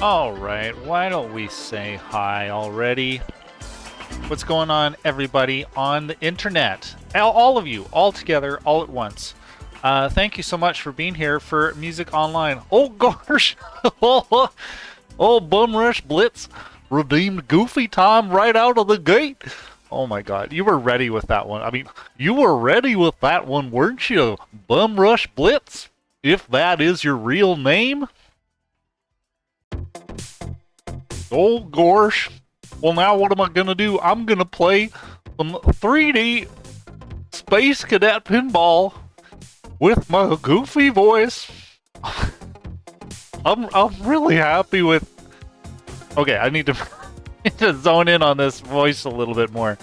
Alright, why don't we say hi already? What's going on, everybody on the internet? All of you, all together, all at once. Thank you so much for being here for Music Online. Oh gosh! Oh, Bum Rush Blitz redeemed Goofy time right out of the gate. Oh my god, you were ready with that one. I mean, you were ready with that one, weren't you? Bum Rush Blitz, if that is your real name. Oh gosh. Well, now what am I gonna do? I'm gonna play some 3D Space Cadet Pinball with my goofy voice. I'm really happy with... Okay, I need to zone in on this voice a little bit more.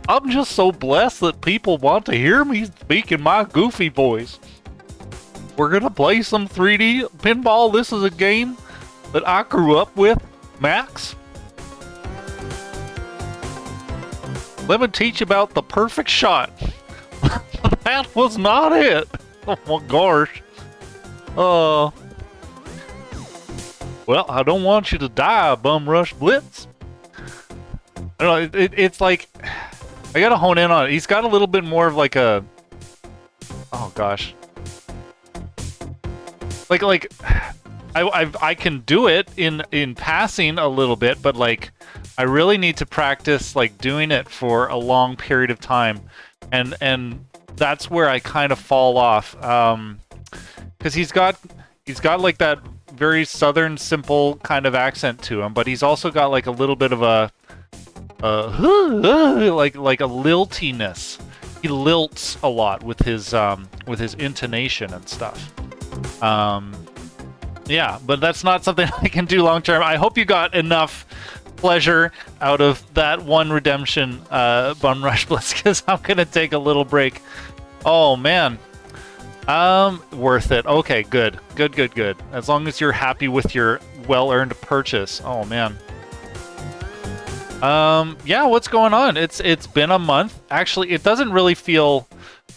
I'm just so blessed that people want to hear me speak in my goofy voice. We're gonna play some 3D pinball. This is a game that I grew up with, Max. Let me teach you about the perfect shot. That was not it. Oh my gosh. Well, I don't want you to die, Bum Rush Blitz. I don't know, it's like... I gotta hone in on it. He's got a little bit more of like a... Oh gosh. Like... I can do it in passing a little bit, but like I really need to practice like doing it for a long period of time, and that's where I kind of fall off, because he's got like that very southern simple kind of accent to him, but he's also got like a little bit of a like a liltiness. He lilts a lot with his intonation and stuff. Yeah, but that's not something I can do long term. I hope you got enough pleasure out of that one redemption, Bum Rush Blitz, because I'm going to take a little break. Oh, man. Worth it. Okay, good. Good. As long as you're happy with your well-earned purchase. Oh, man. Yeah, what's going on? It's been a month. Actually, it doesn't really feel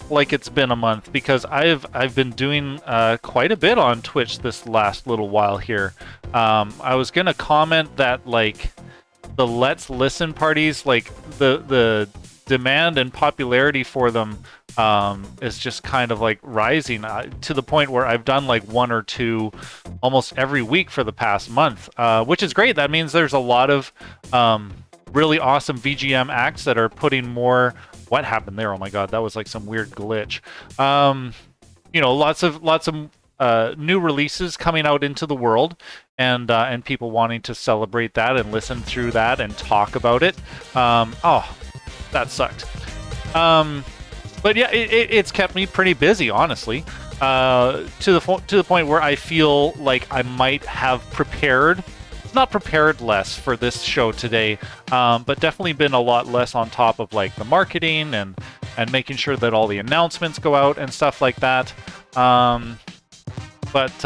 like it's been a month because I've been doing quite a bit on Twitch this last little while here. I was gonna comment that like the Let's Listen parties, like the demand and popularity for them is just kind of like rising to the point where I've done like one or two almost every week for the past month, which is great. That means there's a lot of really awesome VGM acts that are putting more... What happened there? Oh my god, that was like some weird glitch. You know, lots of new releases coming out into the world, and people wanting to celebrate that and listen through that and talk about it. Oh, that sucked. But yeah, it's kept me pretty busy, honestly. To the point where I feel like I might have prepared. Not prepared less for this show today, but definitely been a lot less on top of like the marketing and making sure that all the announcements go out and stuff like that. But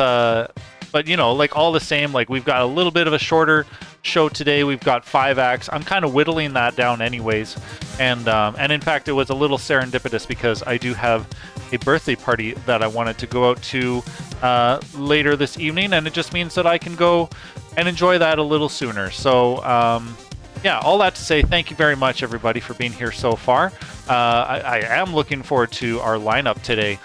you know, like all the same, like we've got a little bit of a shorter show today. We've got 5 acts. I'm kind of whittling that down anyways, and in fact it was a little serendipitous because I do have a birthday party that I wanted to go out to later this evening, and it just means that I can go and enjoy that a little sooner. So yeah, all that to say, thank you very much everybody for being here so far. I am looking forward to our lineup today.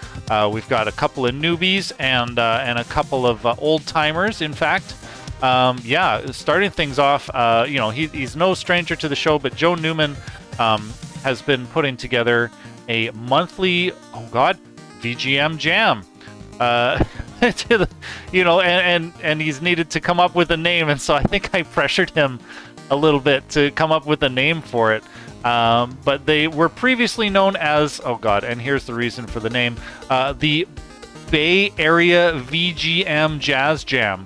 We've got a couple of newbies and a couple of old timers, in fact. Yeah, starting things off, you know, he's no stranger to the show, but Joe Newman has been putting together a monthly, oh god, VGM jam. You know, and he's needed to come up with a name, and so I think I pressured him a little bit to come up with a name for it. But they were previously known as, oh god, and here's the reason for the name, the Bay Area VGM Jazz Jam.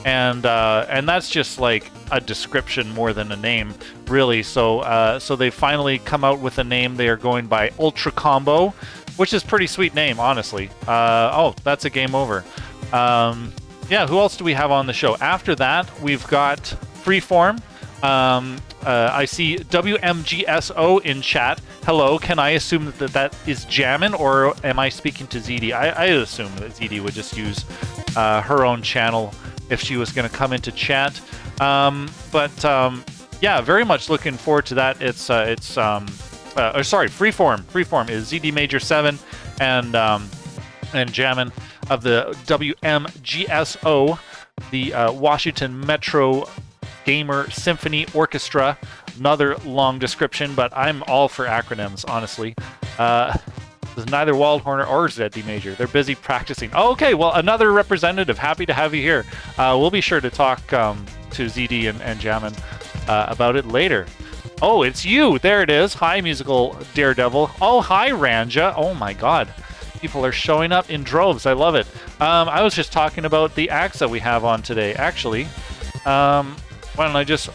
And that's just like a description more than a name, really. So they finally come out with a name. They are going by Ultra Combo, which is a pretty sweet name, honestly. Oh, that's a game over. Yeah, who else do we have on the show? After that, we've got Freeform. I see WMGSO in chat. Hello, can I assume that is Jammin', or am I speaking to ZD? I assume that ZD would just use her own channel if she was going to come into chat. Yeah, very much looking forward to that. It's sorry, Freeform. Freeform is ZD Major 7 and Jammin' of the WMGSO, the Washington Metro Gamer Symphony Orchestra. Another long description, but I'm all for acronyms, honestly. There's neither Waldhorner or ZD Major. They're busy practicing. Oh, okay, well, another representative. Happy to have you here. We'll be sure to talk to ZD and Jammin' about it later. Oh, it's you. There it is. Hi, musical daredevil. Oh, hi, Ranja. Oh, my God. People are showing up in droves. I love it. I was just talking about the acts that we have on today, actually. Why don't I just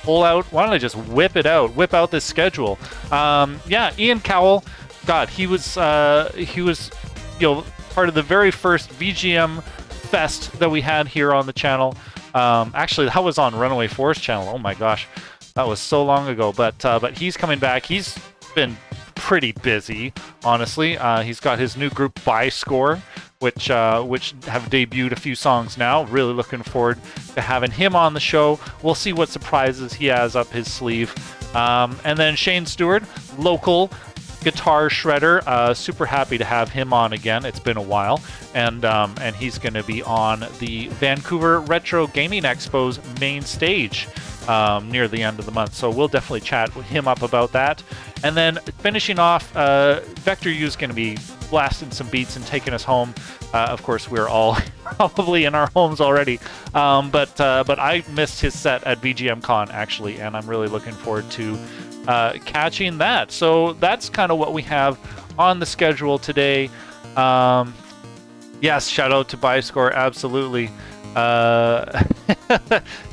whip it out, whip out this schedule. Yeah, NeonCowell. God, he was part of the very first VGM fest that we had here on the channel. Actually, that was on Runaway Forest channel. Oh my gosh, that was so long ago. But he's coming back. He's been pretty busy, honestly. He's got his new group By Score, which have debuted a few songs now. Really looking forward to having him on the show. We'll see what surprises he has up his sleeve. And then ShaneSteward, local guitar shredder. Super happy to have him on again. It's been a while, and he's going to be on the Vancouver Retro Gaming Expo's main stage near the end of the month. So we'll definitely chat with him up about that. And then finishing off, Vector U is going to be blasting some beats and taking us home. Of course, we're all probably in our homes already, but I missed his set at VGM Con actually, and I'm really looking forward to catching that. So that's kind of what we have on the schedule today. Yes, shout out to Byscore, absolutely.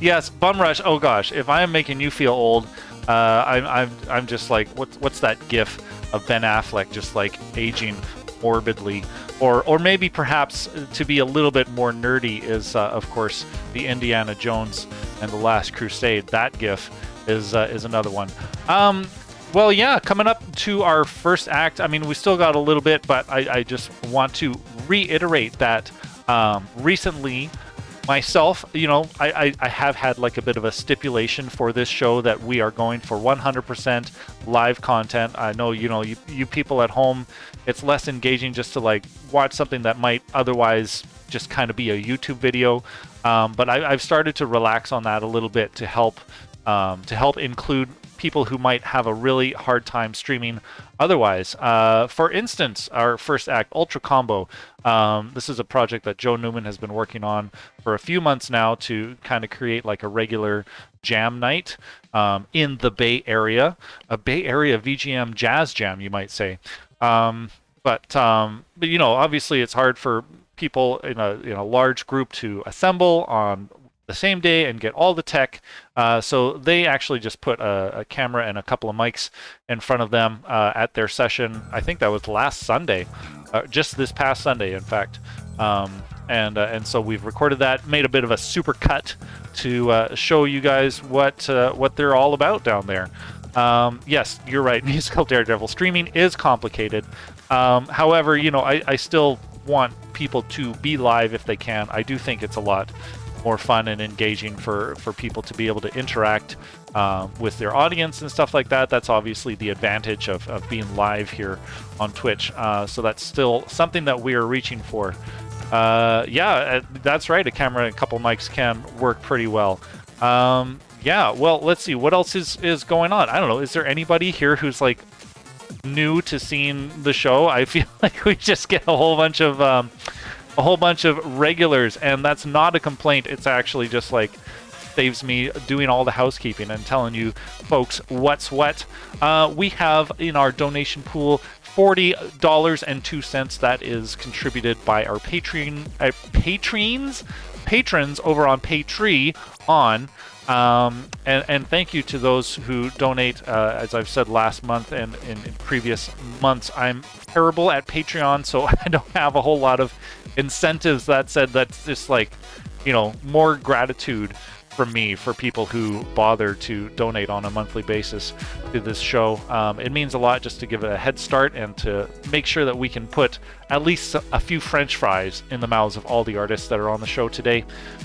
Yes, Bum Rush. Oh gosh, if I am making you feel old, I'm just like, what's that gif of Ben Affleck just like aging morbidly, or maybe perhaps to be a little bit more nerdy is of course the Indiana Jones and the Last Crusade. That gif is another one. Well, yeah, coming up to our first act. I mean, we still got a little bit, but I just want to reiterate that recently myself, I have had like a bit of a stipulation for this show that we are going for 100% live content. I know, you people at home, it's less engaging just to like watch something that might otherwise just kind of be a YouTube video. But I've started to relax on that a little bit to help include people who might have a really hard time streaming otherwise. For instance, our first act, Ultra Combo. This is a project that Joe Newman has been working on for a few months now to kind of create like a regular jam night in the Bay Area, a Bay Area VGM jazz jam, you might say. But obviously it's hard for people in a large group to assemble on the same day and get all the tech, so they actually just put a camera and a couple of mics in front of them at their session. I think that was last Sunday, just this past Sunday, in fact. And so we've recorded that, made a bit of a super cut to show you guys what they're all about down there. Yes, you're right. Musical Daredevil streaming is complicated. However, I still want people to be live if they can. I do think it's a lot more fun and engaging for people to be able to interact with their audience and stuff like that. That's obviously the advantage of being live here on Twitch. So that's still something that we are reaching for. Yeah, that's right. A camera and a couple mics can work pretty well. Yeah, well, let's see. What else is going on? I don't know. Is there anybody here who's like new to seeing the show? I feel like we just get a whole bunch of regulars, and that's not a complaint. It's actually just like saves me doing all the housekeeping and telling you folks what's what. We have in our donation pool $40.02 that is contributed by our patrons over on Patreon. And thank you to those who donate. As I've said last month and in previous months, I'm terrible at Patreon, so I don't have a whole lot of incentives. That said, that's just like, more gratitude from me for people who bother to donate on a monthly basis to this show. It means a lot just to give it a head start and to make sure that we can put at least a few French fries in the mouths of all the artists that are on the show today,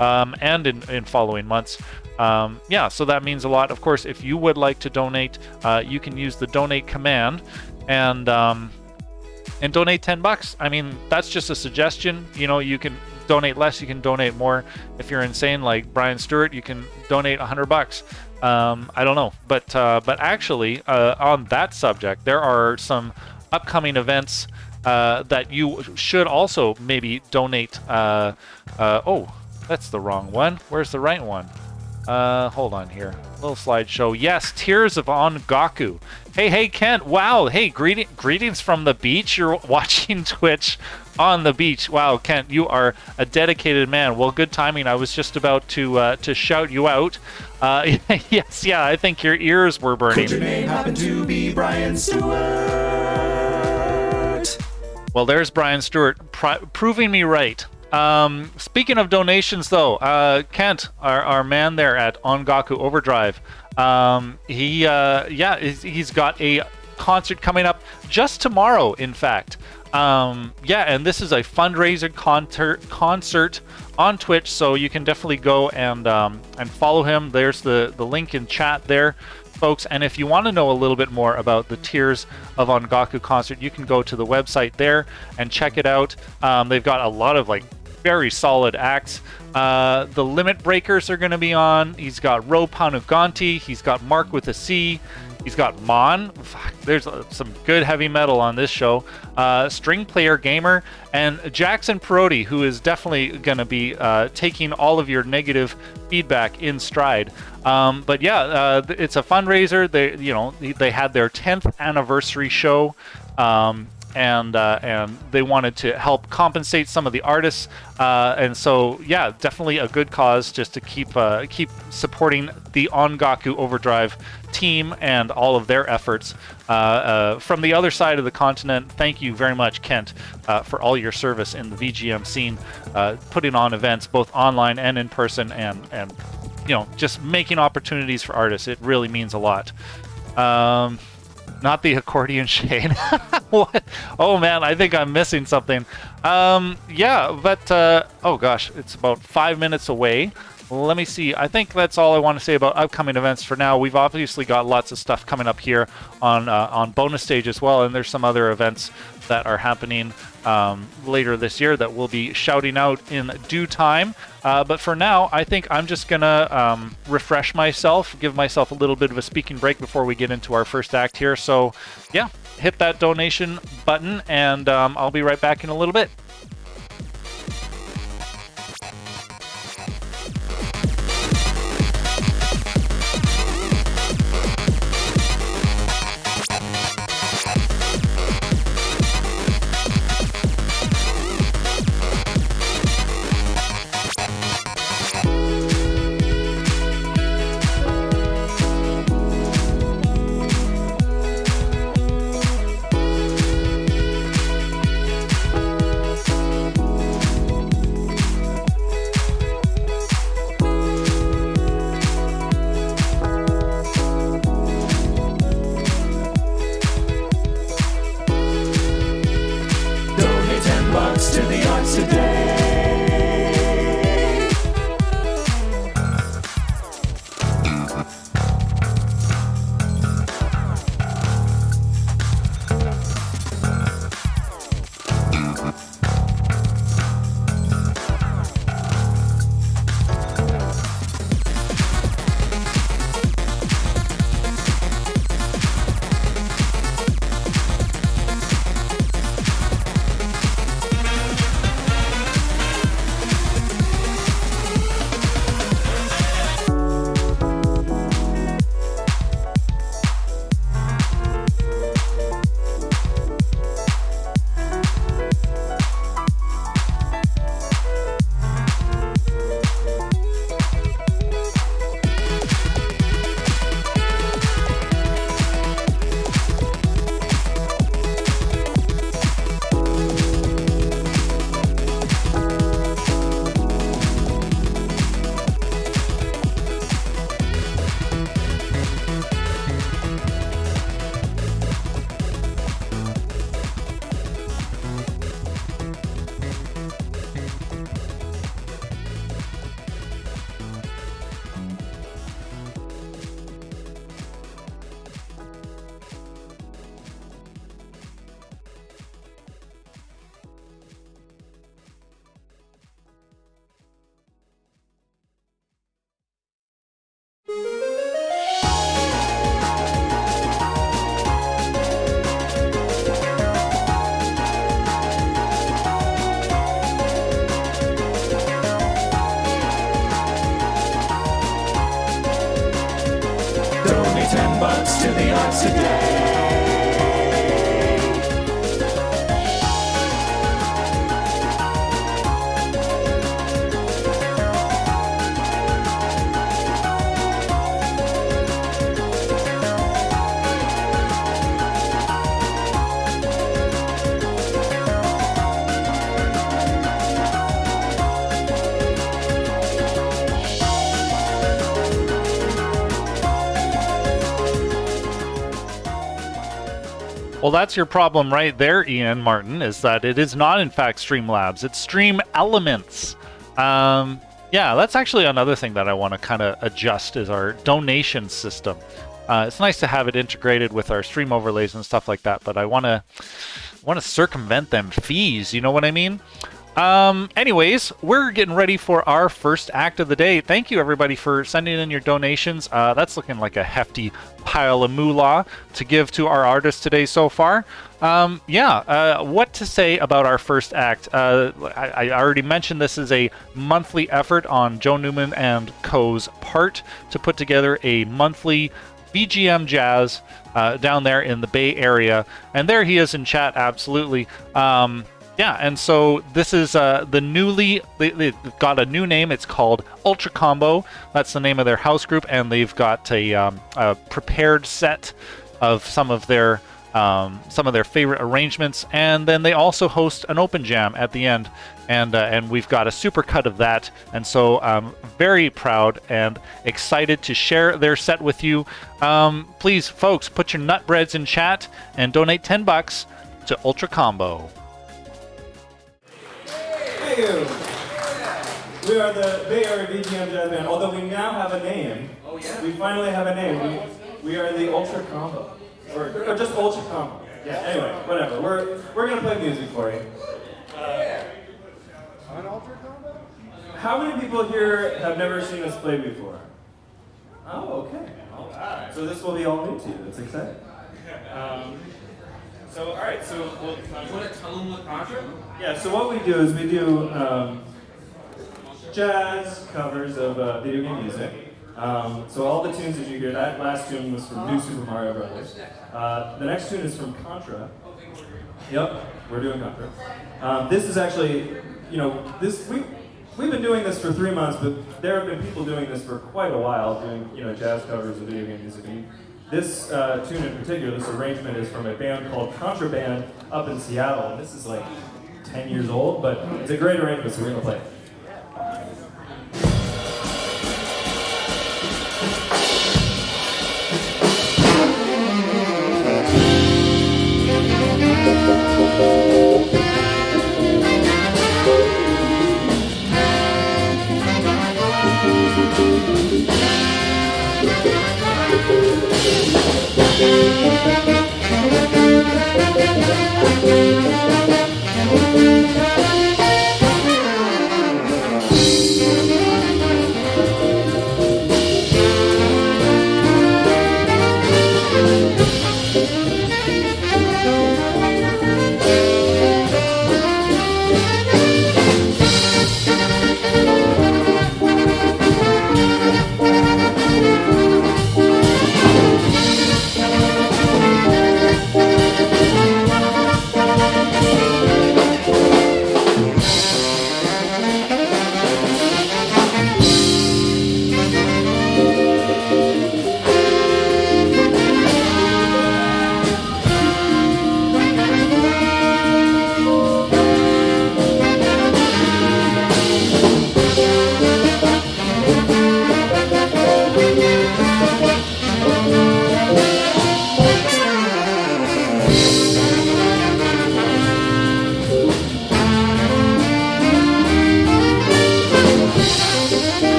and in following months. Yeah, so that means a lot. Of course, if you would like to donate, you can use the donate command and donate $10. I mean, that's just a suggestion. You know, you can donate less, you can donate more. If you're insane like Brian Stewart, you can donate $100. I don't know, but actually, on that subject, there are some upcoming events that you should also maybe donate. Oh, that's the wrong one. Where's the right one? Hold on here. Little slideshow. Yes, Tears of Ongaku. Hey, Kent. Wow. Hey, greetings from the beach. You're watching Twitch on the beach. Wow, Kent, you are a dedicated man. Well, good timing. I was just about to shout you out. Yes, yeah, I think your ears were burning. Could your name happen to be Brian Stewart? Well, there's Brian Stewart proving me right. Speaking of donations, though, Kent, our man there at Ongaku Overdrive, he's got a concert coming up just tomorrow, in fact. Yeah, and this is a fundraiser concert on Twitch, so you can definitely go and follow him. There's the link in chat there, folks. And if you want to know a little bit more about the Tears of Ongaku concert, you can go to the website there and check it out. They've got a lot of very solid acts. The Limit Breakers are going to be on. He's got Ro Panuganti. He's got Mark with a C. He's got Mon. There's some good heavy metal on this show. String Player Gamer and Jackson Perotti, who is definitely going to be taking all of your negative feedback in stride. But yeah, it's a fundraiser. They had their 10th anniversary show. And they wanted to help compensate some of the artists, and so yeah, definitely a good cause just to keep supporting the Ongaku Overdrive team and all of their efforts from the other side of the continent. Thank you very much, Kent, for all your service in the VGM scene, putting on events both online and in person, and just making opportunities for artists. It really means a lot. Not the accordion, Shane. What? Oh man, I think I'm missing something. Yeah, but oh gosh, it's about 5 minutes away. Let me see. I think that's all I want to say about upcoming events for now. We've obviously got lots of stuff coming up here on bonus stage as well, and there's some other events that are happening later this year that we'll be shouting out in due time. But for now, I think I'm just gonna refresh myself, give myself a little bit of a speaking break before we get into our first act here. So yeah, hit that donation button, and I'll be right back in a little bit. To the arts today. Arts Today. Well, that's your problem right there, Ian Martin, is that it is not, in fact, Streamlabs. It's Stream Elements. Yeah, that's actually another thing that I want to kind of adjust is our donation system. It's nice to have it integrated with our stream overlays and stuff like that, but I want to circumvent them fees. You know what I mean? Anyways, we're getting ready for our first act of the day. Thank you, everybody, for sending in your donations. That's looking like a hefty pile of moolah to give to our artists today so far. What to say about our first act? I already mentioned this is a monthly effort on Joe Newman and Co.'s part to put together a monthly BGM Jazz down there in the Bay Area. And there he is in chat, absolutely. Yeah, and so this is they've got a new name. It's called Ultra Combo. That's the name of their house group, and they've got a prepared set of some of their favorite arrangements, and then they also host an open jam at the end, and we've got a super cut of that, and so I'm very proud and excited to share their set with you. Please, folks, put your nutbreads in chat and donate $10 to Ultra Combo. Thank you. We are the Bay Area BGM Jazz Band, although we now have a name. Oh yeah? We finally have a name. We are the Ultra Combo. Or just Ultra Combo. Yeah, anyway, whatever. We're going to play music for you. An Ultra Combo? How many people here have never seen us play before? Oh, okay. All right. So this will be all new to you. That's exciting. So, all right, so you want to tell them what Contra? Yeah, so what we do is we do jazz covers of video game music. So all the tunes that you hear, that last tune was from New Super Mario Brothers. The next tune is from Contra. Yep, we're doing Contra. This is actually, we've been doing this for 3 months, but there have been people doing this for quite a while, doing jazz covers of video game music. This tune in particular, this arrangement is from a band called Contraband up in Seattle. And this is like 10 years old, but it's a great arrangement, so we're going to play it.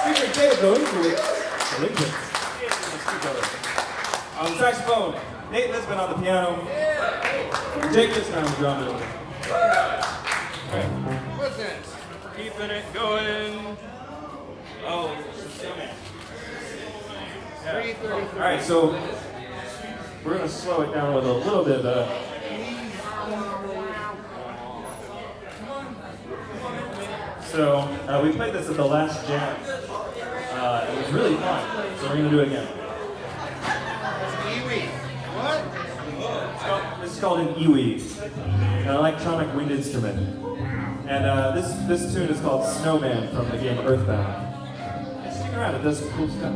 Speaking of those, delinquents. On the saxophone, Nate Lisbon on the piano. Jake this time on the drum. What's next? Keeping it going. Oh, yeah. All right, so we're gonna slow it down with a little bit of So we played this at the last jam. It was really fun, so we're gonna do it again. This is called an iwi, an electronic wind instrument. And this tune is called Snowman from the game Earthbound. Stick around, it does some cool stuff.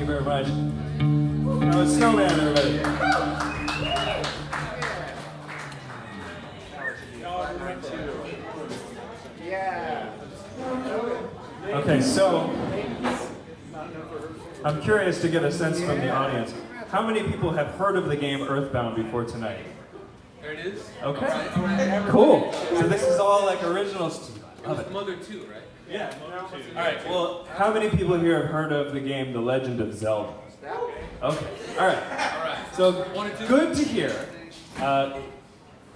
you very much. Oh, it's Snowman, everybody. Okay, so I'm curious to get a sense from the audience. How many people have heard of the game Earthbound before tonight? There it is. Okay. All right. Cool. So this is all like originals. It was Mother 2, right? Yeah. All right. Well, how many people here have heard of the game The Legend of Zelda? Okay. All right. So One or two? good to hear.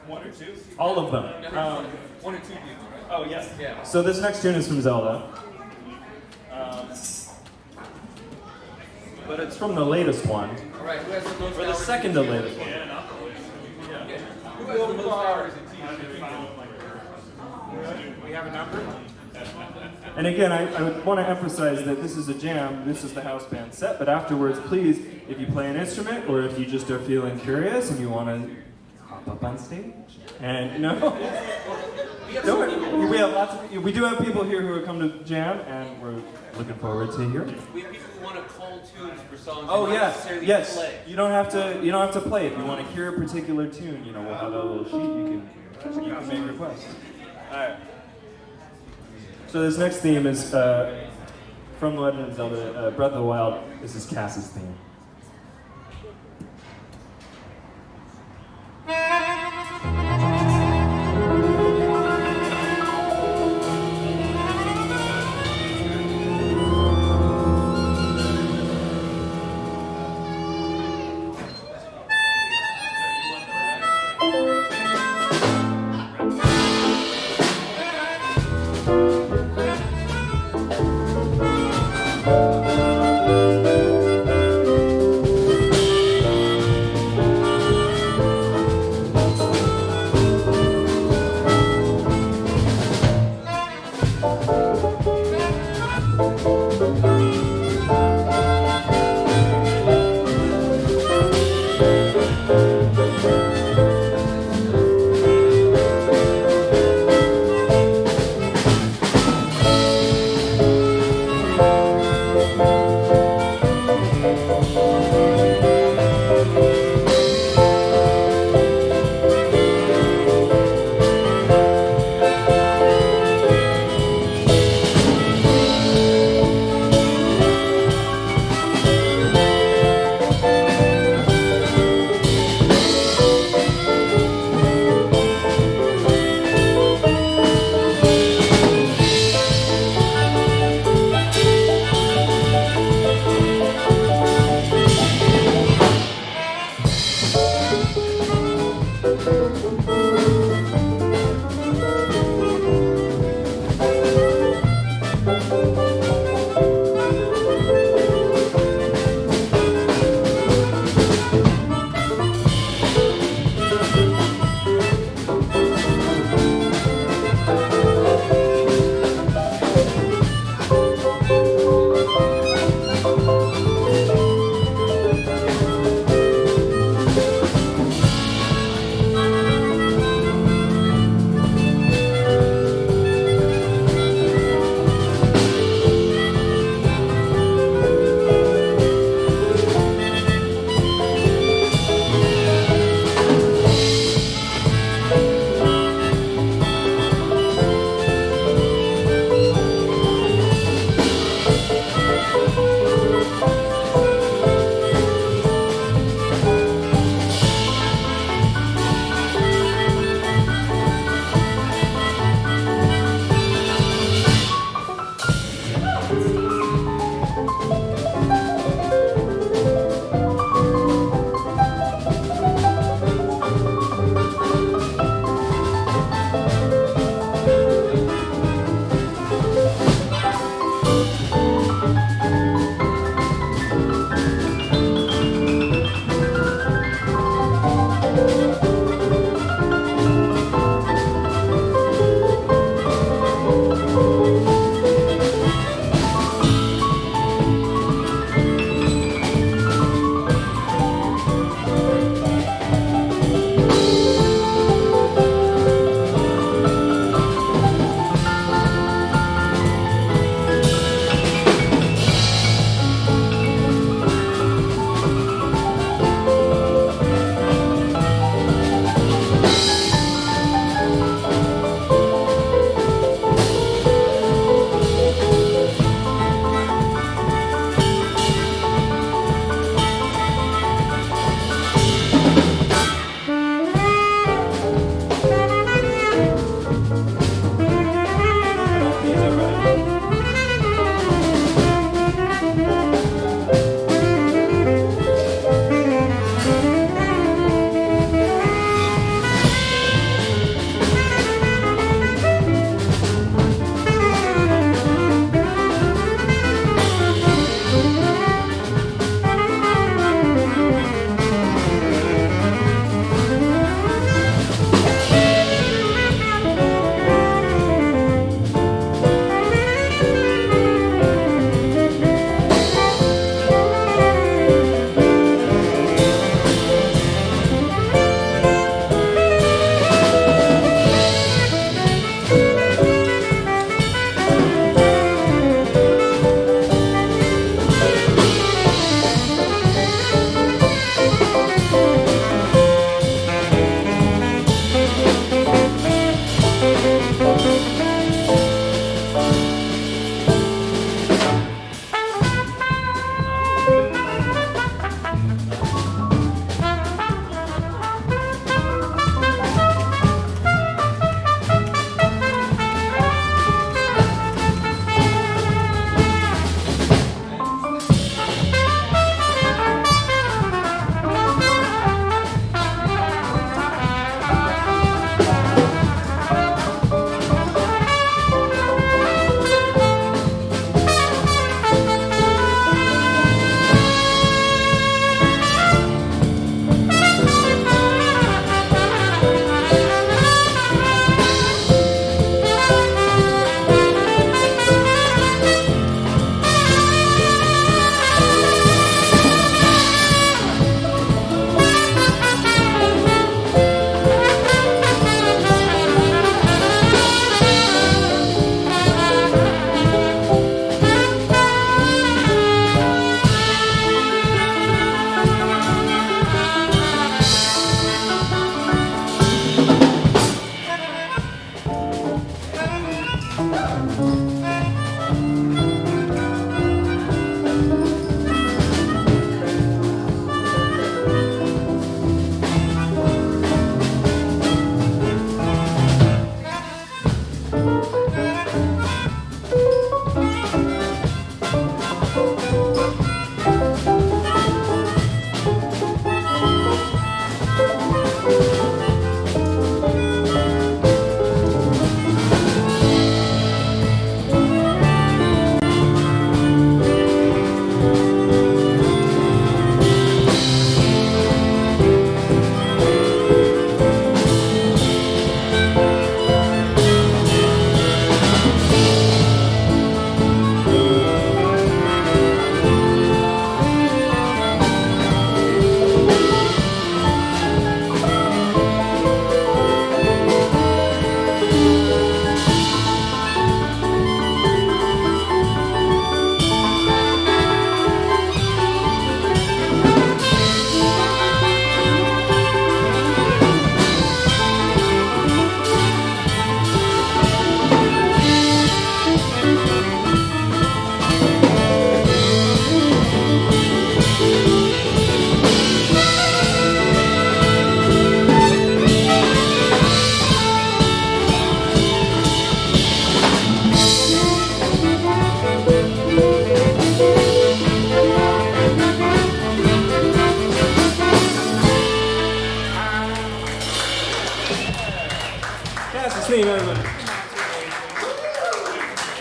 One or two? All of them. One or two people, right? Oh yes. Yeah. So this next tune is from Zelda. But it's from the latest one. All right, who has the most Or the hours second in to team? latest one. Who has the most hours in team? We have a number? And again, I would want to emphasize that this is a jam, this is the house band set, but afterwards, please, if you play an instrument or if you just are feeling curious and you want to hop up on stage, and we have lots of, we do have people here who have come to jam, and we're looking forward to hearing. We have people who want to call tunes for songs. Oh they don't yes, necessarily yes. play. You don't have to play. If you want to hear a particular tune, you know, we'll have a little sheet you can make requests. All right. So this next theme is from The Legend of Zelda, Breath of the Wild. This is Cass's theme.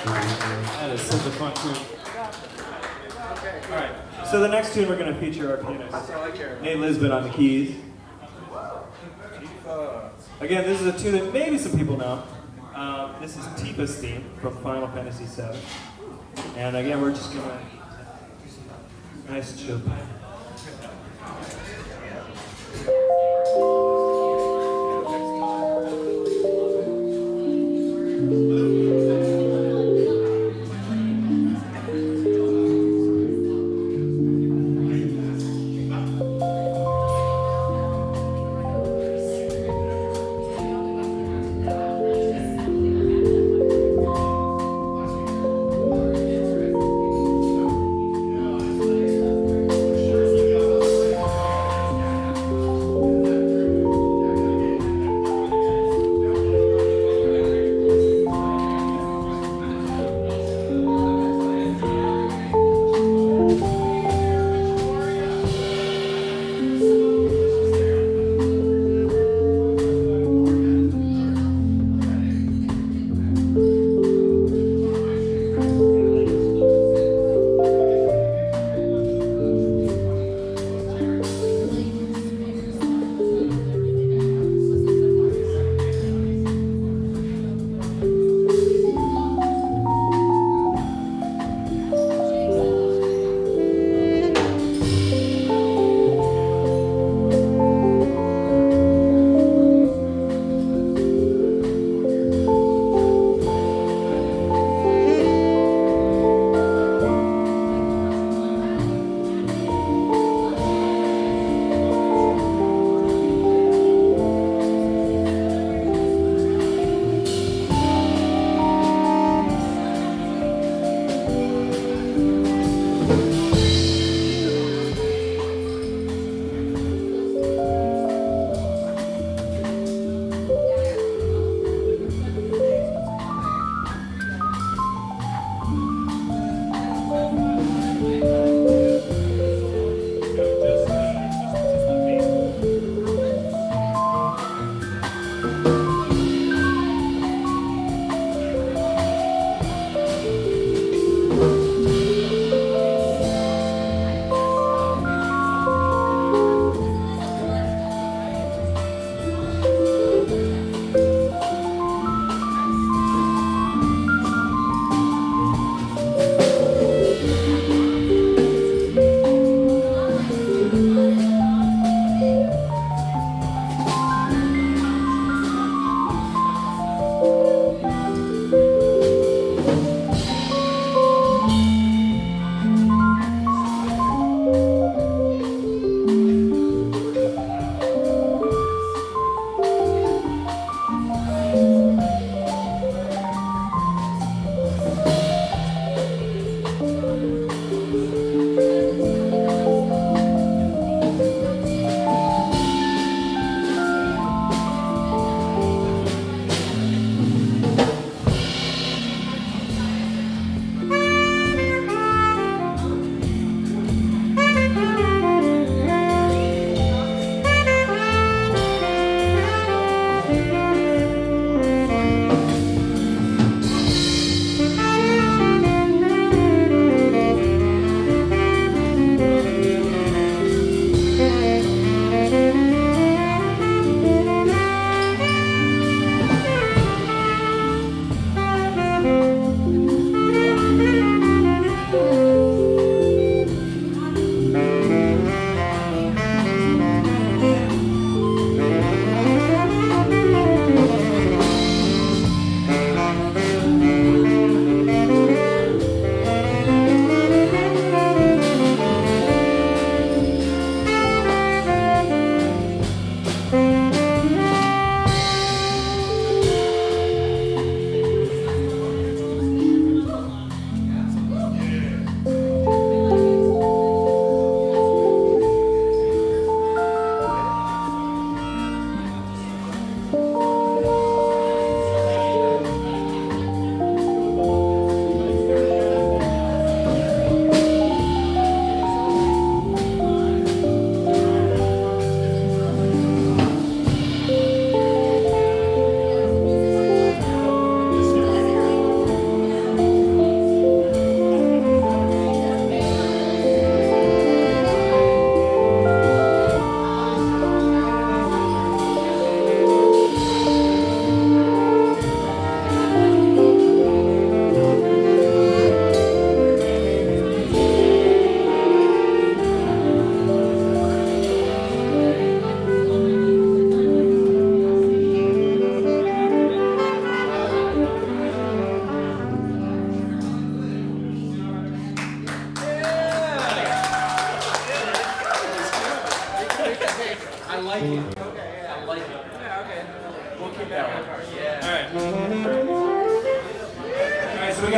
That is such a fun tune. All right. So the next tune we're going to feature our pianist, Nate Lisbon on the keys. Again, this is a tune that maybe some people know. This is Tifa's theme from Final Fantasy VII. And again, we're just going to nice chill.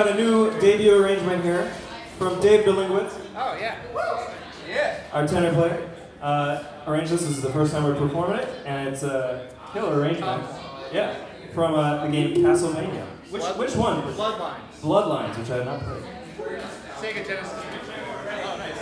got a new debut arrangement here from Dave Delingwitz. Oh, yeah. Yeah. Our tenor player. Arranged this. This is the first time we're performing it, and it's a killer arrangement. Yeah, from the game Castlevania. Which one? Bloodlines. Bloodlines, which I have not played. Sega Genesis. Oh, nice.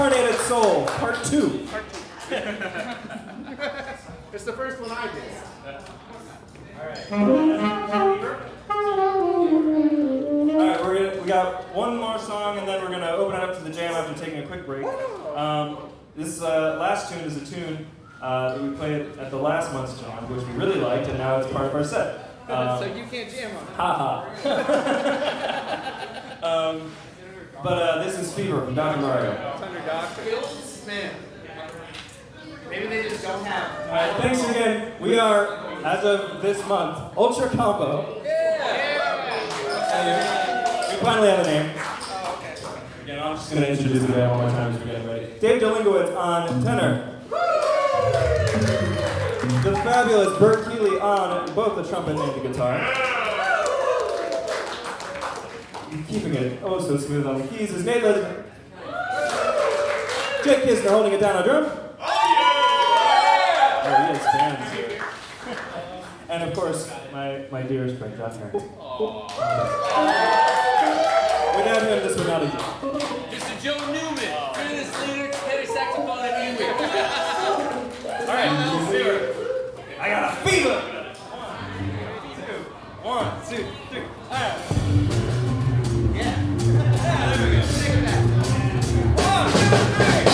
Reincarnated Soul, Part 2. It's the first one I did. Alright, we got one more song and then we're gonna open it up to the jam after taking a quick break. This last tune is a tune that we played at the last month's jam, which we really liked, and now it's part of our set. So you can't jam on it. Haha. But this is Fever from Dr. Mario. Thunder Doctor. Man. Maybe they just don't have it. Alright, thanks again. We are, as of this month, Ultra Combo. We finally have a name. Oh, okay. Again, I'm just going to introduce the band one more time as we get ready. Dave Delingowitz on tenor. The fabulous Bert Keeley on both the trumpet and the guitar. Keeping it oh so smooth on the keys is Nate Lesnar. Jake Kisner holding it down on drum. Oh, he has fans here. And of course, my dearest friend, John Herring. Without him, this would not exist. Mr. Joe Newman, fearless leader, tenor saxophone and music. All right, fever. I got a fever! 1, 2, 3, Yeah. There we go. Take it back. 1, 2, 3.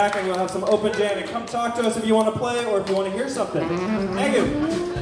back and we'll have some open jam. And come talk to us if you want to play or if you want to hear something. Thank you.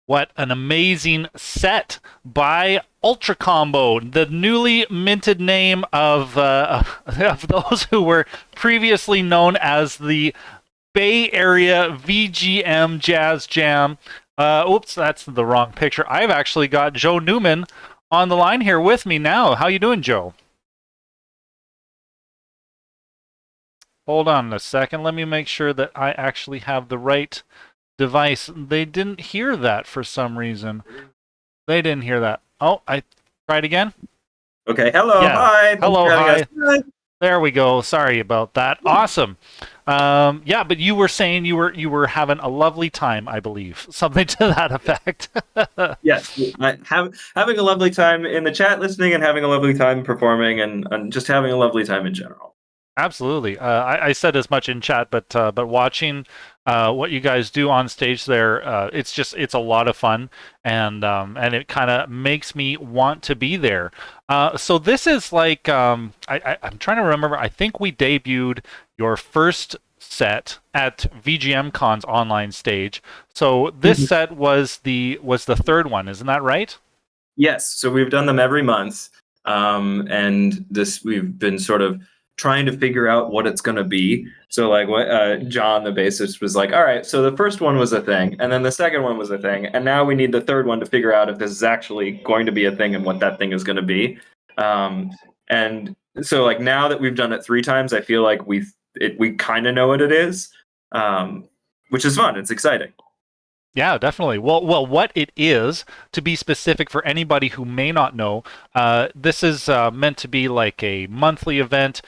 What an amazing set by Ultra Combo, the newly minted name of of those who were previously known as the Bay Area VGM Jazz Jam. Oops, that's the wrong picture. I've actually got Joe Newman on the line here with me now. How you doing, Joe? Hold on a second. Let me make sure that I actually have the right device. They didn't hear that for some reason. They didn't hear that. Oh, I tried again. Okay. Hello. Yeah. Hi. Hello. Hi. Hi. There we go. Sorry about that. Awesome. Yeah, but you were saying you were having a lovely time, I believe. Something to that effect. Yes. Having a lovely time in the chat, listening, and having a lovely time performing, and just having a lovely time in general. Absolutely. I said as much in chat, but watching what you guys do on stage there, it's a lot of fun, and it kind of makes me want to be there. So this is like I'm trying to remember. I think we debuted your first set at VGM Con's online stage. So this set was the third one, isn't that right? Yes. So we've done them every month, and we've been sort of trying to figure out what it's going to be. So like what John, the bassist, was like, all right, so the first one was a thing, and then the second one was a thing, and now we need the third one to figure out if this is actually going to be a thing and what that thing is going to be. And so like now that we've done it 3 times, I feel like we kind of know what it is, which is fun. It's exciting. Yeah, definitely. Well, what it is, to be specific for anybody who may not know, this is meant to be like a monthly event,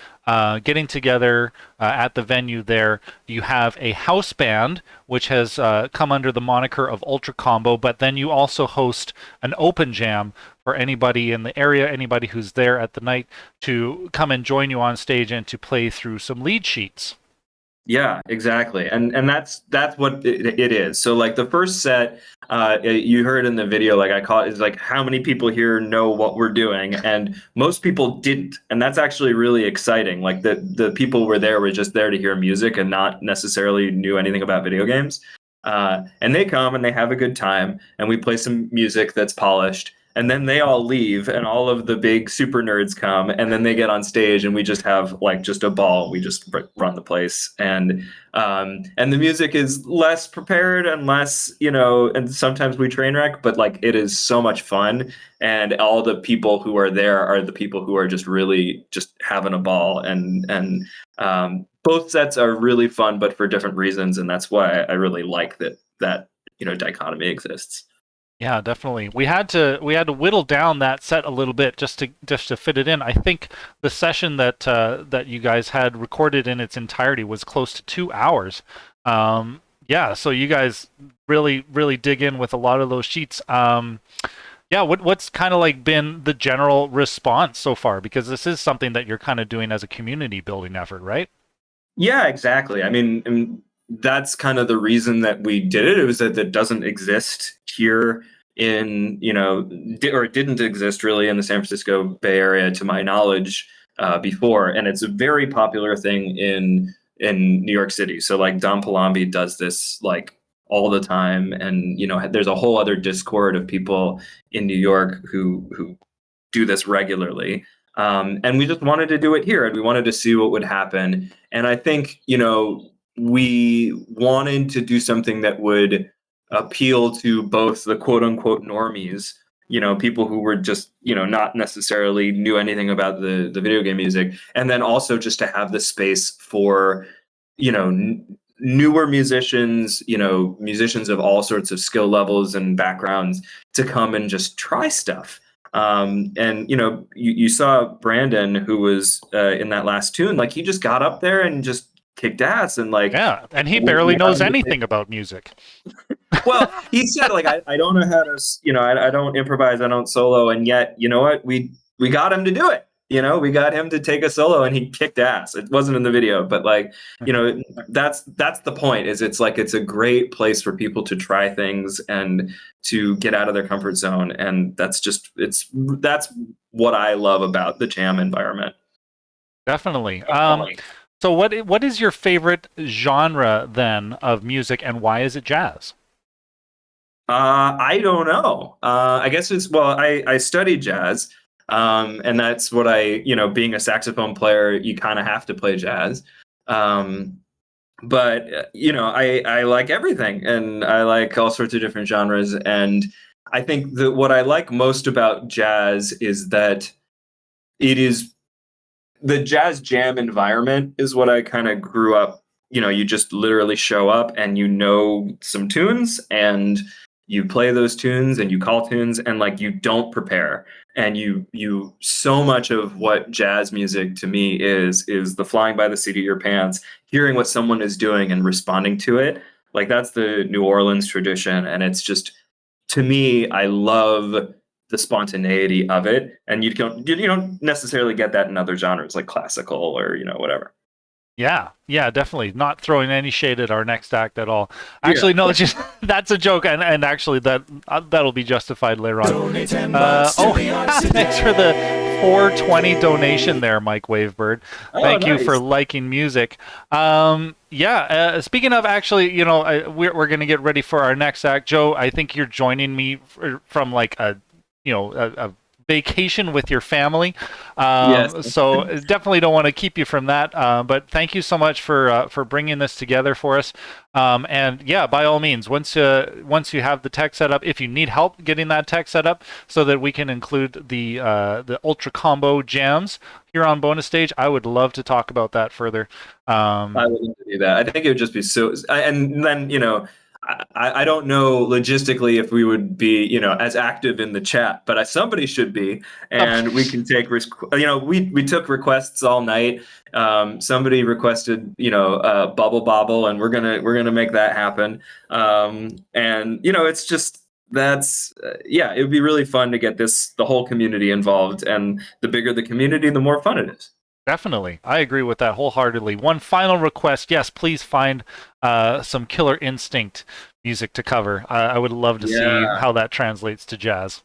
getting together at the venue there. You have a house band, which has come under the moniker of Ultra Combo, but then you also host an open jam for anybody in the area, anybody who's there at the night, to come and join you on stage and to play through some lead sheets. Yeah, exactly. And that's what it is. So like the first set, you heard in the video, like I call it, is like how many people here know what we're doing, and most people didn't. And that's actually really exciting. Like the people were just there to hear music and not necessarily knew anything about video games. And they come and they have a good time, and we play some music that's polished. And then they all leave, and all of the big super nerds come, and then they get on stage, and we just have like just a ball. We just run the place, and the music is less prepared and less, and sometimes we train wreck, but like it is so much fun, and all the people who are there are the people who are just really just having a ball, and both sets are really fun, but for different reasons, and that's why I really like that dichotomy exists. Yeah, definitely. We had to whittle down that set a little bit just to fit it in. I think the session that you guys had recorded in its entirety was close to 2 hours. Yeah, so you guys really dig in with a lot of those sheets. Yeah, what's kind of like been the general response so far? Because this is something that you're kind of doing as a community building effort, right? Yeah, exactly. I mean, that's kind of the reason that we did it. It was that it doesn't exist here in, or it didn't exist really in the San Francisco Bay Area, to my knowledge, before. And it's a very popular thing in New York City. So like Don Palambi does this like all the time. And, there's a whole other Discord of people in New York who do this regularly. And we just wanted to do it here, and we wanted to see what would happen. And I think, we wanted to do something that would appeal to both the quote unquote normies, people who were just, not necessarily knew anything about the video game music. And then also just to have the space for, newer musicians, musicians of all sorts of skill levels and backgrounds to come and just try stuff. And you saw Brandon, who was in that last tune, like he just got up there and just kicked ass, and like, yeah, and he barely knows anything about music. Well, he said like I don't know how to, I don't improvise, I don't solo, and yet you know what, we got him to do it. We got him to take a solo, and he kicked ass. It wasn't in the video, but like, that's the point. Is it's like it's a great place for people to try things and to get out of their comfort zone, and that's what I love about the jam environment. Definitely. So what is your favorite genre then of music, and why is it jazz? I don't know. I guess I studied jazz, and that's what being a saxophone player, you kind of have to play jazz. But I like everything, and I like all sorts of different genres. And I think that what I like most about jazz is that it is the jazz jam environment is what I kind of grew up. You just literally show up and some tunes and you play those tunes and you call tunes and like you don't prepare. And you so much of what jazz music to me is the flying by the seat of your pants, hearing what someone is doing and responding to it. Like that's the New Orleans tradition. And it's just, to me, I love the spontaneity of it. And you don't necessarily get that in other genres like classical or, whatever. Yeah, definitely. Not throwing any shade at our next act at all. Actually, no, it's just that's a joke, and actually that'll be justified later on. Donate $10 to the arts thanks for the 420 donation there, Mike Wavebird. Thank you nice. for liking music. Speaking of, actually, we're gonna get ready for our next act. Joe, I think you're joining me from like a vacation with your family. Yes. So definitely don't want to keep you from that. But thank you so much for bringing this together for us. And yeah, by all means, once you have the tech set up, if you need help getting that tech set up so that we can include the Ultra Combo jams here on Bonus Stage, I would love to talk about that further. I would love to do that. I think it would just be and then, I don't know logistically if we would be, as active in the chat, but somebody should be, and we can take we took requests all night. Somebody requested, Bubble Bobble, and we're gonna make that happen. And it's just it would be really fun to get the whole community involved, and the bigger the community, the more fun it is. Definitely. I agree with that wholeheartedly. One final request. Yes, please find some Killer Instinct music to cover. I would love to see how that translates to jazz.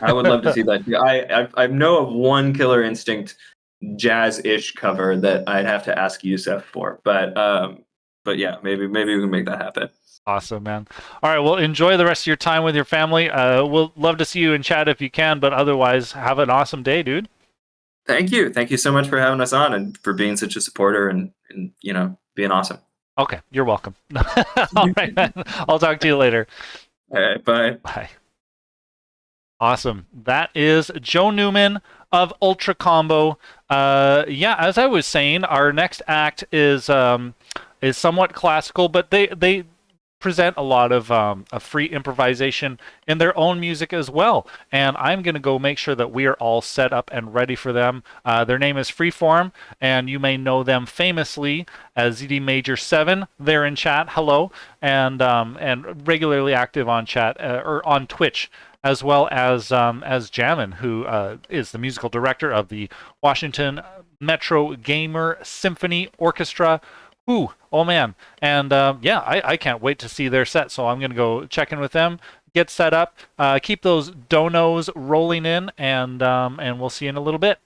I would love to see that. I know of one Killer Instinct jazz-ish cover that I'd have to ask Yusef for. But yeah, maybe we can make that happen. Awesome, man. All right, well, enjoy the rest of your time with your family. We'll love to see you in chat if you can, but otherwise, have an awesome day, dude. Thank you. Thank you so much for having us on and for being such a supporter and being awesome. Okay, you're welcome. All right, man. I'll talk to you later. All right, bye. Bye. Awesome. That is Joe Newman of Ultra Combo. As I was saying, our next act is somewhat classical, but they present a lot of free improvisation in their own music as well. And I'm going to go make sure that we are all set up and ready for them. Their name is Freeform, and you may know them famously as ZD Major 7. They're in chat. Hello. And regularly active on chat or on Twitch, as well as Jammin, who is the musical director of the Washington Metro Gamer Symphony Orchestra. Ooh, oh man. And I can't wait to see their set, so I'm going to go check in with them, get set up, keep those donos rolling in, and we'll see you in a little bit.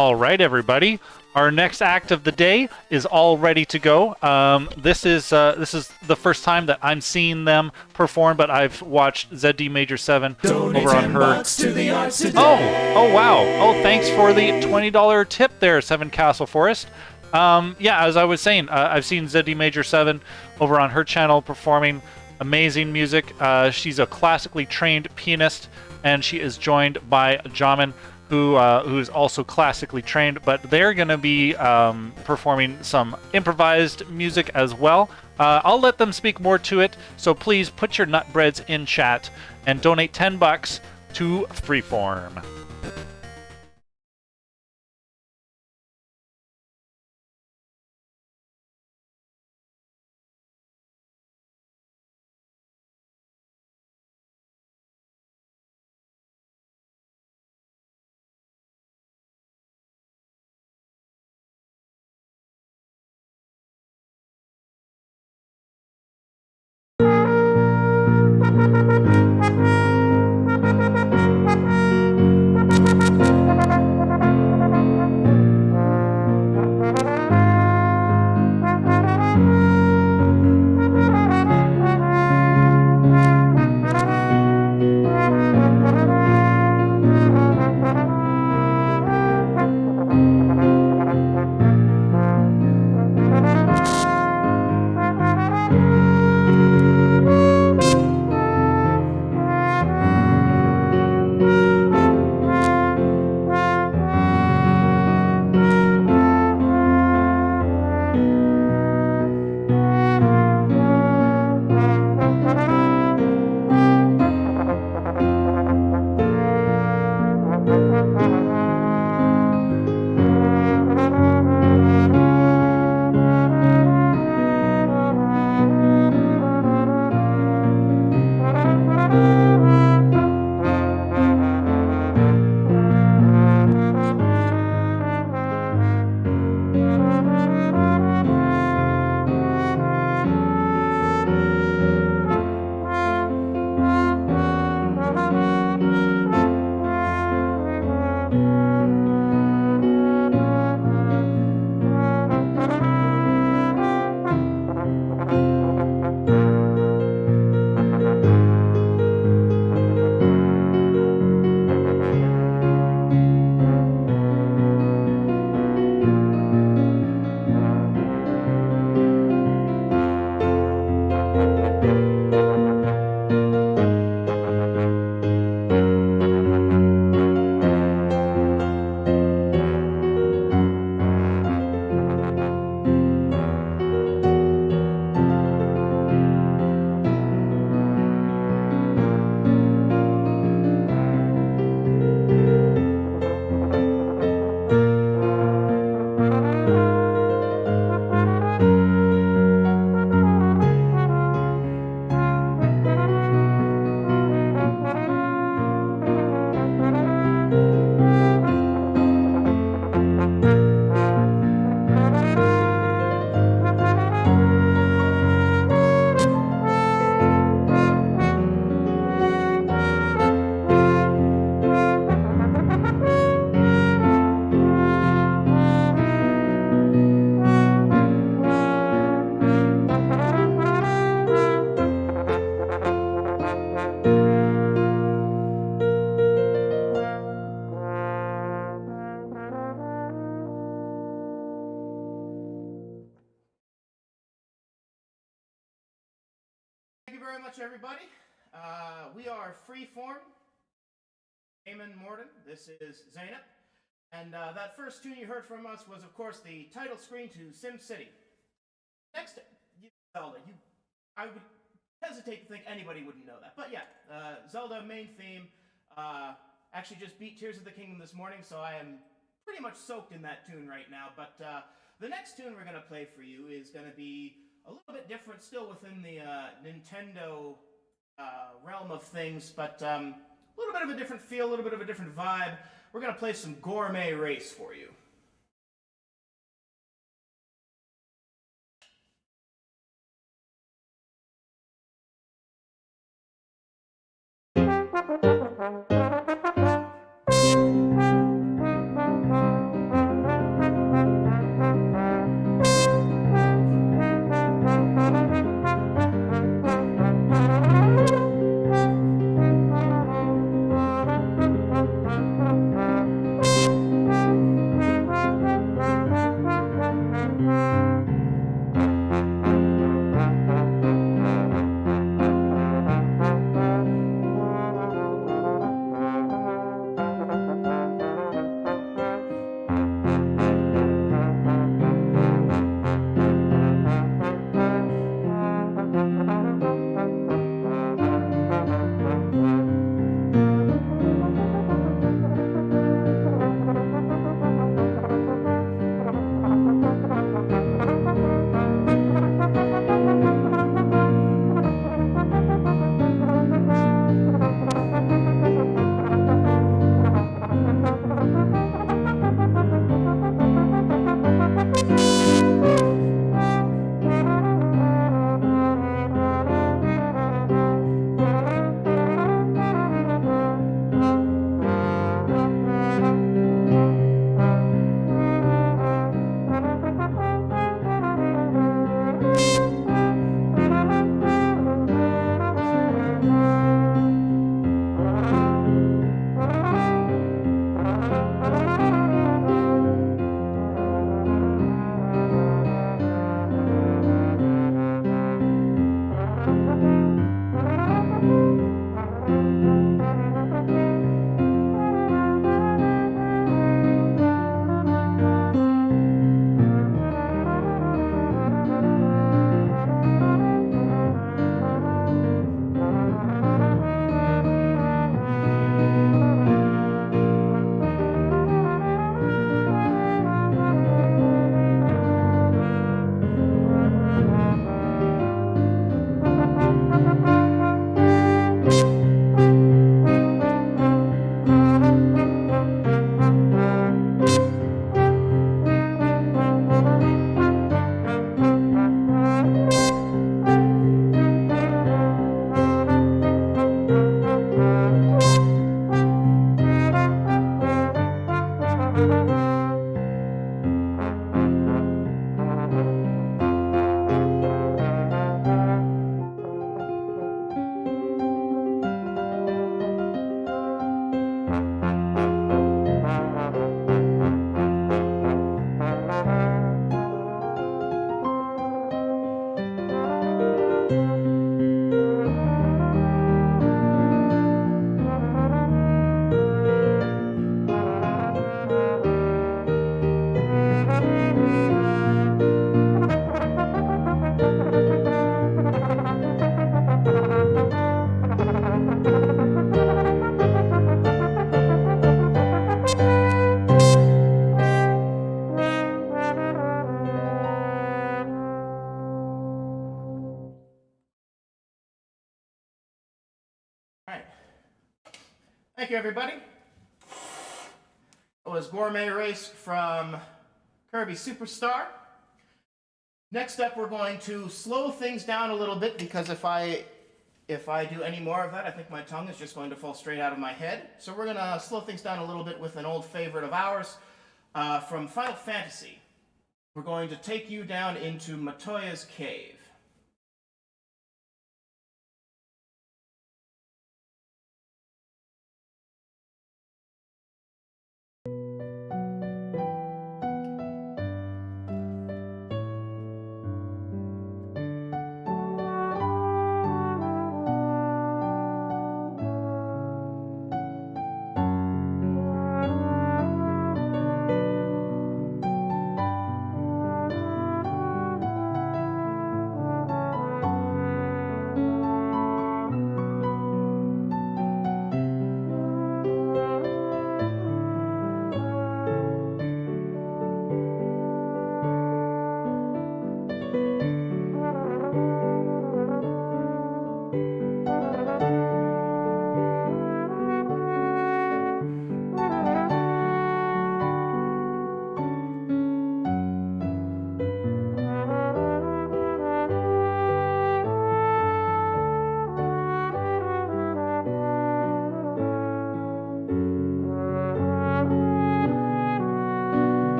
All right, everybody. Our next act of the day is all ready to go. This is the first time that I'm seeing them perform, but I've watched ZD Major 7 Donate over on 10 her. bucks to the arts today. Oh wow. Oh, thanks for the $20 tip there, Seven Castle Forest. Yeah, as I was saying, I've seen ZD Major 7 over on her channel performing amazing music. She's a classically trained pianist, and she is joined by Jamin, who is also classically trained, but they're going to be performing some improvised music as well. I'll let them speak more to it, so please put your nutbreads in chat and donate 10 bucks to Freeform. Thank you very much, everybody. We are Freeform. Eamon Morden. This is Zainab. And that first tune you heard from us was, of course, the title screen to SimCity. Next, Zelda. I would hesitate to think anybody wouldn't know that. But yeah, Zelda main theme. Actually just beat Tears of the Kingdom this morning, so I am pretty much soaked in that tune right now. But the next tune we're going to play for you is going to be a little bit different, still within the Nintendo realm of things, but a little bit of a different feel, a little bit of a different vibe. We're going to play some Gourmet Race for you. Alright. Thank you, everybody. It was Gourmet Race from Kirby Superstar. Next up, we're going to slow things down a little bit because if I do any more of that, I think my tongue is just going to fall straight out of my head. So we're going to slow things down a little bit with an old favorite of ours from Final Fantasy. We're going to take you down into Matoya's cave.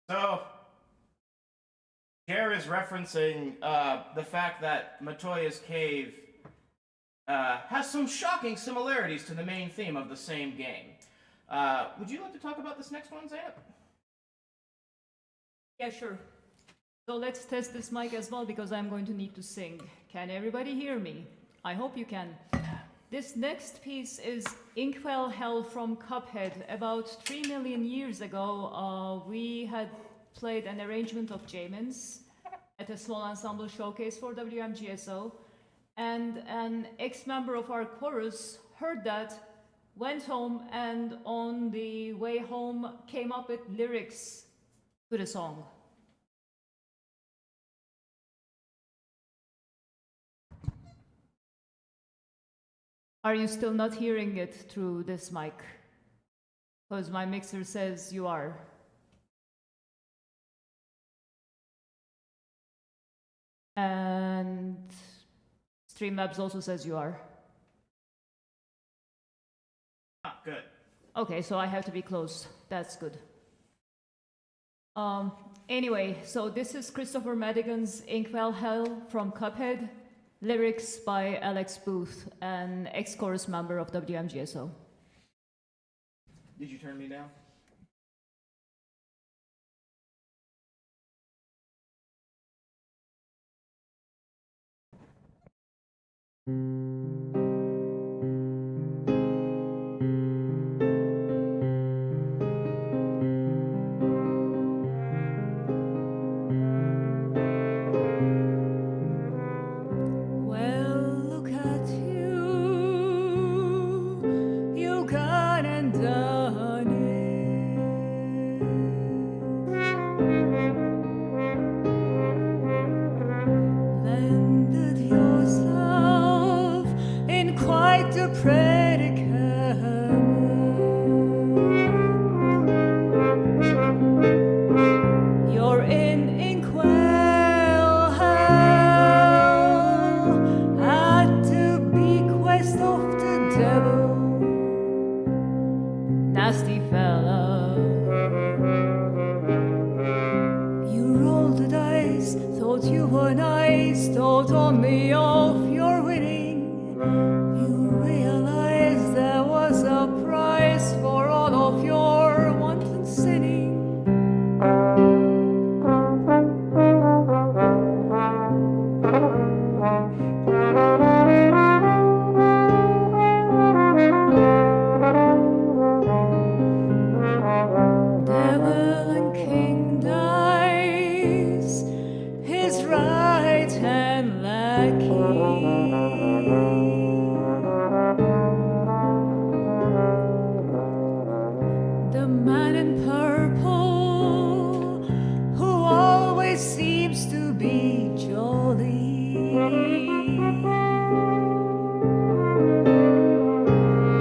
So, Jer is referencing the fact that Matoya's cave has some shocking similarities to the main theme of the same game. Would you like to talk about this next one, Zainab? Yeah, sure. So let's test this mic as well because I'm going to need to sing. Can everybody hear me? I hope you can. This next piece is Inkwell Hell from Cuphead. About 3 million years ago, we had played an arrangement of Jamin's at a small ensemble showcase for WMGSO, and an ex-member of our chorus heard that, went home, and on the way home came up with lyrics to the song. Are you still not hearing it through this mic? Because my mixer says you are. And Streamlabs also says you are. Ah, good. Okay, so I have to be close. That's good. Anyway, so this is Christopher Madigan's Inkwell Hell from Cuphead, lyrics by Alex Booth, an ex-chorus member of WMGSO. Did you turn me down? Well, look at you, you gone and done it. Landed yourself in quite a predicament. You're in Inkwell Hell at the bequest of the devil. Nasty fella. You rolled the dice, thought you were nice, thought only of your winning. You realized there was a price for all of your wanton sinning. Devil and king dies, his right hand lackey. The man in purple, who always seems to be jolly.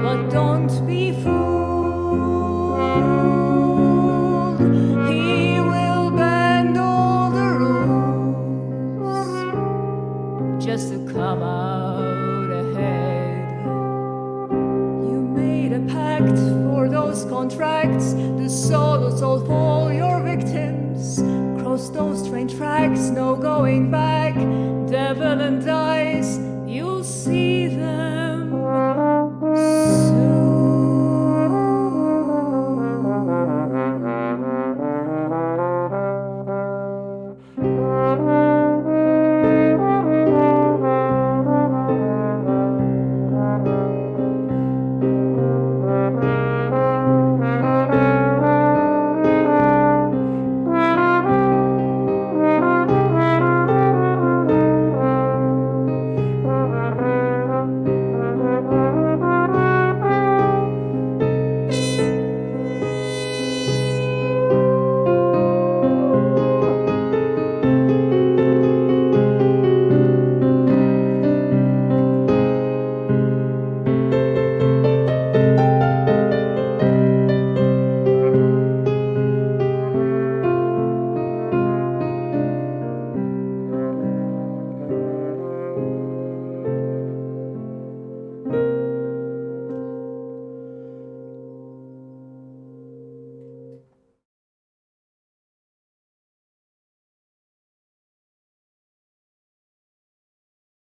But don't be fooled, he will bend all the rules just to come out ahead. You made a pact for those contracts, the solos of all your victims. Cross those train tracks, no going back. Devil and dice, you'll see them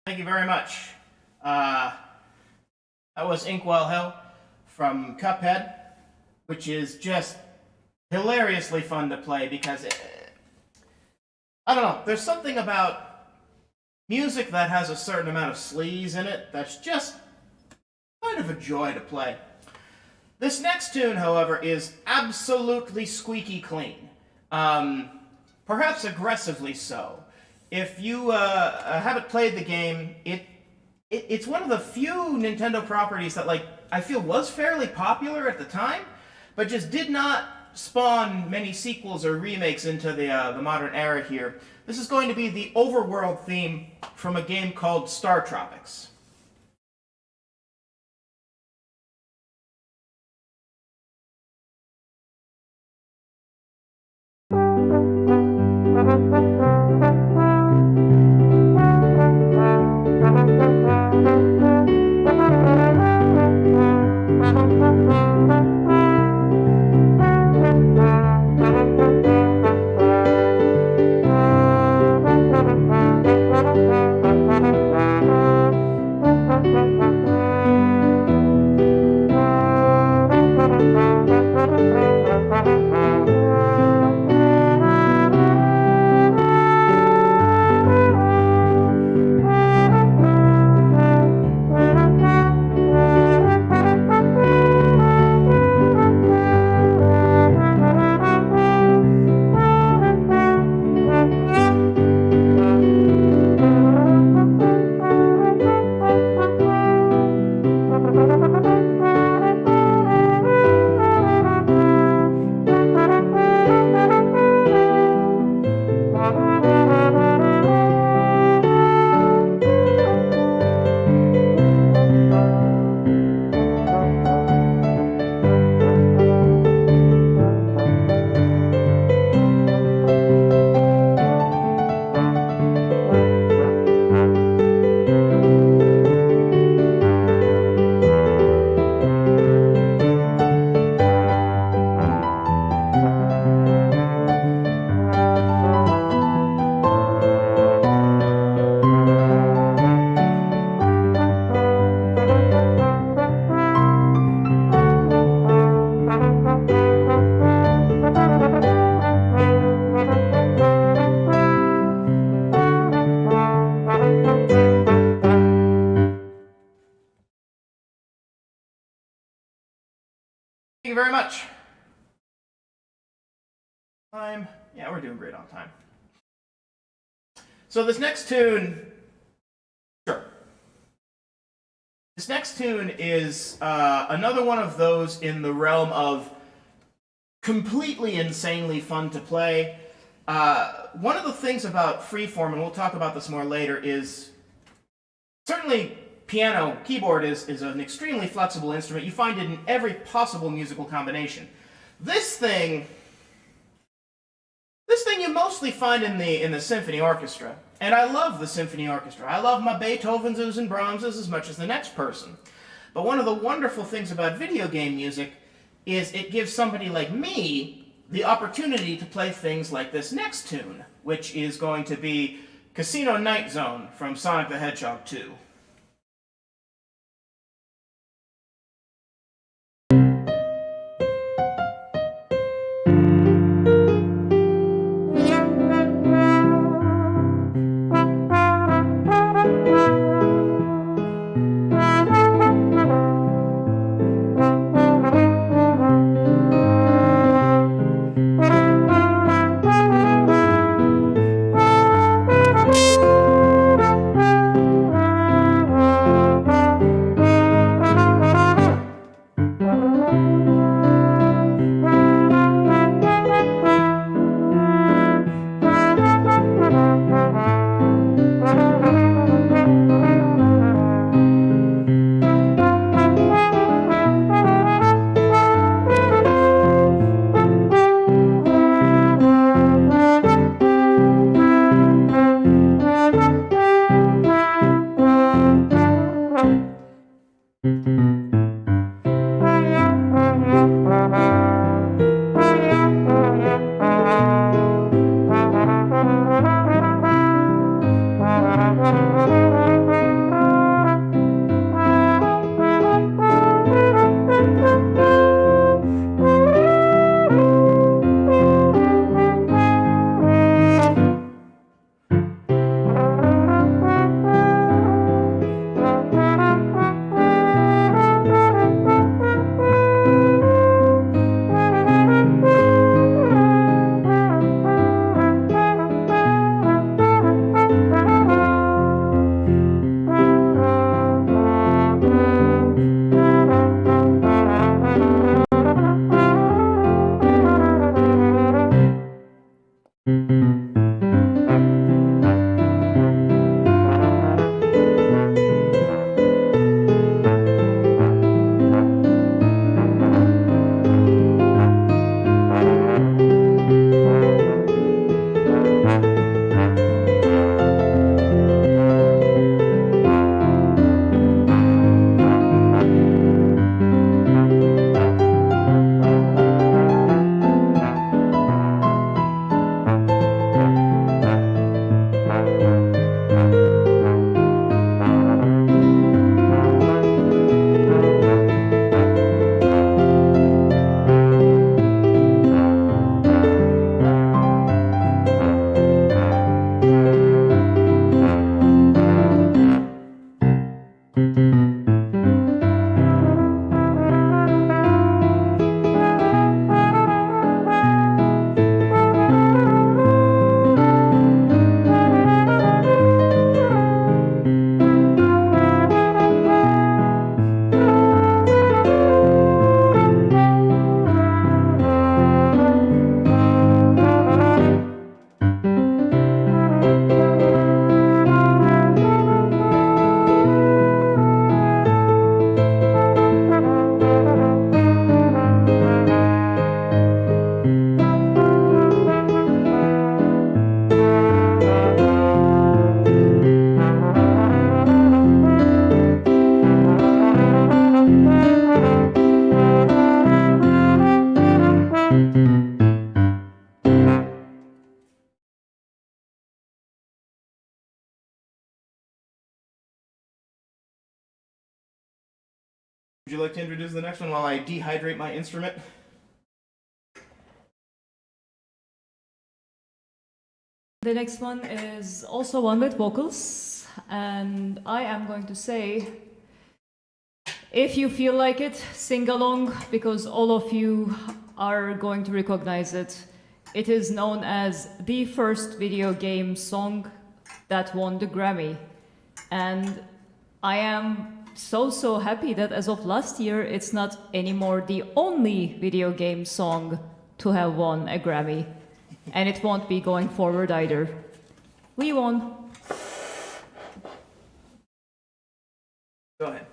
Thank you very much. That was Inkwell Hell from Cuphead, which is just hilariously fun to play because I don't know, there's something about music that has a certain amount of sleaze in it that's just kind of a joy to play. This next tune, however, is absolutely squeaky clean. Perhaps aggressively so. If you haven't played the game, it's one of the few Nintendo properties that, like, I feel was fairly popular at the time, but just did not spawn many sequels or remakes into the modern era here. This is going to be the overworld theme from a game called Star Tropics. Thank you very much. Time. Yeah, we're doing great on time. So this next tune, sure. This next tune is another one of those in the realm of completely insanely fun to play. One of the things about Freeform, and we'll talk about this more later, is certainly piano, keyboard is an extremely flexible instrument. You find it in every possible musical combination. This thing you mostly find in the symphony orchestra. And I love the symphony orchestra. I love my Beethoven's and Brahms's as much as the next person. But one of the wonderful things about video game music is it gives somebody like me the opportunity to play things like this next tune, which is going to be Casino Night Zone from Sonic the Hedgehog 2. Would you like to introduce the next one while I dehydrate my instrument? The next one is also one with vocals, and I am going to say, if you feel like it, sing along, because all of you are going to recognize it. It is known as the first video game song that won the Grammy. And I am so happy that as of last year, it's not anymore the only video game song to have won a Grammy. And it won't be going forward either. We won. Go ahead.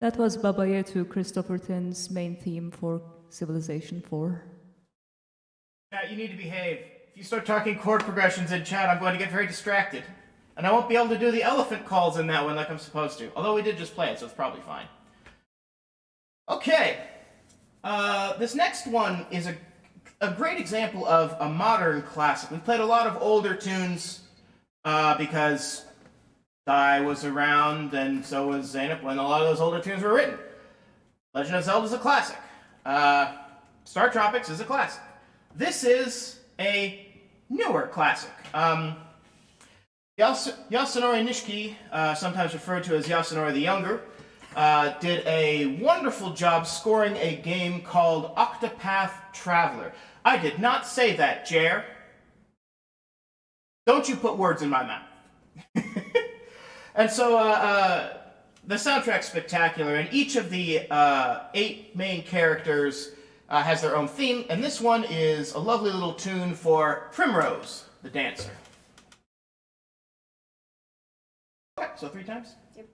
That was Baba Yetu, Christopher Tin's main theme for Civilization 4. Chat, you need to behave. If you start talking chord progressions in chat, I'm going to get very distracted. And I won't be able to do the elephant calls in that one like I'm supposed to. Although we did just play it, so it's probably fine. Okay. This next one is a great example of a modern classic. We've played a lot of older tunes because I was around, and so was Zeynep, when a lot of those older tunes were written. Legend of Zelda is a classic. Star Tropics is a classic. This is a newer classic. Yasunori Nishiki, sometimes referred to as Yasunori the Younger, did a wonderful job scoring a game called Octopath Traveler. I did not say that, Jer. Don't you put words in my mouth. And so the soundtrack's spectacular, and each of the 8 main characters has their own theme, and this one is a lovely little tune for Primrose, the dancer. Okay, so 3 times? Yep.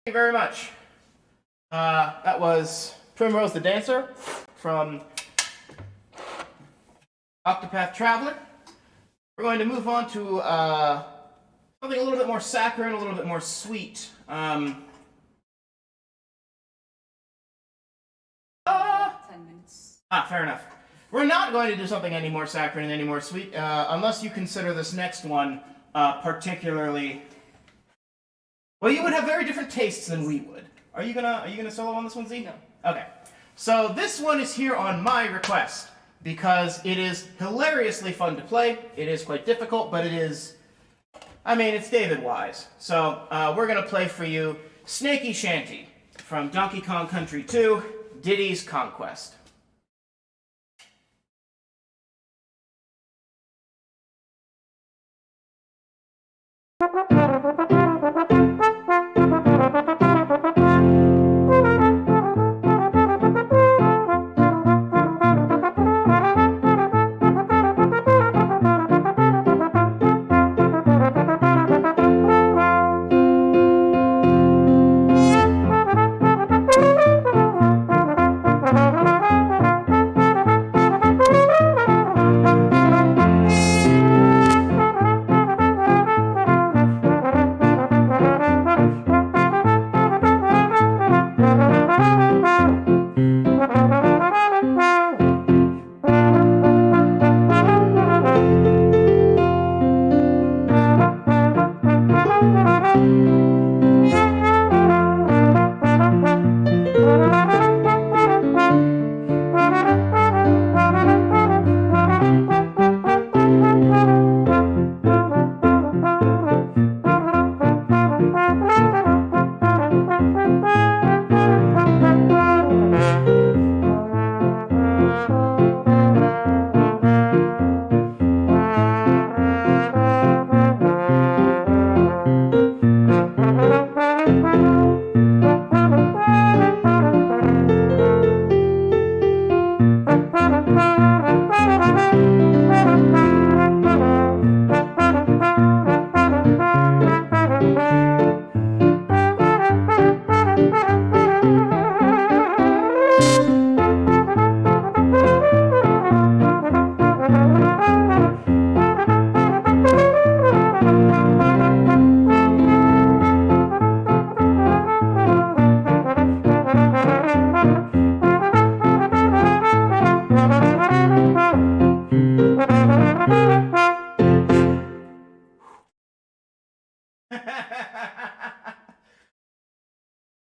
Thank you very much. That was Primrose the Dancer from Octopath Traveler. We're going to move on to something a little bit more saccharine, a little bit more sweet. 10 minutes. Fair enough. We're not going to do something any more saccharine and any more sweet, unless you consider this next one particularly. Well, you would have very different tastes than we would. Are you gonna solo on this one, Z? No. Okay. So this one is here on my request because it is hilariously fun to play. It is quite difficult, but it is. I mean, it's David Wise. So we're gonna play for you Snaky Shanty from Donkey Kong Country 2, Diddy's Conquest.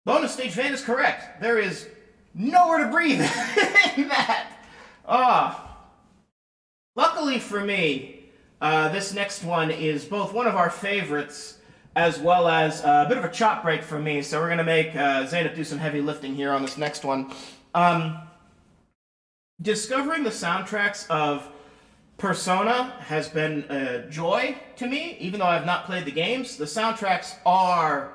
Bonus stage fan is correct. There is nowhere to breathe in that. Luckily for me, this next one is both one of our favorites as well as a bit of a chop break for me. So we're going to make Zainab do some heavy lifting here on this next one. Discovering the soundtracks of Persona has been a joy to me, even though I have not played the games. The soundtracks are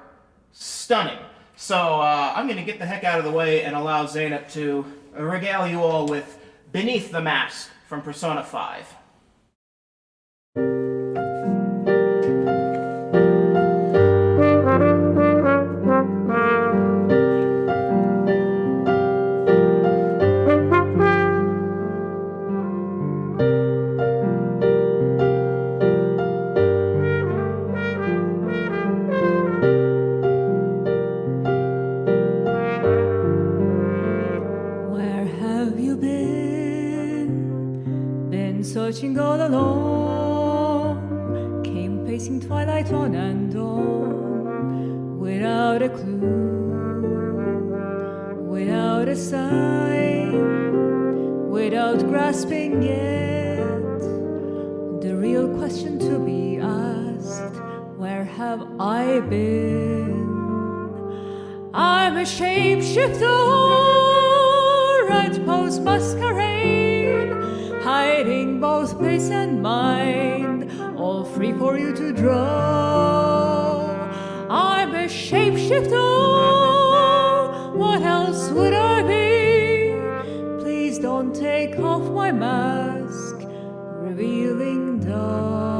stunning. So I'm going to get the heck out of the way and allow Zainab to regale you all with Beneath the Mask from Persona 5. Searching all alone, came pacing twilight on and on, without a clue, without a sign, without grasping yet the real question to be asked: where have I been? I'm a shapeshifter at post masquerade, hiding both place and mind, all free for you to draw. I'm a shapeshifter, what else would I be? Please don't take off my mask, revealing dark.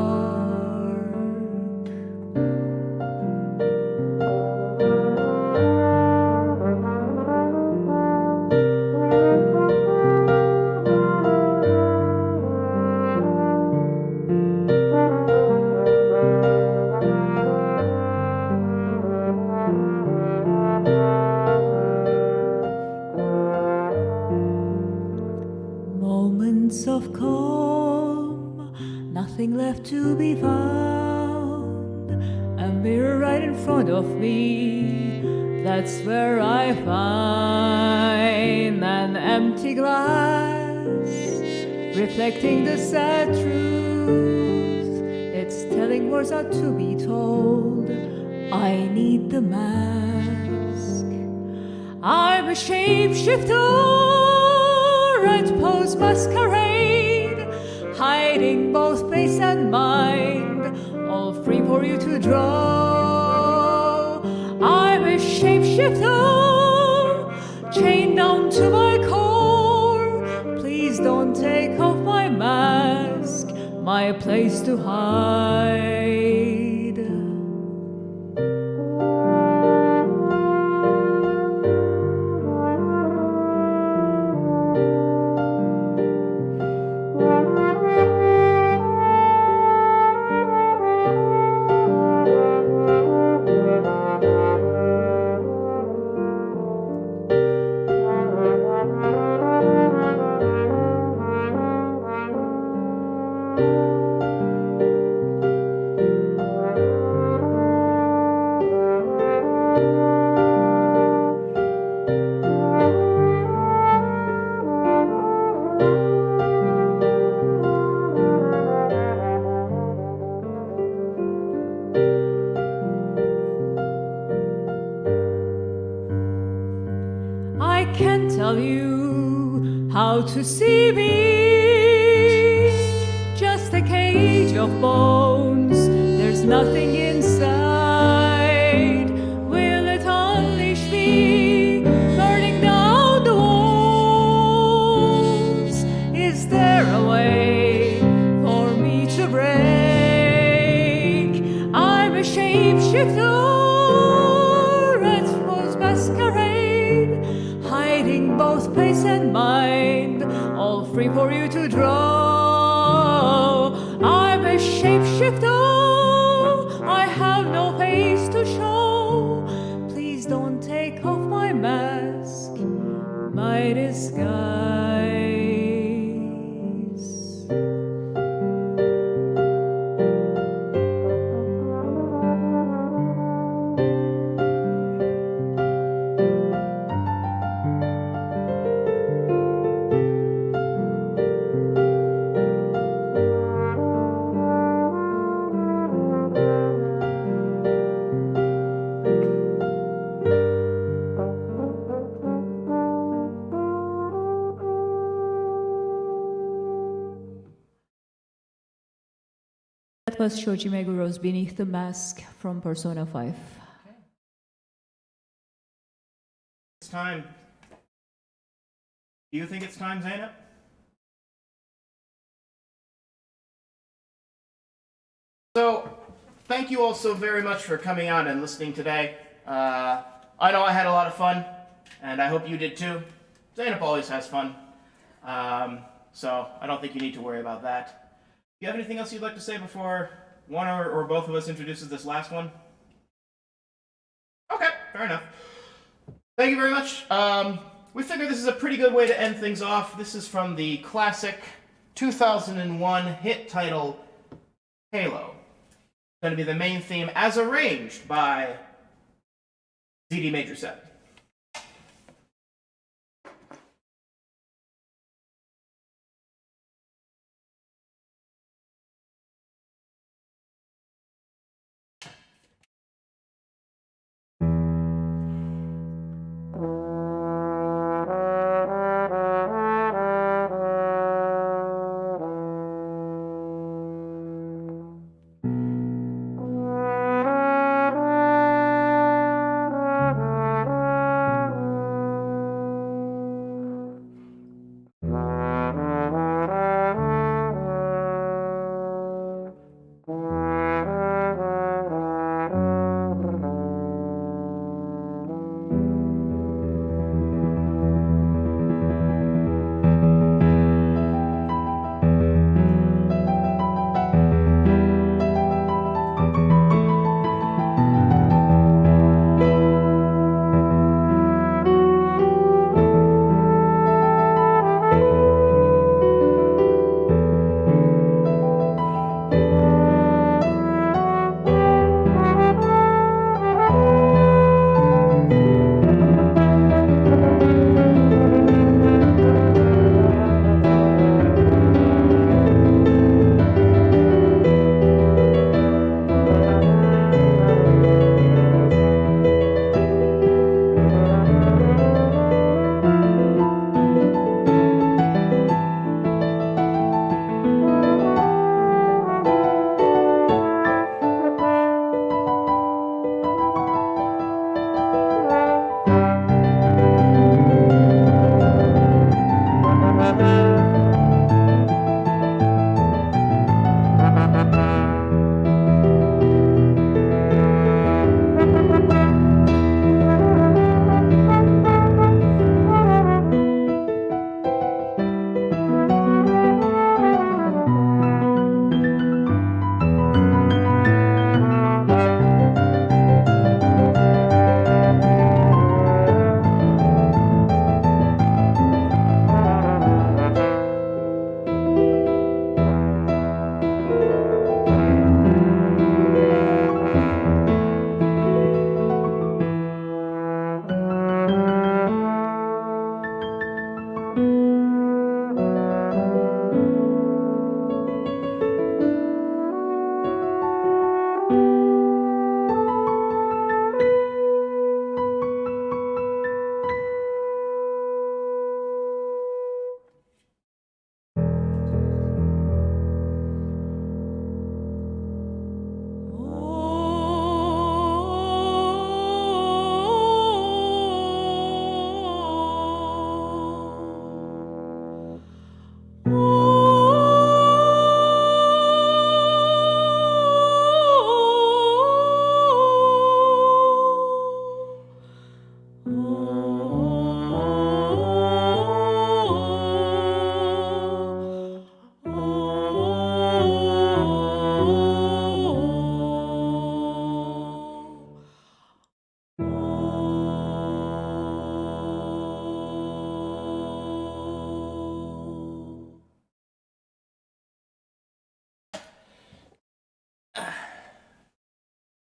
Of calm, nothing left to be found. A mirror right in front of me, that's where I find an empty glass, reflecting the sad truth. It's telling words out to be told. I need the mask. I'm a shapeshifter at pose masquerade, hiding both face and mind, all free for you to draw. I'm a shapeshifter, chained down to my core. Please don't take off my mask, my place to hide. To see me, just a cage of bones, there's nothing inside. Will it unleash me, burning down the walls? Is there a way for me to break? I'm a shapeshifter at Rose Masquerade, hiding both place and mind, all free for you to draw. I'm a shapeshifter, I have no face to show. Please don't take off my mask, my disguise. discuss Shoji Meguro's Beneath the Mask from Persona 5. It's time. Do you think it's time, Zainab? So, thank you all so very much for coming out and listening today. I know I had a lot of fun, and I hope you did too. Zainab always has fun, so I don't think you need to worry about that. Do you have anything else you'd like to say before one or both of us introduces this last one? Okay, fair enough. Thank you very much. We figure this is a pretty good way to end things off. This is from the classic 2001 hit title, Halo. It's going to be the main theme as arranged by ZD Major 7.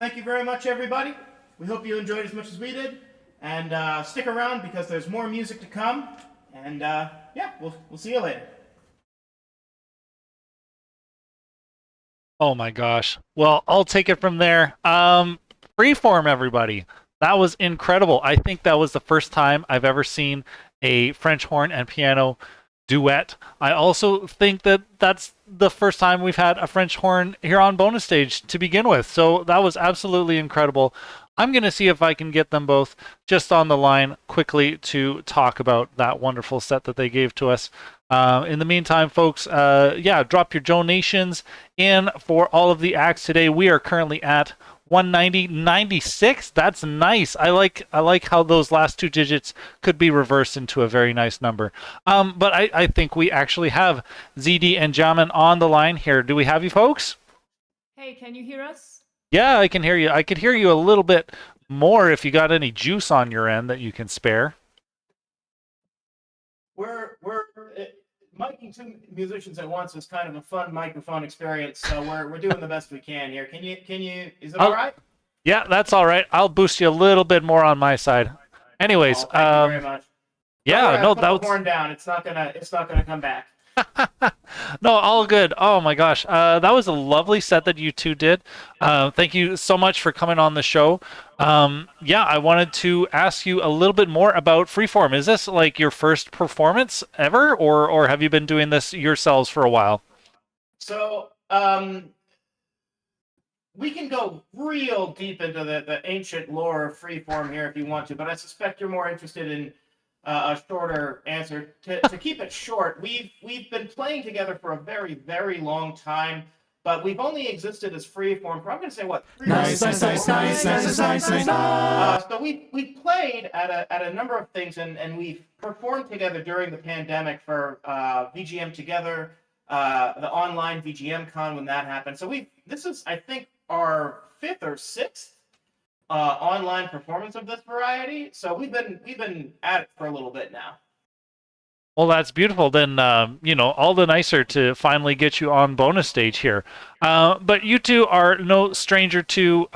Thank you very much, everybody. We hope you enjoyed as much as we did. And stick around because there's more music to come. And yeah, we'll see you later. Oh my gosh. Well, I'll take it from there. Freeform, everybody. That was incredible. I think that was the first time I've ever seen a French horn and piano duet. I also think that that's the first time we've had a French horn here on bonus stage to begin with. So that was absolutely incredible. I'm going to see if I can get them both just on the line quickly to talk about that wonderful set that they gave to us. In the meantime, folks, yeah, drop your donations in for all of the acts today. We are currently at 190.96. That's nice. I like how those last two digits could be reversed into a very nice number. But I think we actually have ZD and Jamin on the line here. Do we have you folks? Hey, can you hear us? Yeah, I can hear you. I could hear you a little bit more if you got any juice on your end that you can spare. We're miking two musicians at once is kind of a fun microphone experience, so we're doing the best we can here. Can you? Is it all right? Yeah, that's all right. I'll boost you a little bit more on my side. Anyways, thank you very much. Yeah, no, put the horn down. It's not gonna come back. No, all good. Oh my gosh, that was a lovely set that you two did. Thank you so much for coming on the show. Yeah, I wanted to ask you a little bit more about Freeform. Is this like your first performance ever, or have you been doing this yourselves for a while? So, we can go real deep into the ancient lore of Freeform here if you want to, but I suspect you're more interested in a shorter answer. To keep it short, we've been playing together for a very, very long time, but we've only existed as Freeform for, I'm going to say, what, 3 Nice. So we played at a number of things, and we've performed together during the pandemic for VGM Together, the online VGM Con when that happened. So this is, I think, our 5th or 6th online performance of this variety. So we've been at it for a little bit now. Well, that's beautiful. Then, all the nicer to finally get you on bonus stage here. But you two are no stranger to,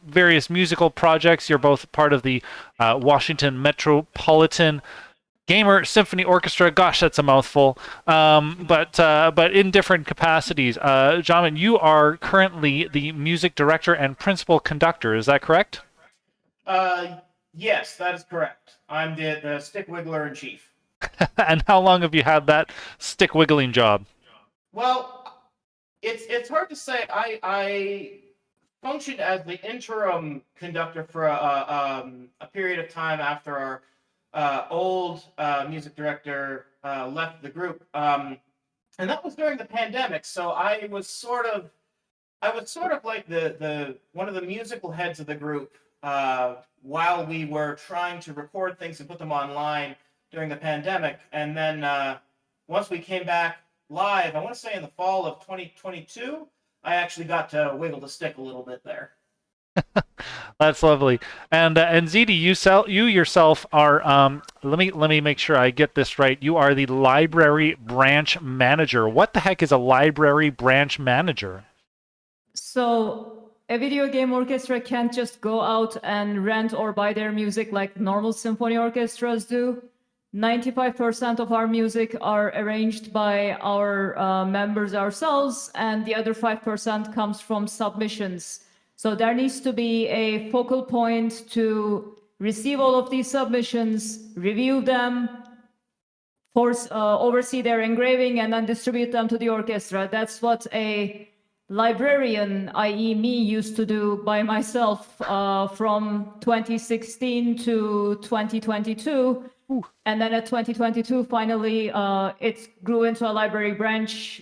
various musical projects. You're both part of the Washington Metropolitan Gamer Symphony Orchestra. Gosh, that's a mouthful. But in different capacities. Jamin, you are currently the music director and principal conductor. Is that correct? Yes, that is correct. I'm the stick wiggler in chief. And how long have you had that stick wiggling job? Well, it's hard to say. I functioned as the interim conductor for a period of time after our old music director left the group, and that was during the pandemic. So I was sort of like the one of the musical heads of the group while we were trying to record things and put them online during the pandemic. And then once we came back live, I want to say in the fall of 2022, I actually got to wiggle the stick a little bit there. That's lovely. And ZD, you yourself are let me make sure I get this right. You are the library branch manager. What the heck is a library branch manager? So a video game orchestra can't just go out and rent or buy their music like normal symphony orchestras do. 95% of our music are arranged by our members ourselves, and the other 5% comes from submissions. So there needs to be a focal point to receive all of these submissions, review them, oversee their engraving, and then distribute them to the orchestra. That's what a librarian, i.e. me, used to do by myself from 2016 to 2022. Ooh. And then at 2022, finally, it grew into a library branch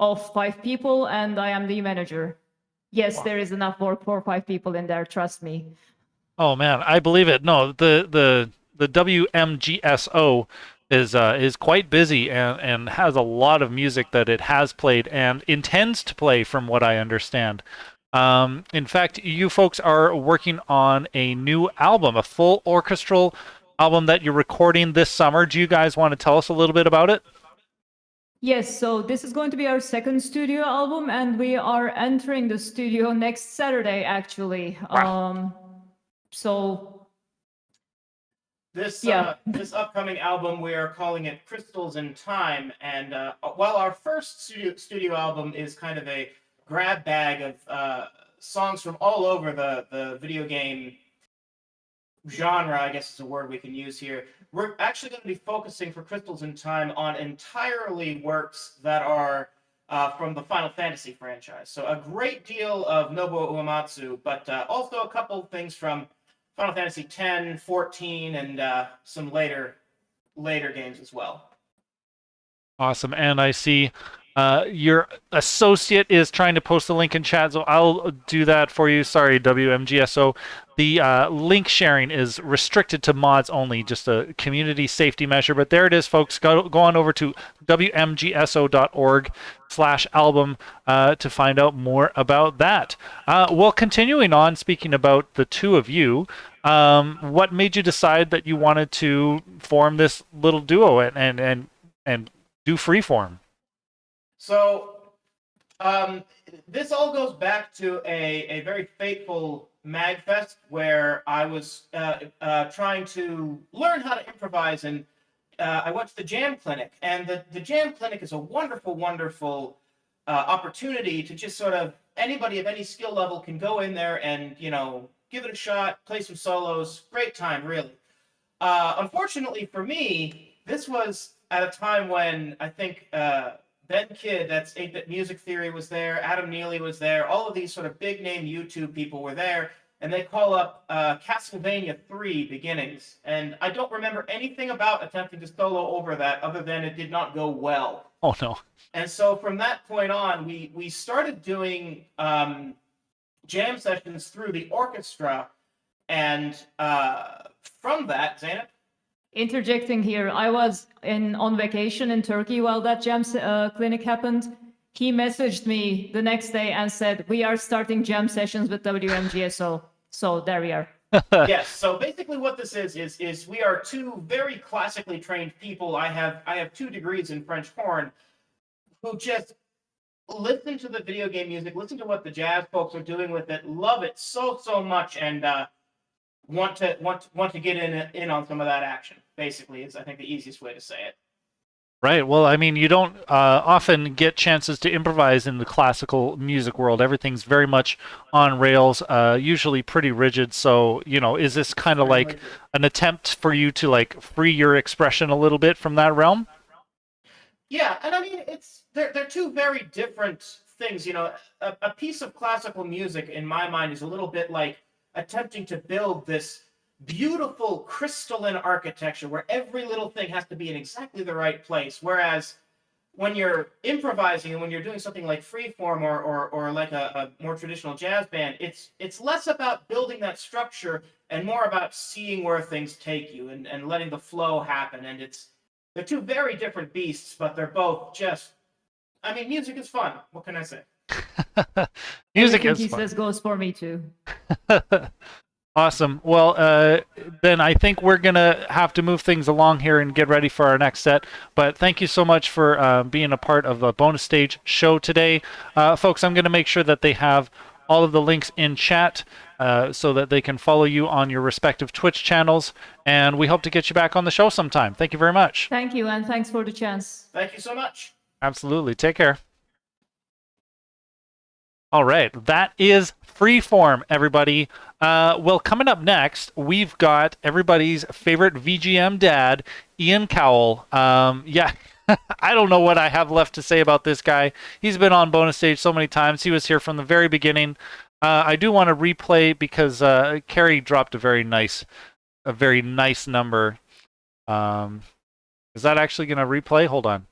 of 5 people, and I am the manager. Yes, wow. There is enough work for 5 people in there, trust me. Oh man, I believe it. No, the WMGSO is quite busy and has a lot of music that it has played and intends to play, from what I understand. In fact, you folks are working on a new album, a full orchestral album that you're recording this summer. Do you guys want to tell us a little bit about it? Yes, so this is going to be our 2nd studio album, and we are entering the studio next Saturday, actually. Wow. So this upcoming album, we are calling it Crystals in Time, and while our first studio album is kind of a grab bag of songs from all over the video game genre, I guess is a word we can use here. We're actually going to be focusing for Crystals in Time on entirely works that are from the Final Fantasy franchise. So a great deal of Nobuo Uematsu, but also a couple of things from Final Fantasy X, 14, and some later games as well. Awesome. And I see your associate is trying to post the link in chat, so I'll do that for you. Sorry, WMGSO. The link sharing is restricted to mods only, just a community safety measure. But there it is, folks. Go on over to wmgso.org/album to find out more about that. Well, continuing on, speaking about the two of you, what made you decide that you wanted to form this little duo and do Freeform? So this all goes back to a very fateful MagFest where I was trying to learn how to improvise, and I went to the Jam Clinic. And the Jam Clinic is a wonderful, wonderful opportunity to just sort of, anybody of any skill level can go in there and, you know, give it a shot, play some solos. Great time, really. Unfortunately for me, this was at a time when I think Ben Kidd, that's 8-Bit Music Theory, was there, Adam Neely was there, all of these sort of big-name YouTube people were there, and they call up Castlevania 3 Beginnings. And I don't remember anything about attempting to solo over that other than it did not go well. Oh, no. And so from that point on, we started doing jam sessions through the orchestra, and from that, Zainab? Interjecting here, I was on vacation in Turkey while that jam clinic happened. He messaged me the next day and said, "We are starting jam sessions with WMGSO." So there we are. Yes. So basically, what this is we are two very classically trained people. I have 2 degrees in French horn, who just listen to the video game music, listen to what the jazz folks are doing with it, love it so much, and want to get in on some of that action. Basically, is I think the easiest way to say it. Right. Well, I mean, you don't often get chances to improvise in the classical music world. Everything's very much on rails, usually pretty rigid. So, you know, is this kind of like an attempt for you to like free your expression a little bit from that realm? Yeah, and I mean, they're 2 very different things. You know, a piece of classical music, in my mind, is a little bit like attempting to build this beautiful crystalline architecture where every little thing has to be in exactly the right place. Whereas when you're improvising and when you're doing something like Freeform or like a more traditional jazz band, it's less about building that structure and more about seeing where things take you and letting the flow happen. And they're 2 very different beasts, but they're both just, I mean, music is fun. What can I say? Music Everything is he fun. says goes for me too. Awesome. Well, then I think we're going to have to move things along here and get ready for our next set. But thank you so much for being a part of the bonus stage show today. Folks, I'm going to make sure that they have all of the links in chat so that they can follow you on your respective Twitch channels. And we hope to get you back on the show sometime. Thank you very much. Thank you, and thanks for the chance. Thank you so much. Absolutely. Take care. All right, that is Freeform, everybody. Well, coming up next, we've got everybody's favorite VGM dad, NeonCowell. Yeah, I don't know what I have left to say about this guy. He's been on bonus stage so many times. He was here from the very beginning. I do want to replay because Carrie dropped a very nice number. Is that actually going to replay? Hold on.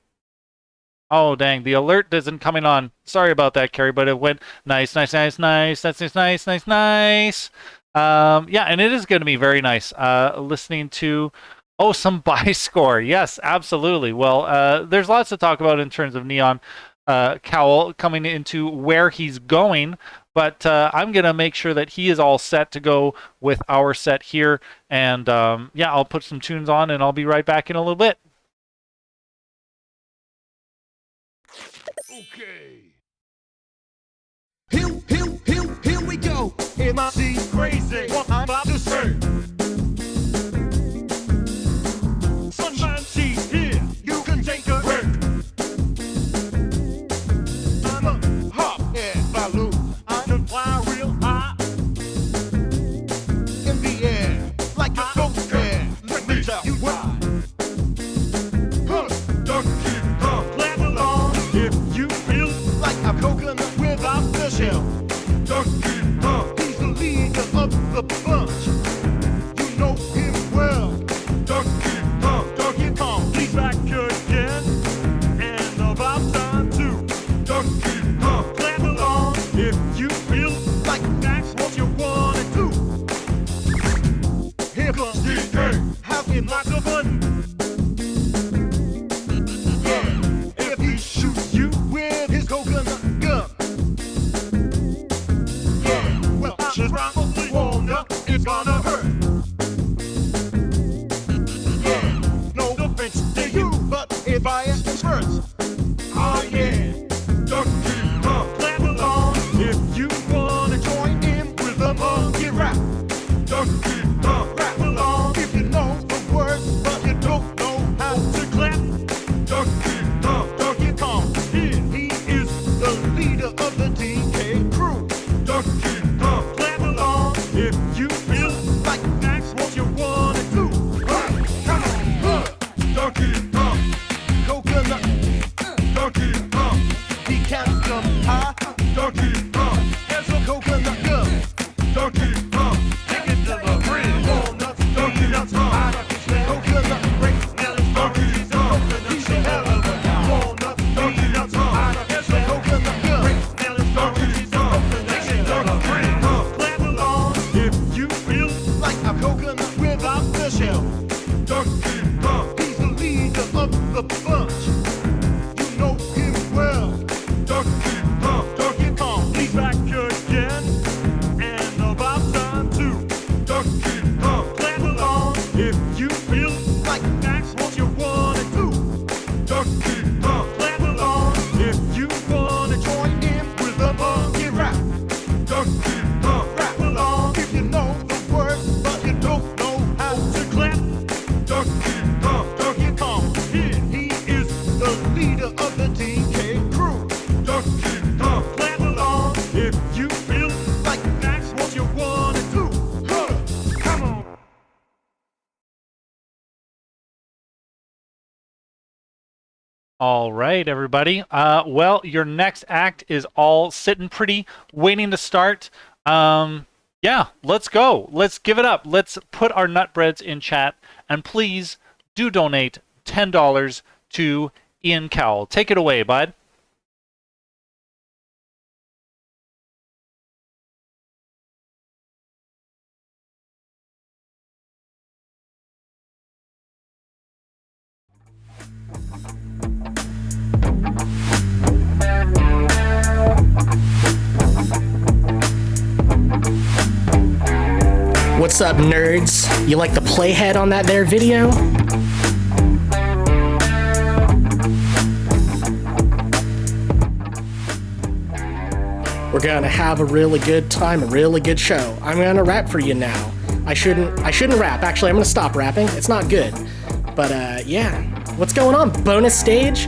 Oh, dang, the alert isn't coming on. Sorry about that, Carrie, but it went nice. That's nice. Yeah, and it is going to be very nice listening to, some buy score. Yes, absolutely. Well, there's lots to talk about in terms of NeonCowell coming into where he's going, but I'm going to make sure that he is all set to go with our set here. And yeah, I'll put some tunes on, and I'll be right back in a little bit. Okay. Here we go. MIC crazy. What I'm about to say. Sunshine cheese here. You can take a break. I'm a hop air balloon. I can fly real high in the air like the bunch. You know him well. Donkey Kong, he's back again. And about time too. Donkey Kong, clap along if you feel like that's what you wanna do. Here comes DJ, have him like a button. Yeah, if he shoots you with his coconut gun. Yeah, well, I should probably warn ya, it's gonna hurt. Yeah, no offense to you, but if I ask him first. Oh yeah, Donkey Kong, clap along if you wanna join in with the monkey rap. Donkey Kong, rap along if you know the words, but you don't know how to clap. Donkey Kong, he is the leader of the DK crew. Donkey Kong, clap along if you feel like that's what you wanna do. Come on, Donkey Kong, coconut. Donkey Kong, he can jump high. Donkey Kong, has a coconut gun. Donkey Kong, take it to the bridge. Walnuts, peanuts, out of his head. Coconut break, melon, Donkey Kong, he's a hell of a guy. Walnuts, peanuts, out of his head. Coconut gun, melon, Donkey Kong, take it to the bridge. Clap along if you feel like a coconut without the shell. Donkey Kong, he's the leader of the bunch. You know him well. Donkey Kong, he's back again. And about time too. Donkey Kong, clap along if you feel like that's what you wanna do. Donkey Kong, clap along if you wanna join in with the monkey rap. Donkey Kong, rap along if you know the words, but you don't know how to clap. Donkey Kong, he is the leader of the DK crew. Donkey Kong, clap along if you feel like that's what you wanna do. Come on. All right, everybody. Well, your next act is all sitting pretty, waiting to start. Yeah, let's go. Let's give it up. Let's put our nutbreads in chat, and please do donate $10 to NeonCowell. Take it away, bud. What's up, nerds? You like the playhead on that there video? We're gonna have a really good time, a really good show. I'm gonna rap for you now. I shouldn't rap. Actually, I'm gonna stop rapping. It's not good. But yeah. What's going on? Bonus stage?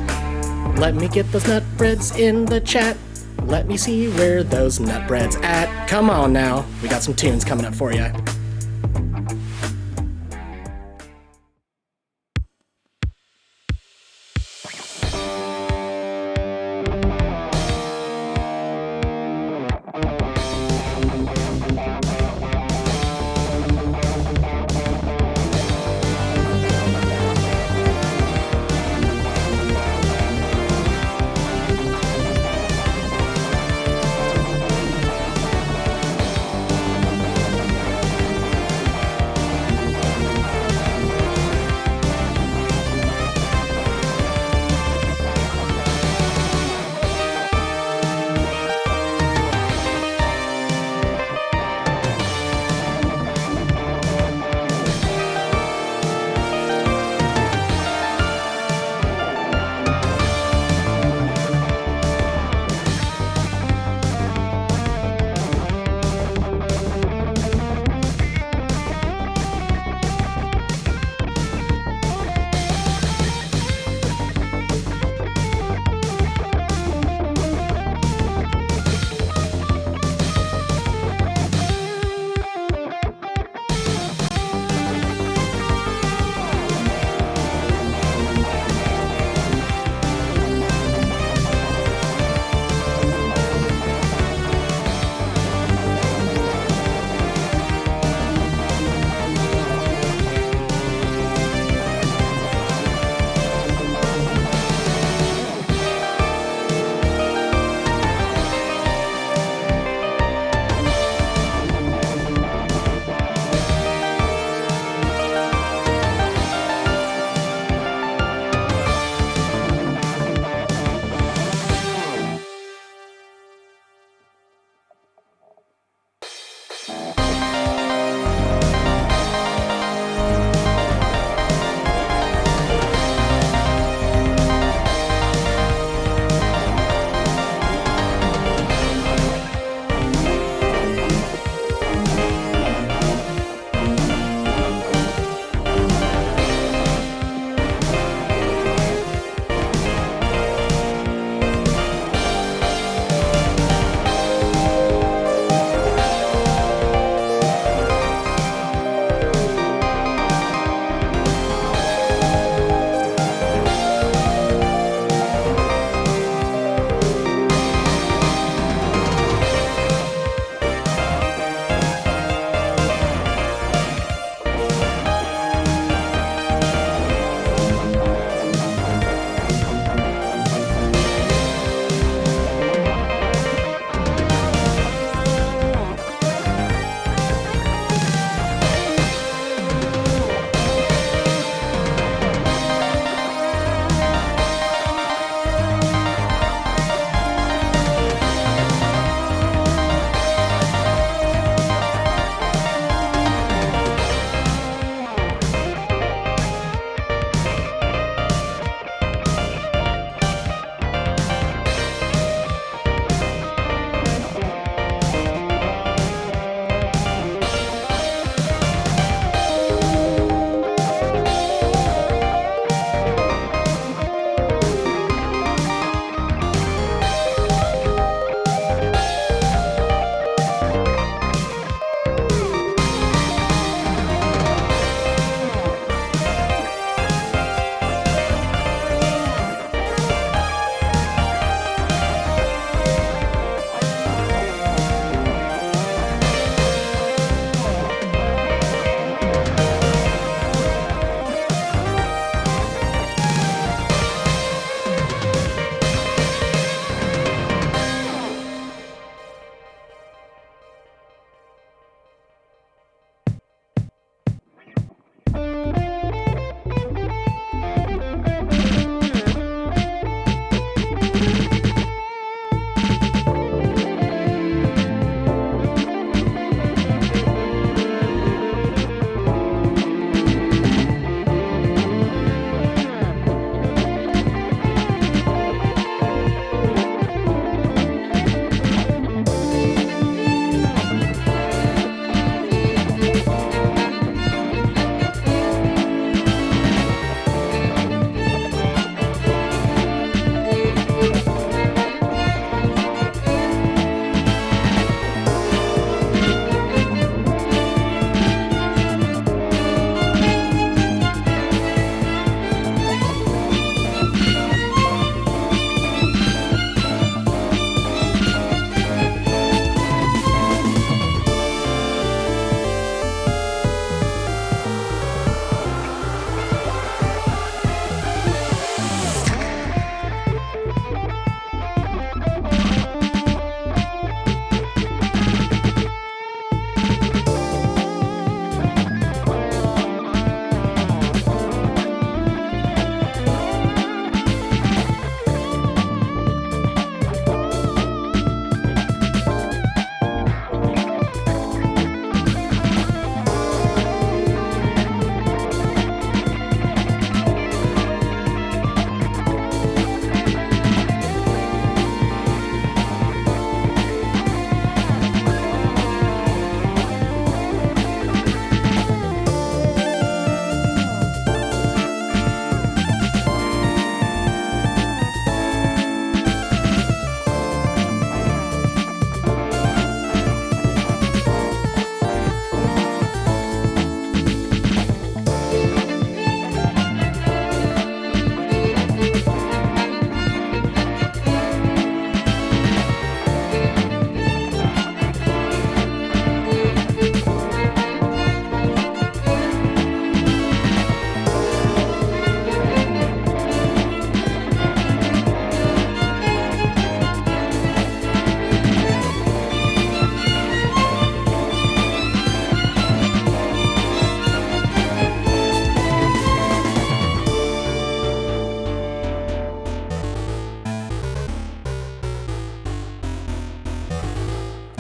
Let me get those nutbreads in the chat. Let me see where those nutbreads at. Come on now. We got some tunes coming up for you.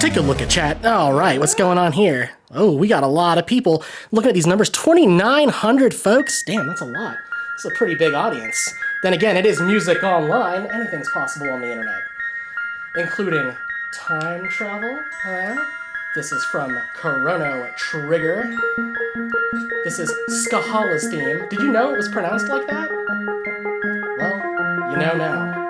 take a look at chat. All right, what's going on here? Oh, we got a lot of people. Looking at these numbers, 2,900 folks. Damn, that's a lot. It's a pretty big audience. Then again, it is music online. Anything's possible on the internet, including time travel. This is from Chrono Trigger. This is Skahala's theme. Did you know it was pronounced like that? Well, you know now.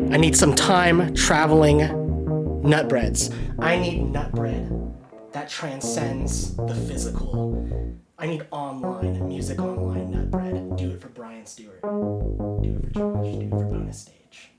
I need some time-traveling nutbreads. I need nutbread that transcends the physical. I need online, music online nutbread. Do it for Brian Stewart. Do it for Josh. Do it for Bonus Stage.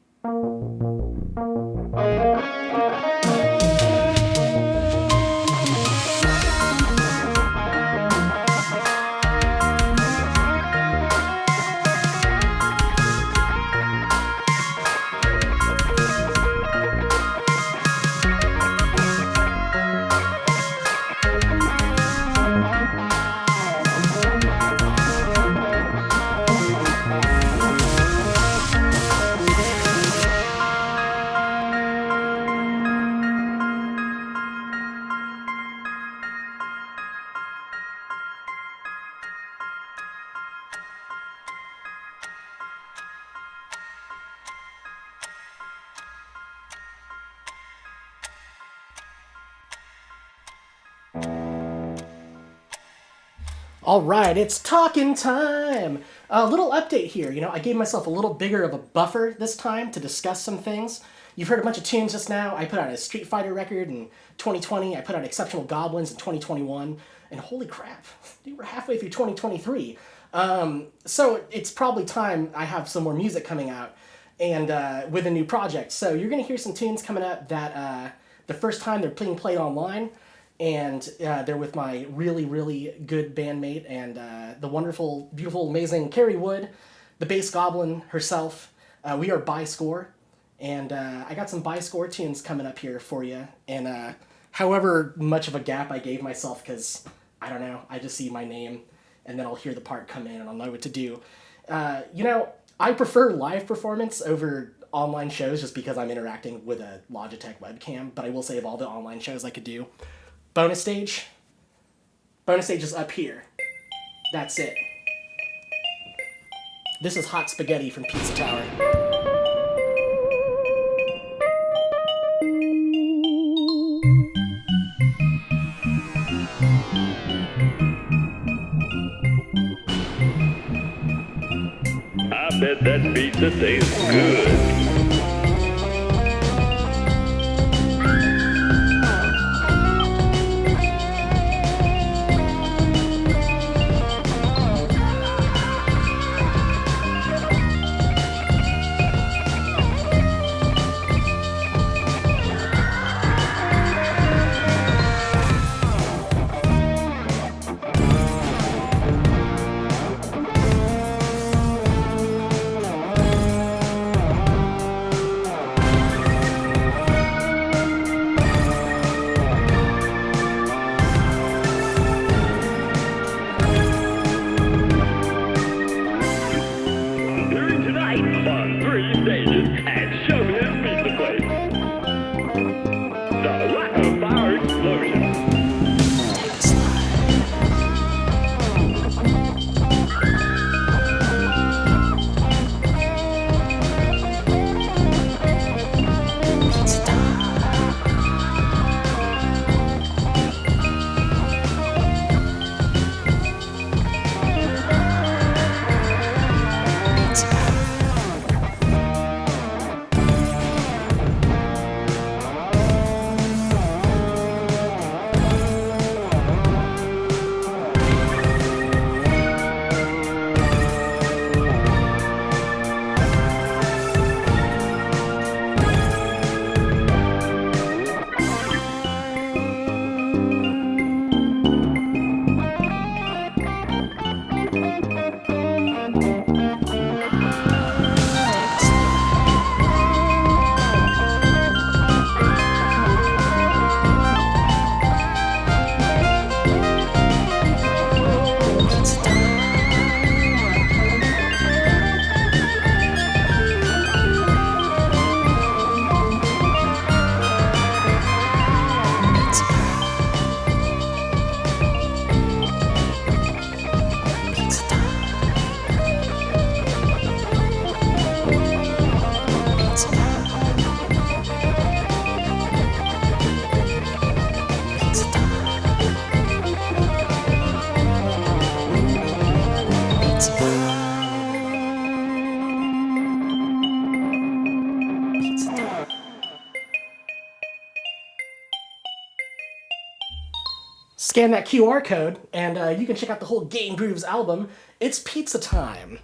All right, it's talking time. A little update here. You know, I gave myself a little bigger of a buffer this time to discuss some things. You've heard a bunch of tunes just now. I put out a Street Fighter record in 2020. I put out Exceptional Goblins in 2021. And holy crap, dude, we're halfway through 2023. So it's probably time I have some more music coming out and with a new project. So you're going to hear some tunes coming up that the first time they're being played online. And they're with my really, really good bandmate and the wonderful, beautiful, amazing Carrie Wood, the bass goblin herself. We are By Score, and I got some By Score tunes coming up here for you. And however much of a gap I gave myself, because, I don't know, I just see my name, and then I'll hear the part come in, and I'll know what to do. You know, I prefer live performance over online shows just because I'm interacting with a Logitech webcam, but I will say of all the online shows I could do, Bonus Stage is up here. That's it. This is Hot Spaghetti from Pizza Tower. bet that pizza tastes good. During tonight's on 3 stages at Showbiz Pizza Place. The Rapid Fire Explosion. Scan that QR code, and you can check out the whole Game Grooves album. It's pizza time.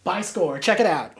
By score, check it out.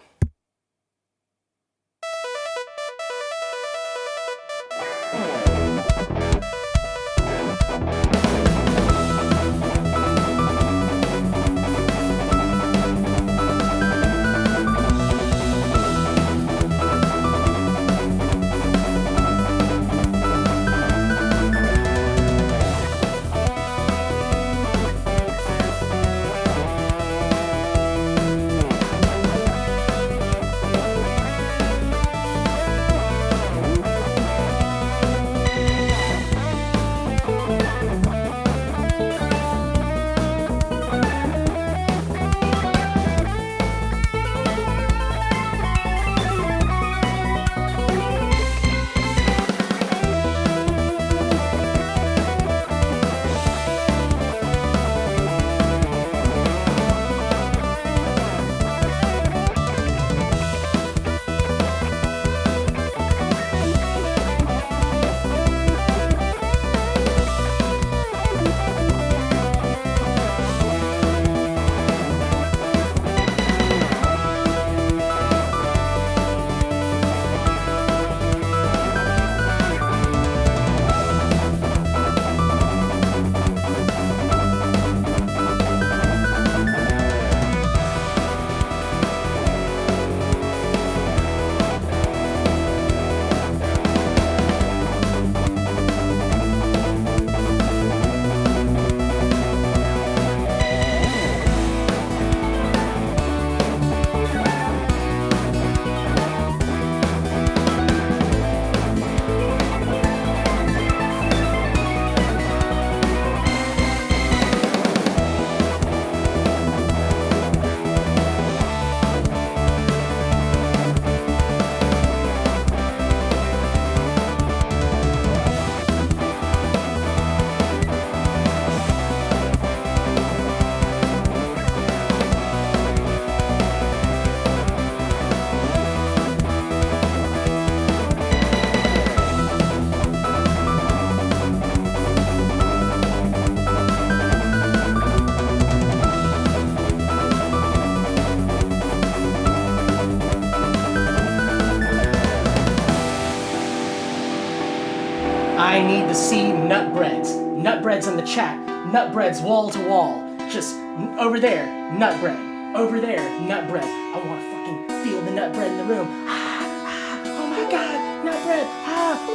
I need to see nutbreads. Nutbreads in the chat. Nutbreads wall to wall. Just over there, nutbread. Over there, nutbread. I want to fucking feel the nutbread in the room. Oh my god, nutbread.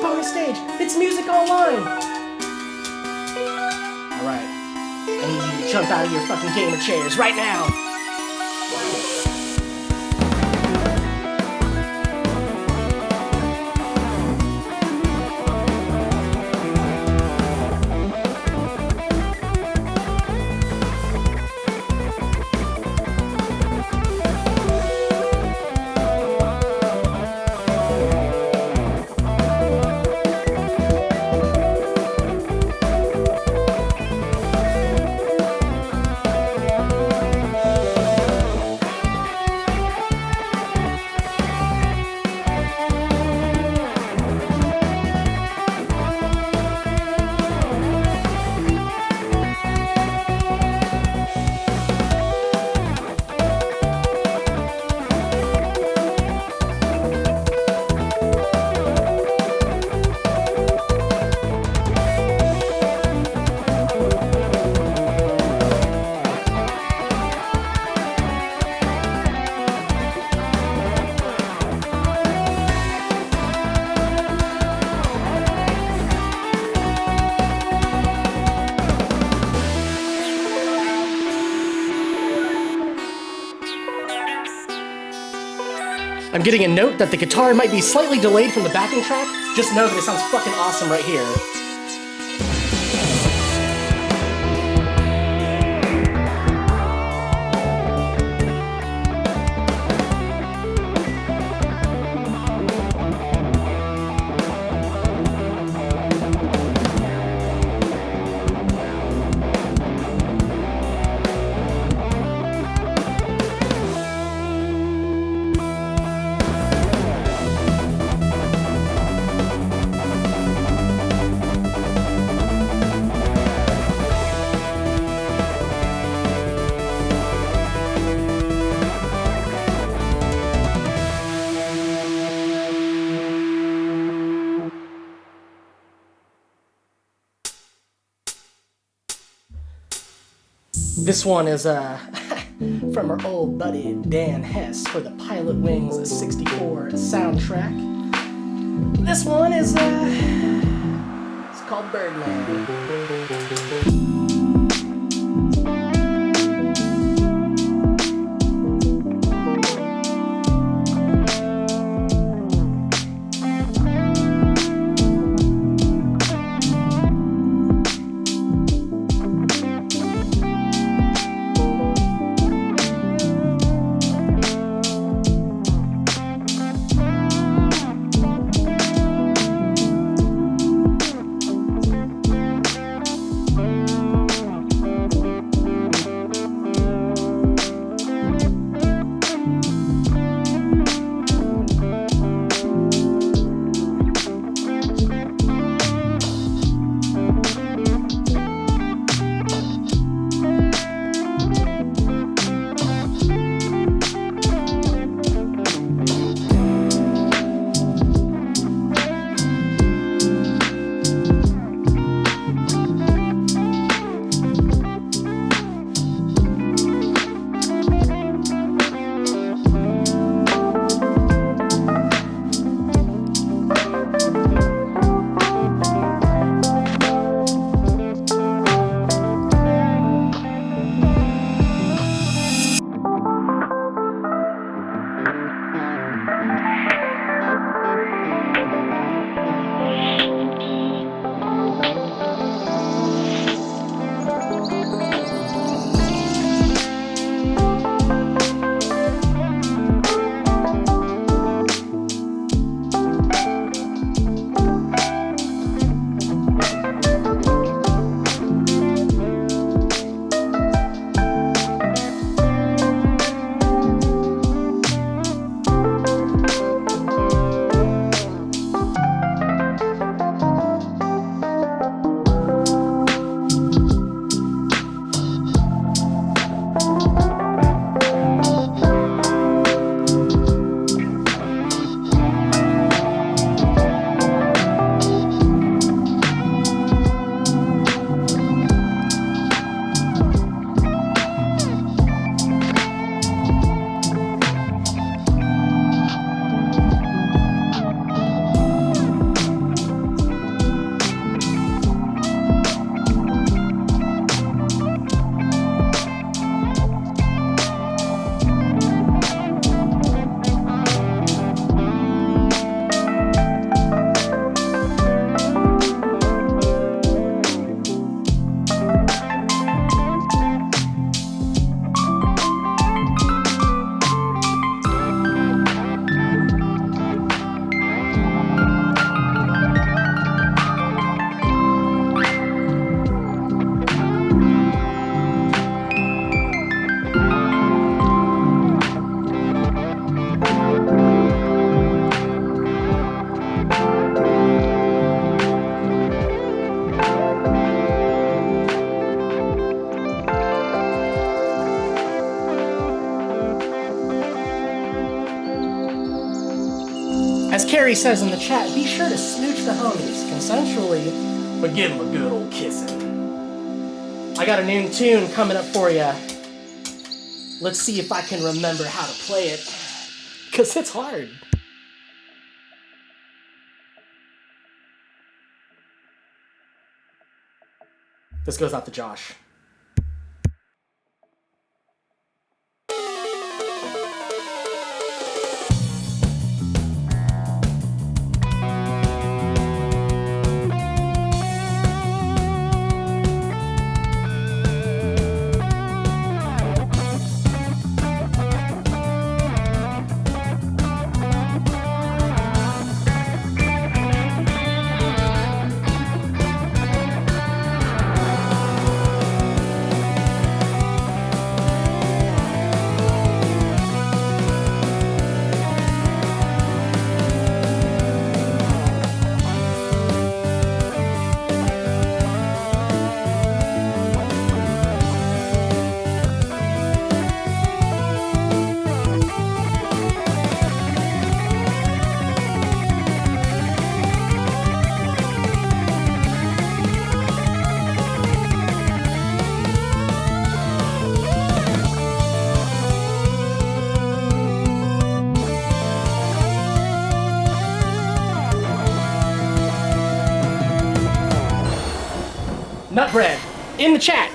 Bonus stage. It's music online. Alright. jump out of your fucking gamer chairs right now. I'm getting a note that the guitar might be slightly delayed from the backing track. Just know that it sounds fucking awesome right here. This one is from our old buddy Dan Hess for the Pilot Wings 64 soundtrack. This one is it's called Birdman. Carrie says in the chat, be sure to smooch the homies consensually, but give them a good old kissing. I got a new tune coming up for you. Let's see if I can remember how to play it, because it's hard. This goes out to Josh. Nutbread, in the chat.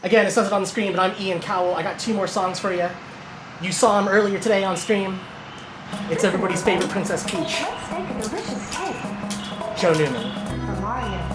Again, it says it on the screen, but I'm NeonCowell. I got 2 more songs for you. You saw him earlier today on stream. It's everybody's favorite Princess Peach. Let's make a delicious cake Joe Newman. for Mario. Mario.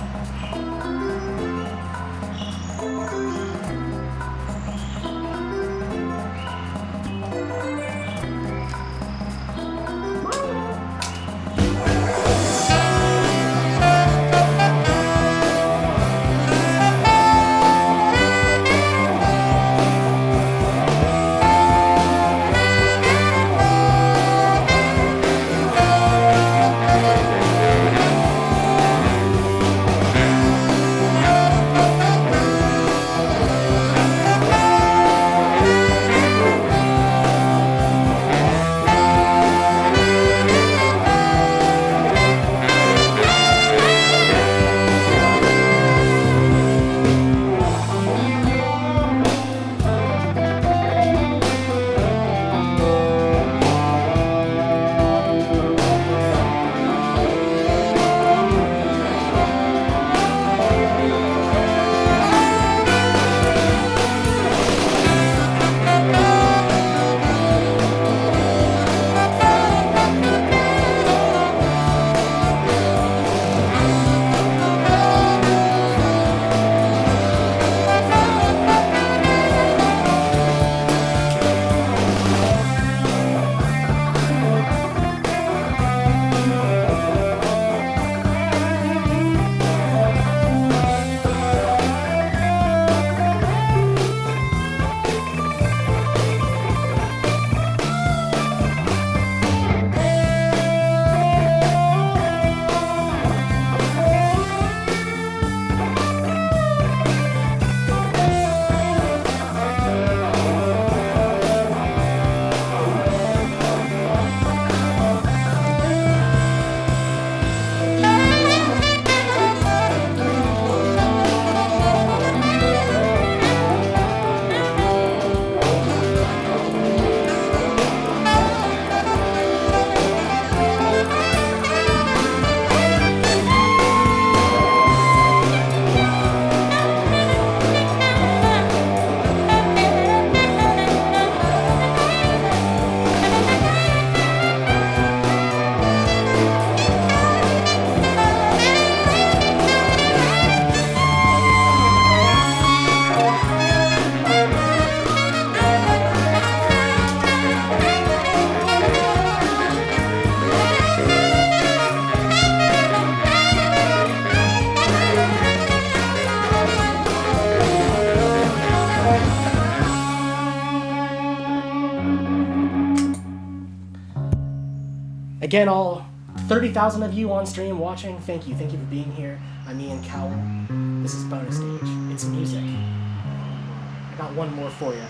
again, all 30,000 of you on stream watching, thank you. Thank you for being here. I'm NeonCowell. This is Bonus Stage. It's music. I got one more for you.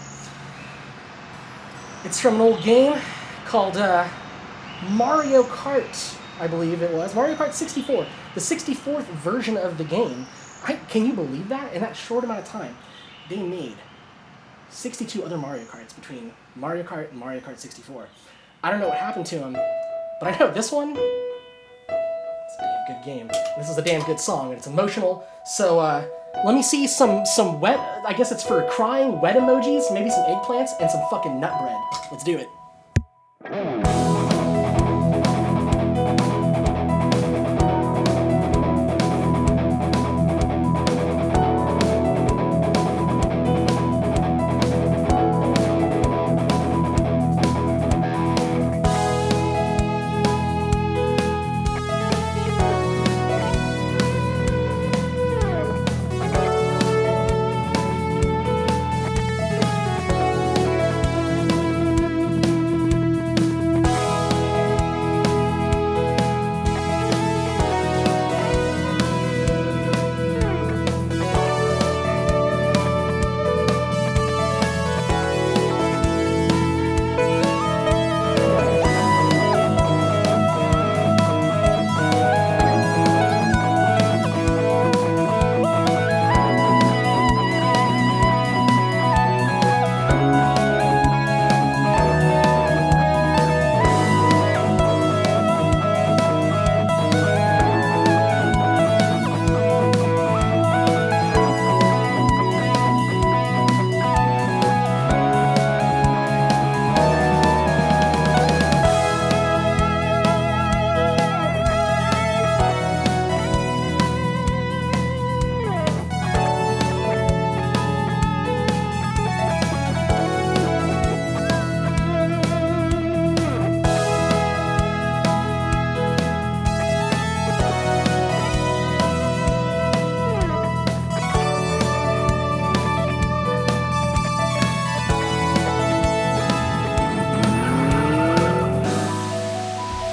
It's from an old game called Mario Kart, I believe it was. Mario Kart 64. The 64th version of the game. Can you believe that? In that short amount of time, they made 62 other Mario Karts between Mario Kart and Mario Kart 64. I don't know what happened to them, but I know this one, it's a damn good game. This is a damn good song, and it's emotional. So let me see some wet, I guess it's for crying, wet emojis, maybe some eggplants, and some fucking nut bread. Let's do it.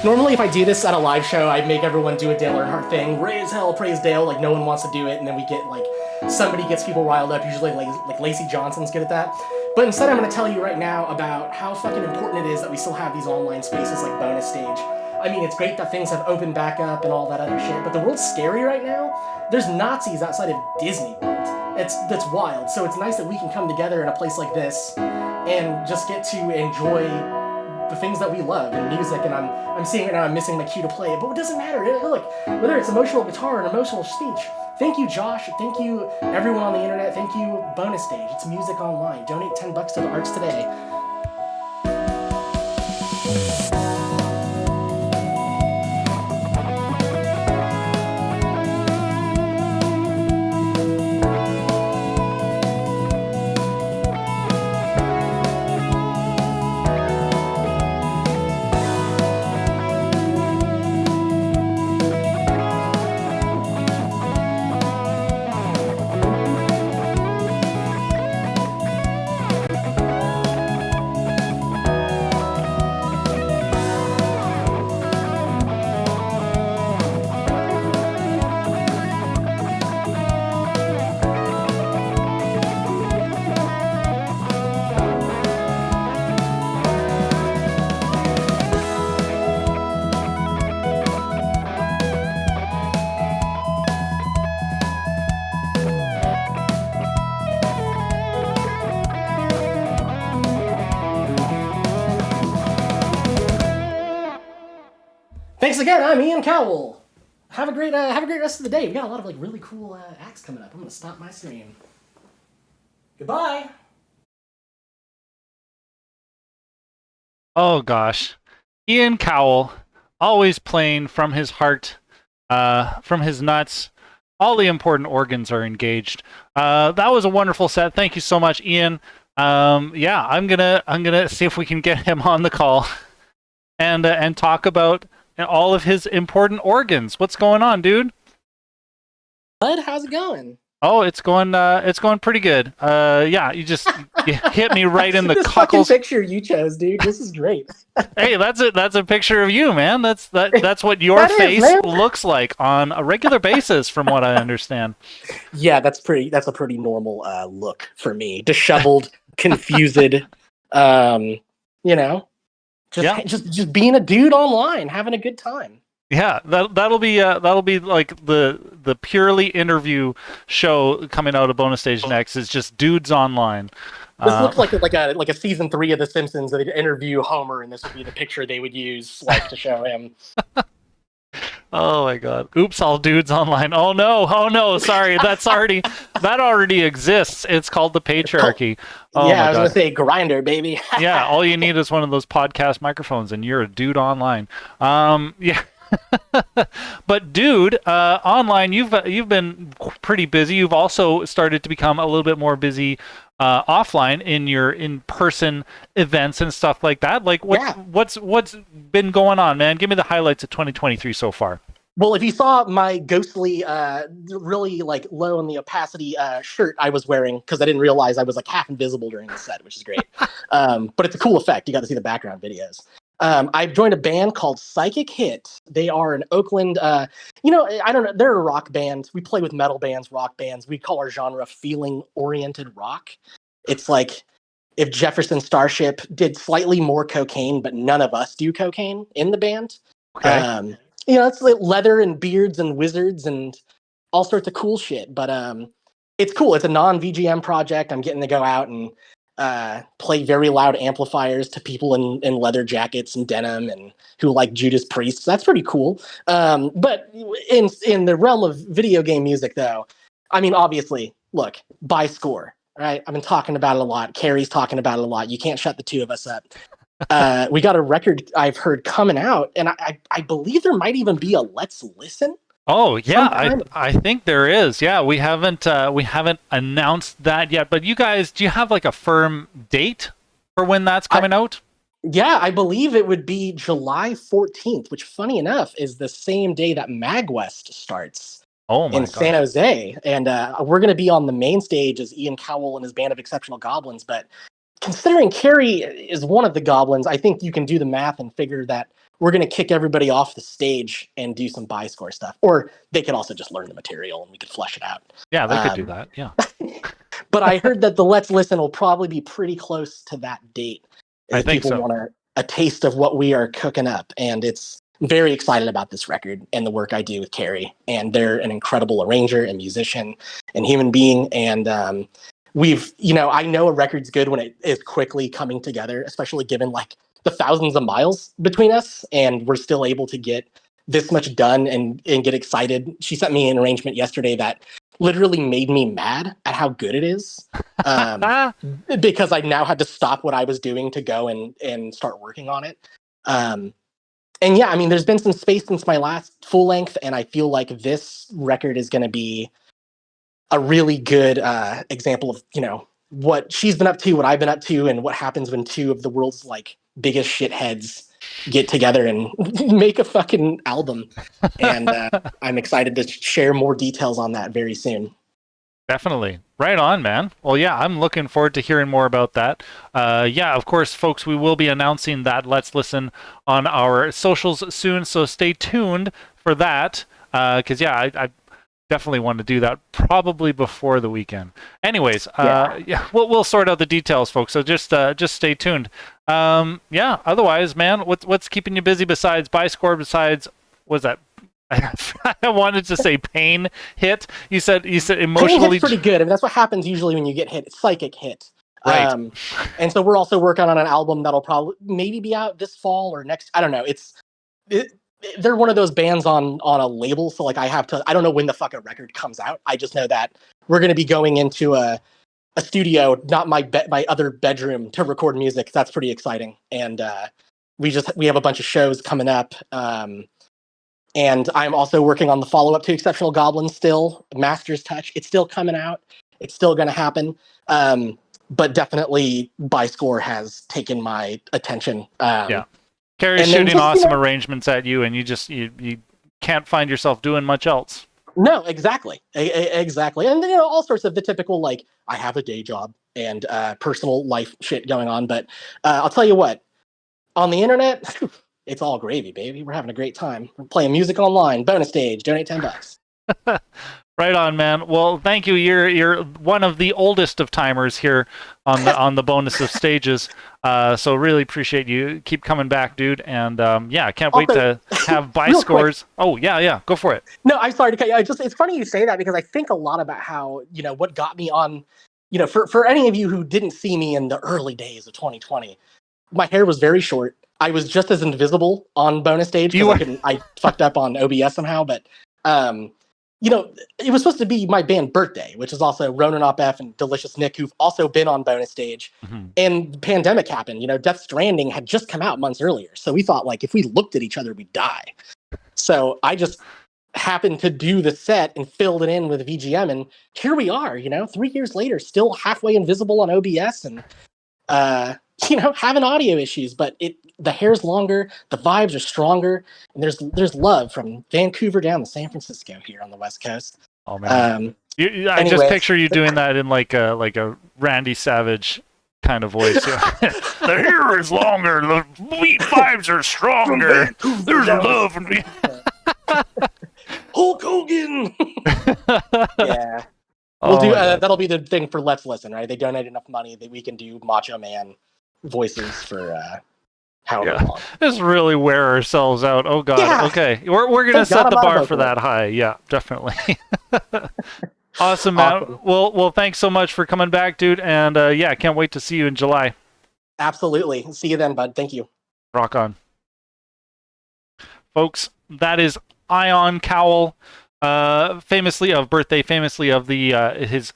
Normally, if I do this at a live show, I make everyone do a Dale Earnhardt thing. Raise hell, praise Dale. Like, no one wants to do it, and then we get, like, somebody gets people riled up. Usually, like Lacey Johnson's good at that. But instead, I'm going to tell you right now about how fucking important it is that we still have these online spaces like Bonus Stage. I mean, it's great that things have opened back up and all that other shit, but the world's scary right now. There's Nazis outside of Disney World. That's wild. So it's nice that we can come together in a place like this and just get to enjoy the things that we love and music. And I'm seeing it now, I'm missing my cue to play it, but it doesn't matter. Look, whether it's emotional guitar or emotional speech. Thank you, Josh. Thank you, everyone on the internet. Thank you, Bonus Stage. It's music online. Donate $10 to the arts today. Thanks again. I'm NeonCowell. Have a great rest of the day. We got a lot of like really cool acts coming up. I'm gonna stop my stream. Goodbye. Oh gosh, NeonCowell, always playing from his heart, from his nuts. All the important organs are engaged. That was a wonderful set. Thank you so much, Ian. Yeah, I'm gonna see if we can get him on the call, and talk about all of his important organs. What's going on, dude? Bud, how's it going? Oh, it's going pretty good. Yeah, you hit me right in the This fucking cockles. picture you chose, dude. This is great. Hey, that's a picture of you, man. That's what your That is, face man. looks like on a regular basis, from what I understand. Yeah, that's a pretty normal look for me. Disheveled, confused, you know, Yeah. just being a dude online, having a good time. Yeah, that'll be like the purely interview show coming out of Bonus Stage Next is just dudes online. This looks like a season 3 of The Simpsons. They'd interview Homer, and this would be the picture they would use to show him. Oh my god. Oops, all dudes online. Oh no, sorry. That already exists. It's called the patriarchy. Oh yeah, my I was god. gonna say Grinder, baby. Yeah, all you need is one of those podcast microphones and you're a dude online. Yeah. But dude, online you've been pretty busy. You've also started to become a little bit more busy offline in your in-person events and stuff like that. Like what's been going on, man? Give me the highlights of 2023 so far. Well, if you saw my ghostly, really like low on the opacity shirt I was wearing, because I didn't realize I was like half invisible during the set, which is great. But it's a cool effect. You got to see the background videos. I've joined a band called Psychic Hit. They are an Oakland, I don't know, they're a rock band. We play with metal bands, rock bands. We call our genre feeling-oriented rock. It's like if Jefferson Starship did slightly more cocaine, but none of us do cocaine in the band. Okay. It's like leather and beards and wizards and all sorts of cool shit. But it's cool. It's a non-VGM project. I'm getting to go out and play very loud amplifiers to people in leather jackets and denim and who like Judas Priest. So that's pretty cool. But in the realm of video game music, though, I mean, obviously, look, buy score. Right? I've been talking about it a lot. Carrie's talking about it a lot. You can't shut the two of us up. We got a record I've heard coming out, and I believe there might even be a Let's Listen. Oh yeah, sometime. I think there is. Yeah, we haven't announced that yet. But you guys, do you have like a firm date for when that's coming out? Yeah, I believe it would be July 14th, which, funny enough, is the same day that MagWest starts Oh my in god. San Jose. And we're going to be on the main stage as NeonCowell and his band of exceptional goblins. But considering Carrie is one of the goblins, I think you can do the math and figure that we're going to kick everybody off the stage and do some buy score stuff. Or they could also just learn the material and we could flesh it out. Yeah, they could do that. Yeah. But I heard that the Let's Listen will probably be pretty close to that date. I think people so. want a taste of what we are cooking up. And it's very excited about this record and the work I do with Carrie. And they're an incredible arranger and musician and human being. And I know a record's good when it is quickly coming together, especially given like the thousands of miles between us, and we're still able to get this much done and get excited. She sent me an arrangement yesterday that literally made me mad at how good it is, because I now had to stop what I was doing to go and start working on it. And yeah, I mean, there's been some space since my last full length, and I feel like this record is going to be a really good example of, what she's been up to, what I've been up to, and what happens when two of the world's like biggest shitheads get together and make a fucking album. And I'm excited to share more details on that very soon. Definitely. Right on, man. Well, yeah, I'm looking forward to hearing more about that. Yeah, of course, folks, we will be announcing that Let's Listen on our socials soon, so stay tuned for that. Because, yeah, I definitely want to do that probably before the weekend. Anyways, yeah, we'll sort out the details, folks. So just stay tuned. Yeah. Otherwise, man, what's keeping you busy besides buy score? Besides, what's that? I wanted to say pain hit. You said emotionally. Pain hit's pretty good. I mean, that's what happens usually when you get hit. It's psychic hit. Right. And so we're also working on an album that'll probably maybe be out this fall or next. I don't know. They're one of those bands on a label, so like I don't know when the fucking record comes out. I just know that we're going to be going into a studio, not my other bedroom, to record music. That's pretty exciting. And we have a bunch of shows coming up. And I'm also working on the follow-up to Exceptional Goblins still, Master's Touch. It's still coming out. It's still going to happen. But definitely Buy Score has taken my attention. Yeah. Carrie's shooting awesome arrangements at you, and you can't find yourself doing much else. No, exactly, exactly, and all sorts of the typical like I have a day job and personal life shit going on. But I'll tell you what, on the internet, it's all gravy, baby. We're having a great time. We're playing music online, bonus stage, donate $10. Right on, man. Well, thank you. You're one of the oldest of timers here on the bonus of stages. So really appreciate you. Keep coming back, dude. And yeah, I can't wait to have buy scores. Oh yeah, go for it. No, I'm sorry to cut you. It's funny you say that because I think a lot about how what got me on. For any of you who didn't see me in the early days of 2020, my hair was very short. I was just as invisible on bonus stage because I fucked up on OBS somehow, but. It was supposed to be my band Birthday, which is also Ronan Op-F and Delicious Nick, who've also been on bonus stage. Mm-hmm. And the pandemic happened. Death Stranding had just come out months earlier. So we thought, like, if we looked at each other, we'd die. So I just happened to do the set and filled it in with VGM. And here we are, 3 years later, still halfway invisible on OBS and, having audio issues. But the hair's longer, the vibes are stronger, and there's love from Vancouver down to San Francisco here on the West Coast. Oh man, I just picture you doing that in like a Randy Savage kind of voice. The hair is longer, the beat vibes are stronger. There's love in me. Hulk Hogan. Yeah, we'll do. That'll be the thing for Let's Listen, right? They donate enough money that we can do Macho Man voices for. However long. Just really wear ourselves out. Oh god. Yeah. Okay. We're gonna set the bar for that high. Yeah, definitely. Awesome, man. Well, thanks so much for coming back, dude. And yeah, can't wait to see you in July. Absolutely. See you then, bud. Thank you. Rock on. Folks, that is NeonCowell, famously of Birthday, famously of the his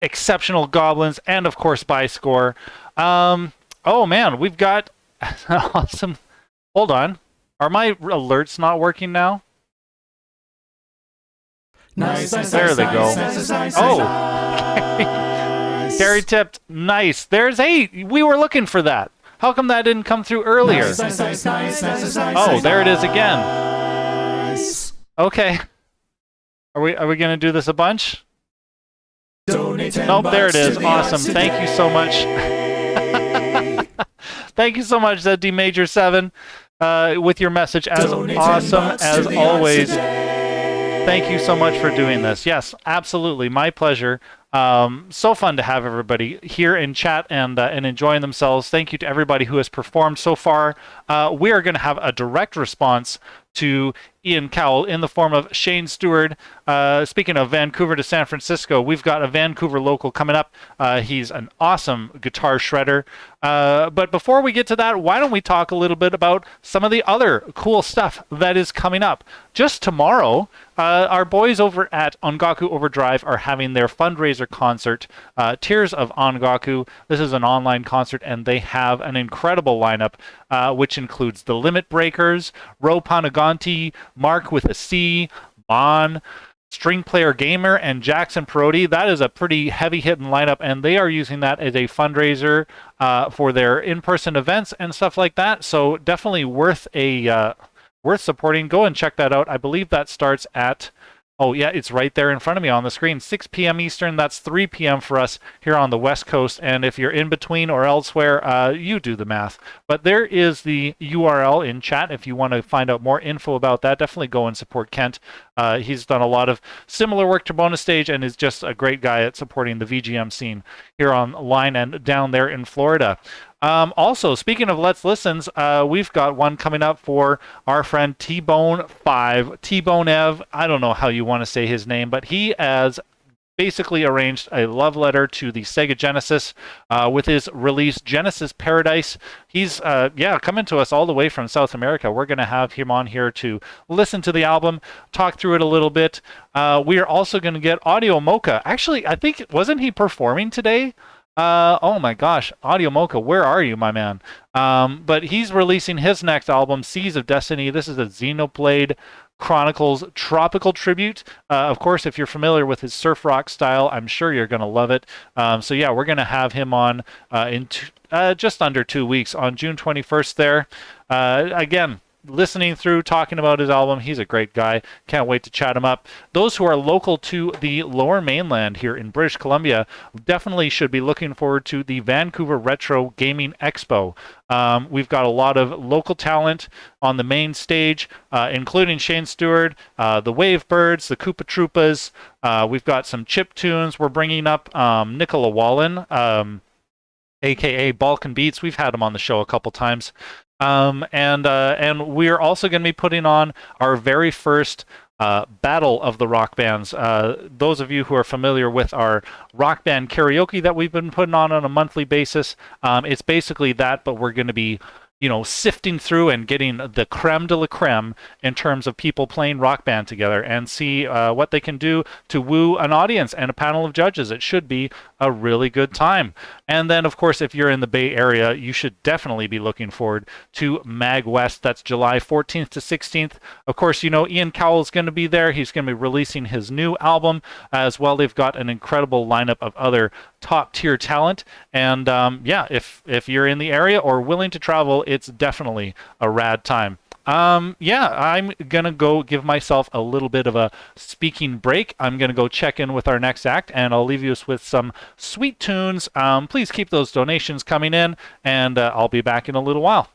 exceptional goblins, and of course by score. Oh man, we've got awesome. Hold on. Are my alerts not working now? Nice. There they go. Oh. Carry tipped. Nice. There's 8. We were looking for that. How come that didn't come through earlier? Oh, there it is again. Okay. Are we going to do this a bunch? Nope, there it is. Awesome. Thank you so much. Thank you so much, ZD Major 7, with your message. As awesome as always. Thank you so much for doing this. Yes, absolutely. My pleasure. So fun to have everybody here in chat and enjoying themselves. Thank you to everybody who has performed so far. We are going to have a direct response to NeonCowell in the form of ShaneSteward. Speaking of Vancouver to San Francisco, we've got a Vancouver local coming up. He's an awesome guitar shredder. But before we get to that, why don't we talk a little bit about some of the other cool stuff that is coming up. Just tomorrow, our boys over at Ongaku Overdrive are having their fundraiser concert, Tears of Ongaku. This is an online concert, and they have an incredible lineup, which includes The Limit Breakers, Ro Panaganti, Mark with a C, Bon, String Player Gamer, and Jackson Parodi. That is a pretty heavy-hitting lineup, and they are using that as a fundraiser for their in-person events and stuff like that. So definitely worth supporting. Go and check that out. I believe that starts at... Oh, yeah, it's right there in front of me on the screen. 6 p.m. Eastern, that's 3 p.m. for us here on the West Coast. And if you're in between or elsewhere, you do the math. But there is the URL in chat if you want to find out more info about that. Definitely go and support Kent. He's done a lot of similar work to Bonus Stage and is just a great guy at supporting the VGM scene here online and down there in Florida. Also, speaking of Let's Listens, we've got one coming up for our friend T-Bone5. T-Bone Ev, I don't know how you want to say his name, but he has basically arranged a love letter to the Sega Genesis with his release Genesis Paradise. He's coming to us all the way from South America. We're going to have him on here to listen to the album, talk through it a little bit. We are also going to get Audio Mocha. Actually, I think, wasn't he performing today? Oh my gosh, Audio Mocha, where are you, my man? But he's releasing his next album, Seas of Destiny. This is a Xenoblade Chronicles tropical tribute. Of course, if you're familiar with his surf rock style, I'm sure you're going to love it. So yeah, we're going to have him on in just under 2 weeks on June 21st there. Again, listening through, talking about his album. He's a great guy. Can't wait to chat him up. Those who are local to the Lower Mainland here in British Columbia definitely should be looking forward to the Vancouver Retro Gaming Expo. We've got a lot of local talent on the main stage, including ShaneSteward, the Wavebirds, the Koopa Troopas. We've got some chip tunes. We're bringing up Nicola Wallen, aka Balkan Beats. We've had him on the show a couple times. And we're also going to be putting on our very first Battle of the Rock Bands. Those of you who are familiar with our rock band karaoke that we've been putting on a monthly basis, it's basically that, but we're going to be sifting through and getting the creme de la creme in terms of people playing Rock Band together and see what they can do to woo an audience and a panel of judges. It should be a really good time. And then, of course, if you're in the Bay Area, you should definitely be looking forward to Mag West. That's July 14th to 16th. Of course, NeonCowell is going to be there. He's going to be releasing his new album as well. They've got an incredible lineup of other top-tier talent. And yeah, if you're in the area or willing to travel, it's definitely a rad time. Yeah, I'm going to go give myself a little bit of a speaking break. I'm going to go check in with our next act, and I'll leave you with some sweet tunes. Please keep those donations coming in, and I'll be back in a little while.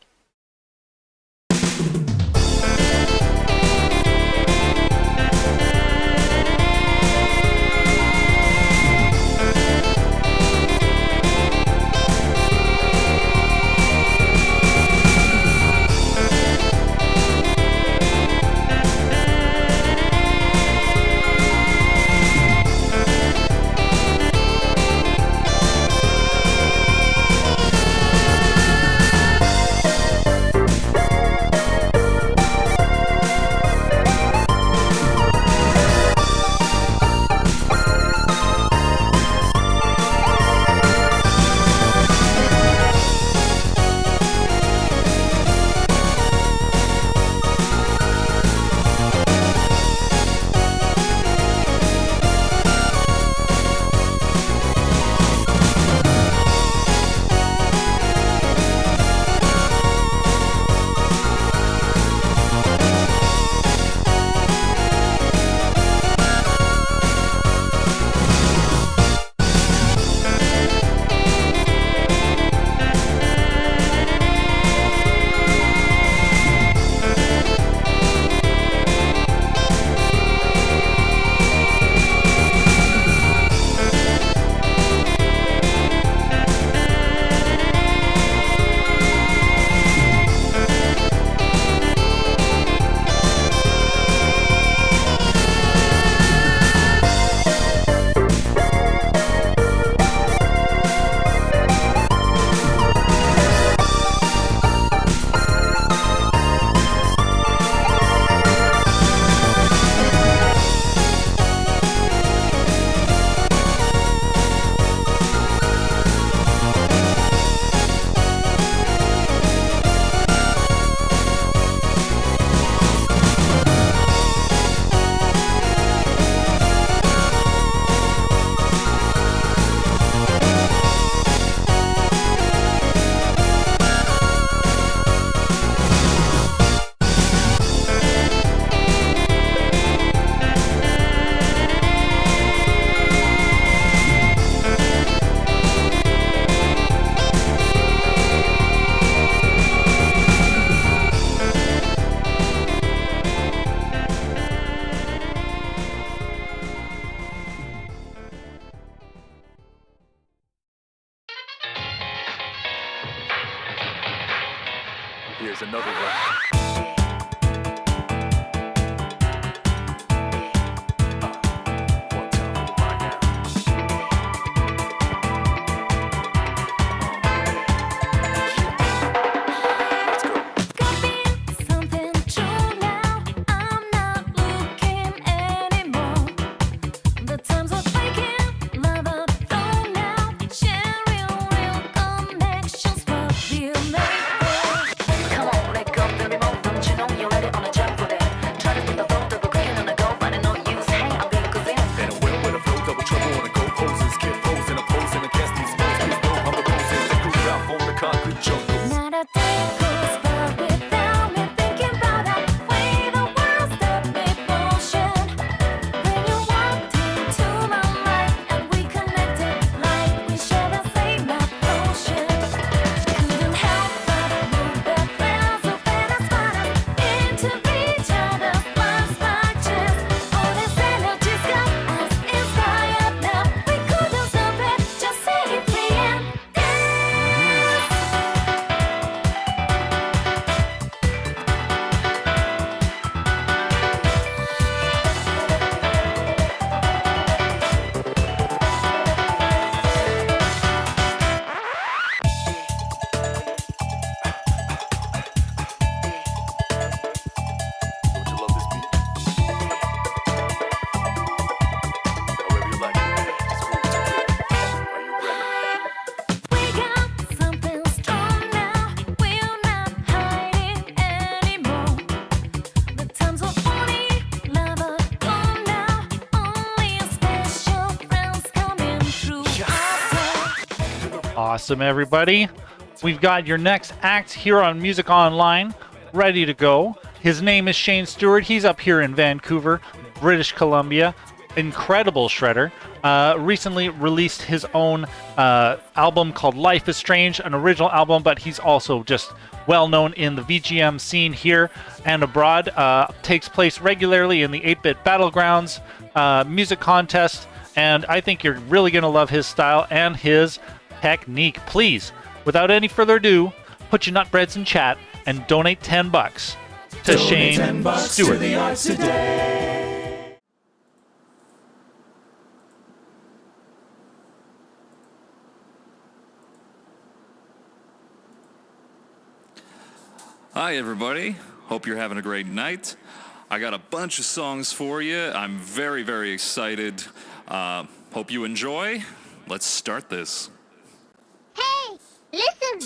Here's another one. Come on, let go, tell me more. Awesome, everybody. We've got your next act here on Music Online, ready to go. His name is ShaneSteward. He's up here in Vancouver, British Columbia. Incredible shredder. Recently released his own album called Life is Strange, an original album, but he's also just well known in the VGM scene here and abroad. Takes place regularly in the 8-bit Battlegrounds music contest, and I think you're really going to love his style and his technique. Please, without any further ado, put your nutbreads in chat and donate $10 to Shane Stewart. Hi, everybody. Hope you're having a great night. I got a bunch of songs for you. I'm very, very excited. Hope you enjoy. Let's start this. Hey, listen!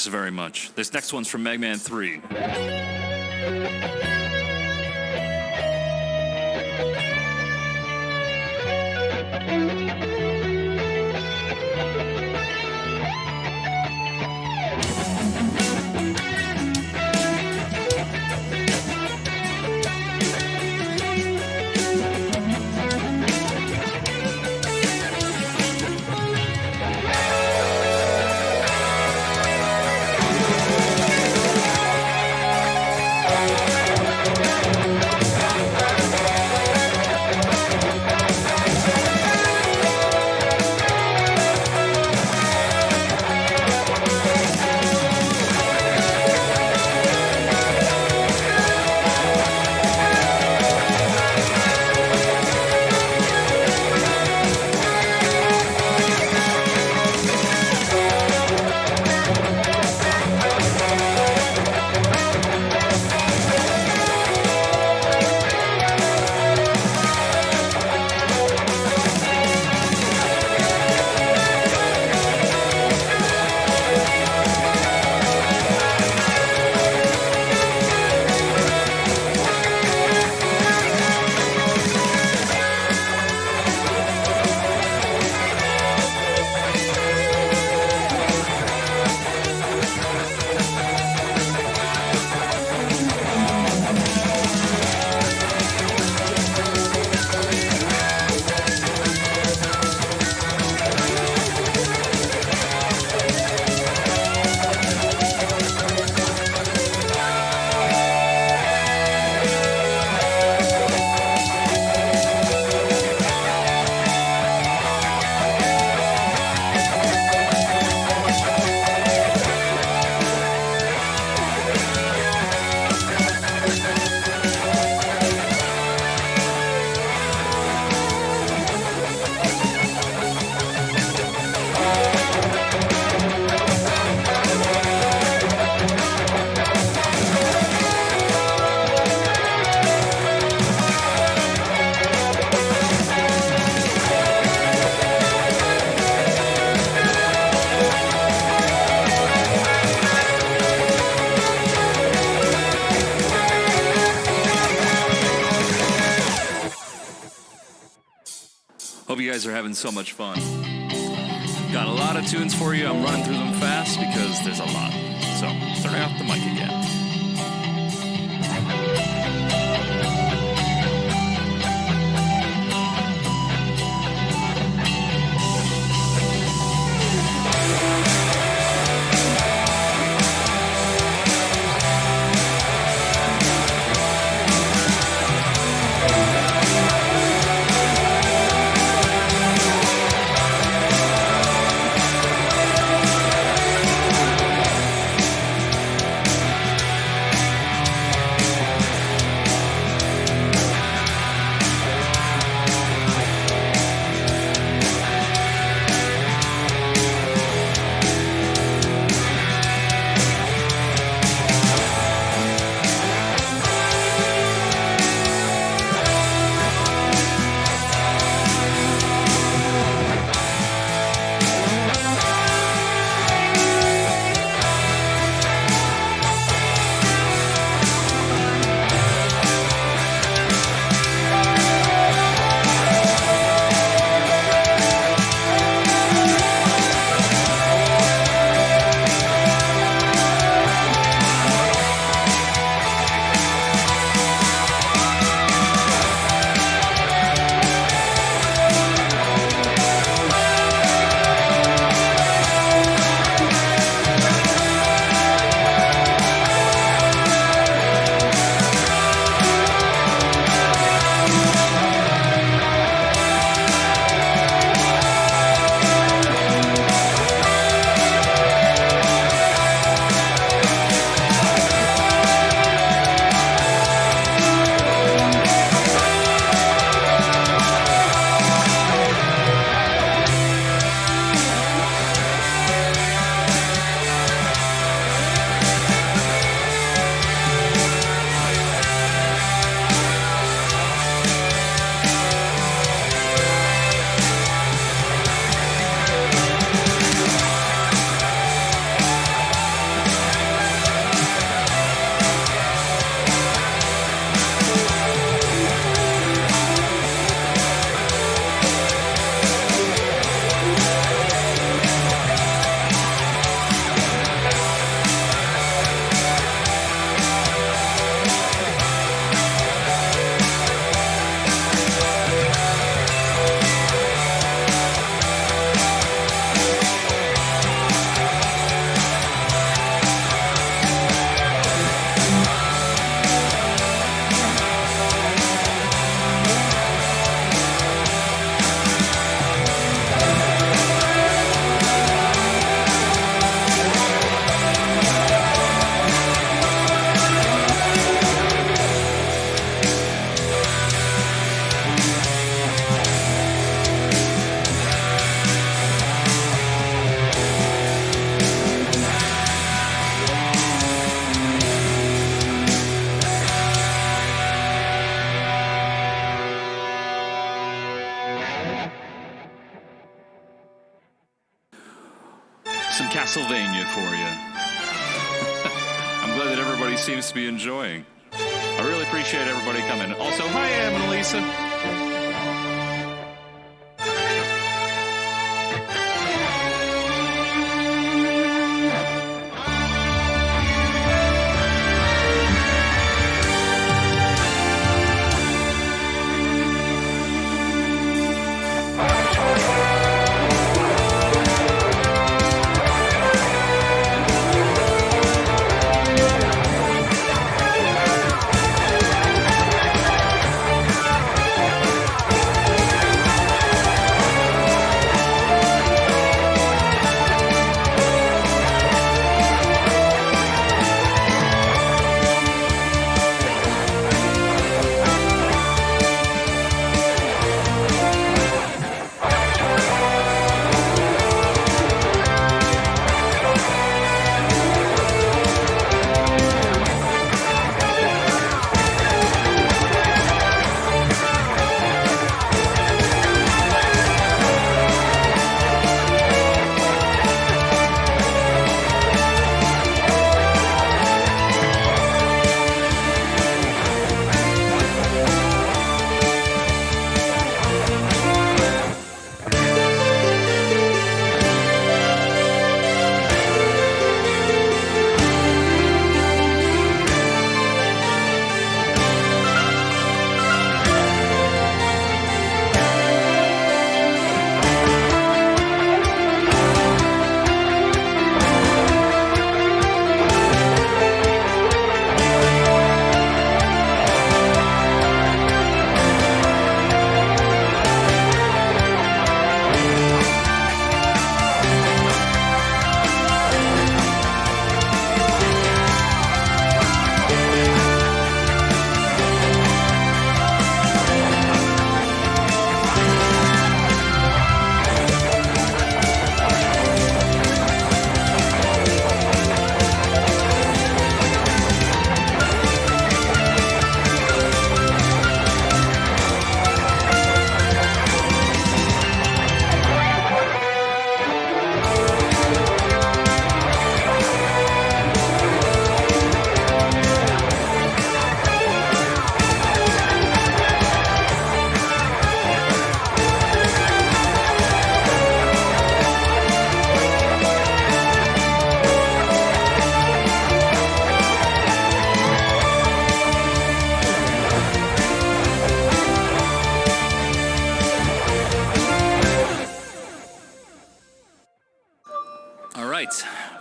Thanks very much. This next one's from Megman 3. Hope you guys are having so much fun. Got a lot of tunes for you. I'm running through them fast because there's a lot. So, starting off the mic again. Castlevania for you. I'm glad that everybody seems to be enjoying. I really appreciate everybody coming. Also, hi, Em and Lisa.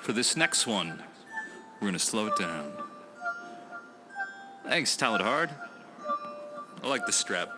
For this next one, we're gonna slow it down. Thanks, Talent Hard. I like the strap.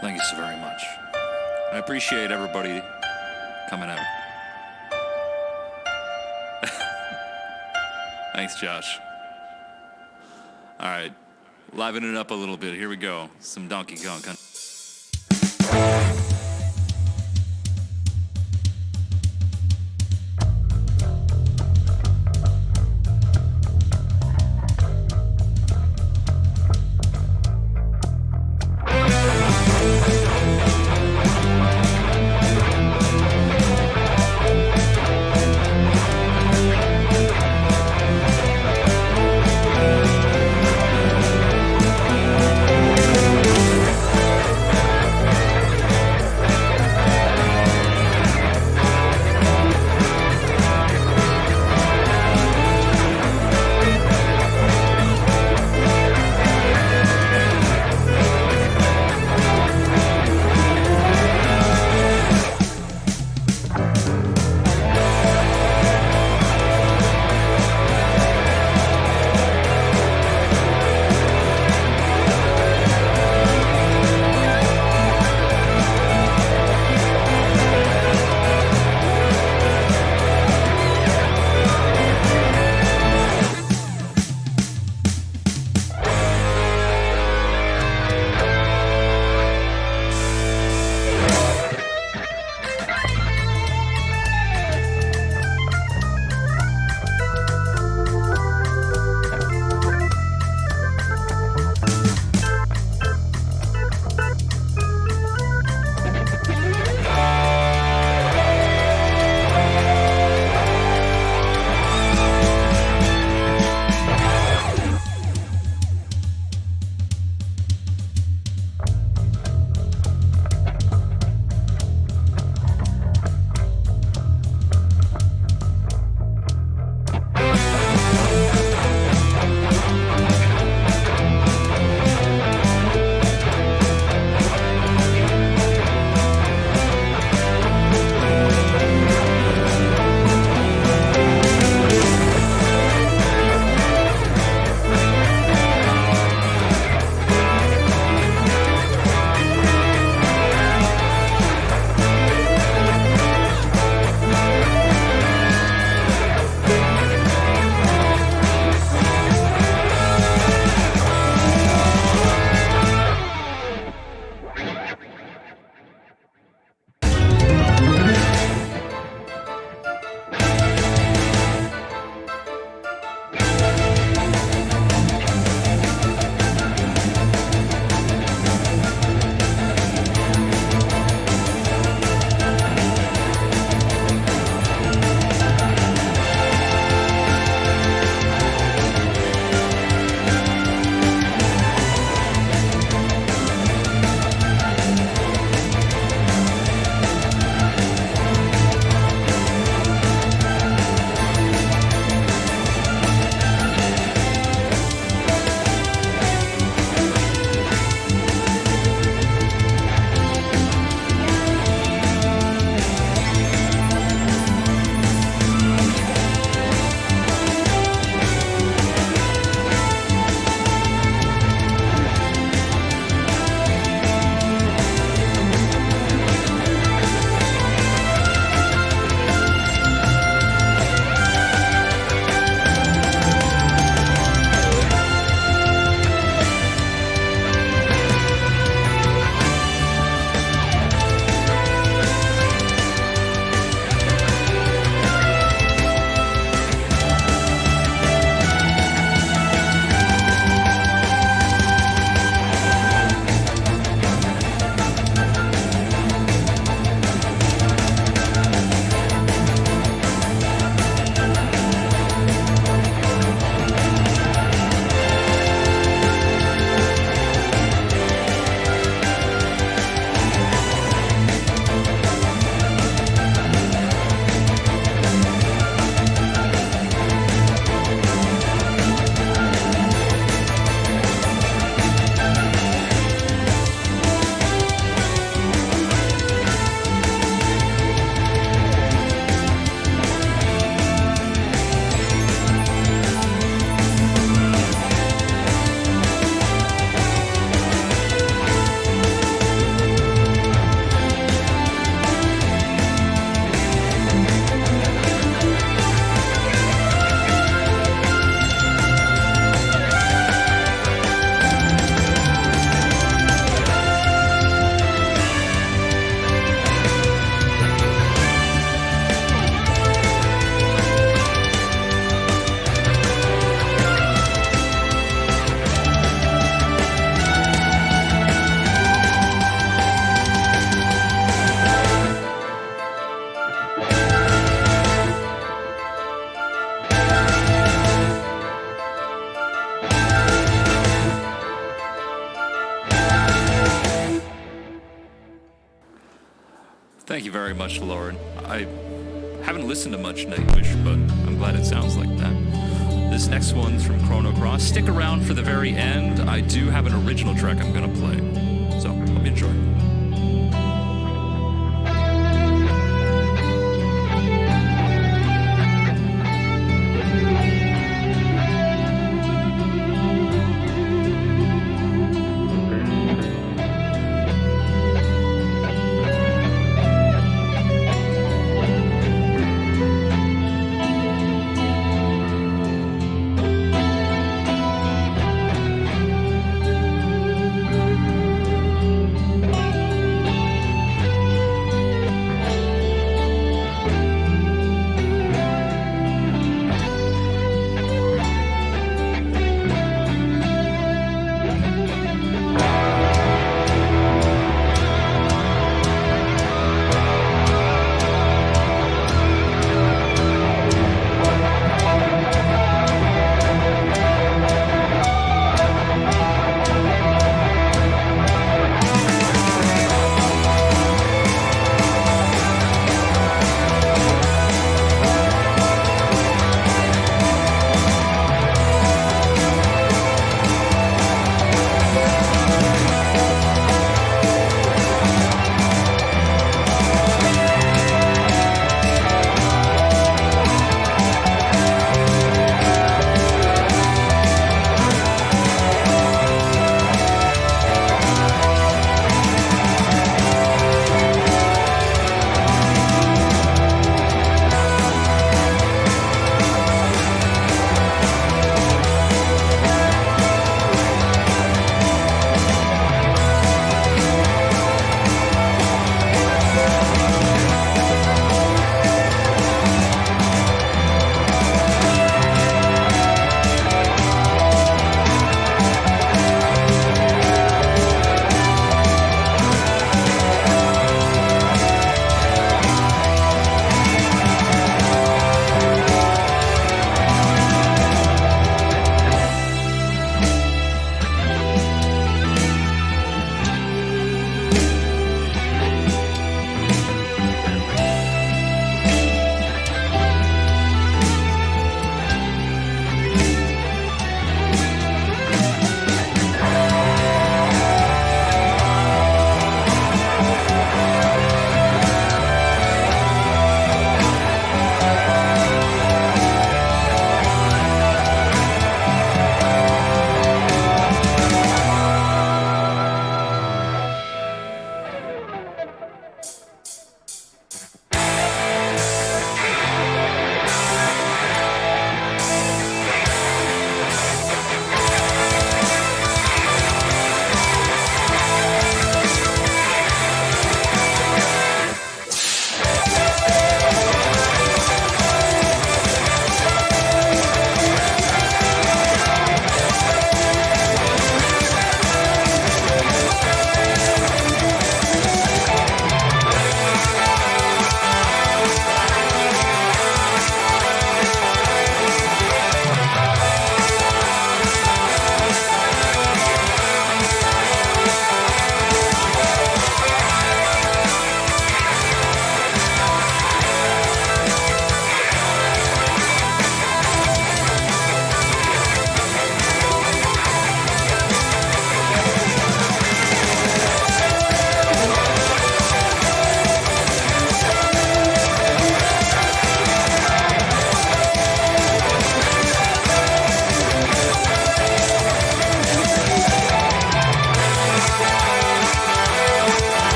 Thank you so very much. I appreciate everybody coming out. Thanks, Josh. All right, liven it up a little bit. Here we go. Some Donkey Kong. Thank you very much, Lauren. I haven't listened to much Nightwish, but I'm glad it sounds like that. This next one's from Chrono Cross. Stick around for the very end. I do have an original track I'm gonna play, so hope you enjoy.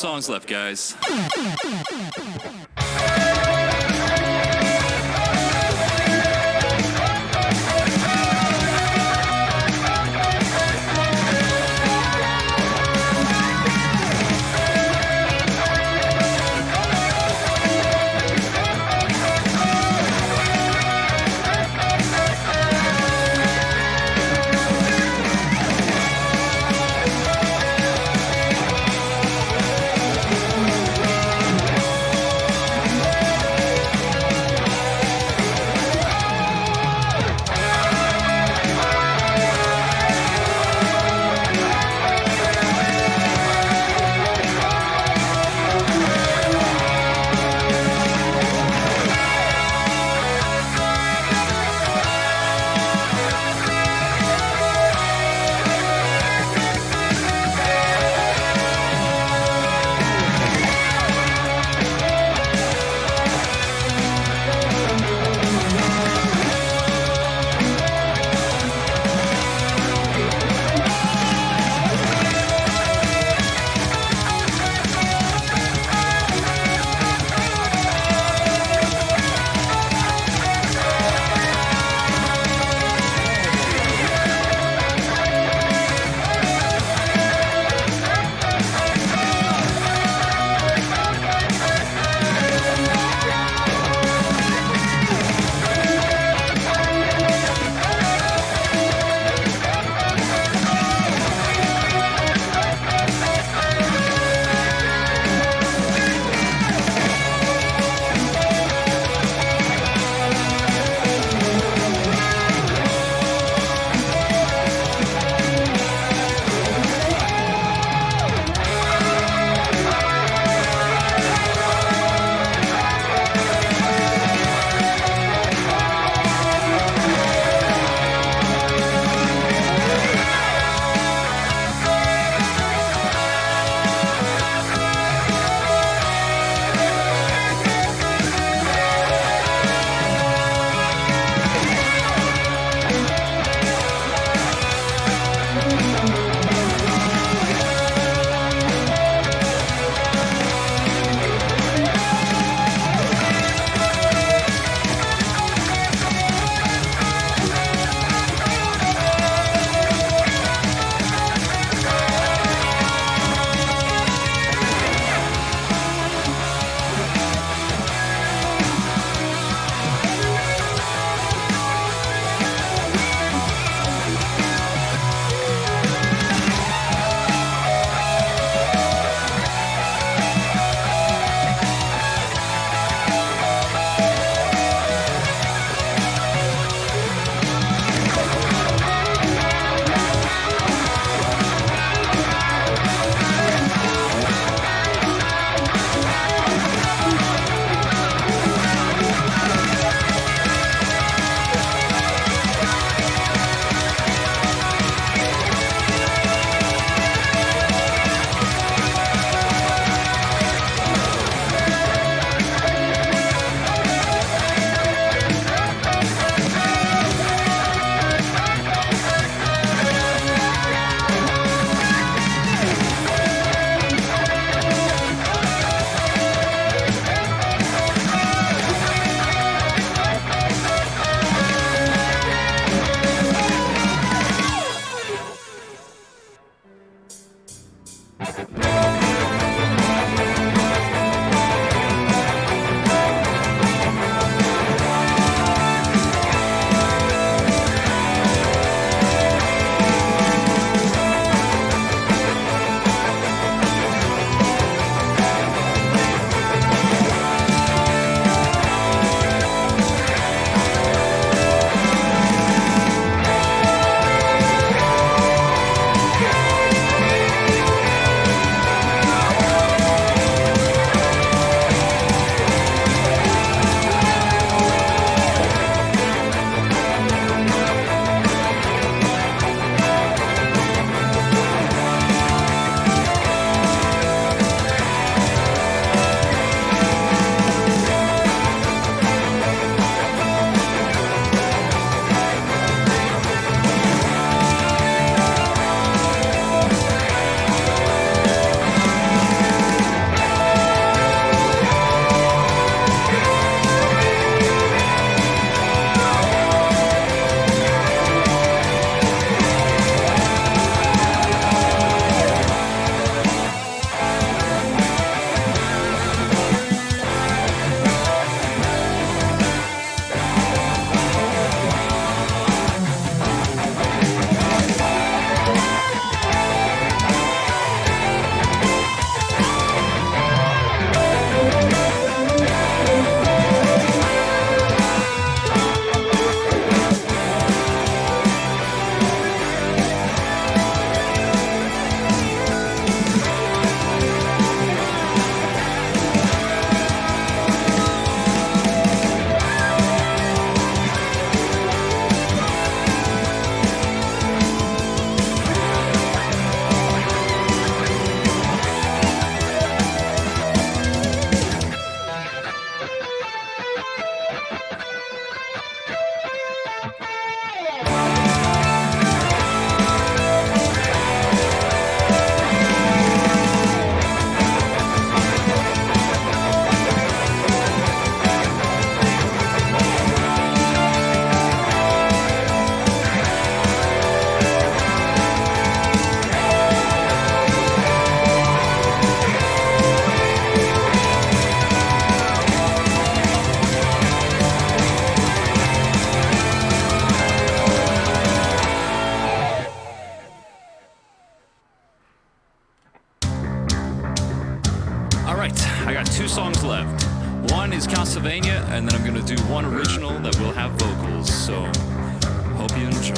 songs left, guys. I got 2 songs left. One is Castlevania, and then I'm gonna do one original that will have vocals, so hope you enjoy.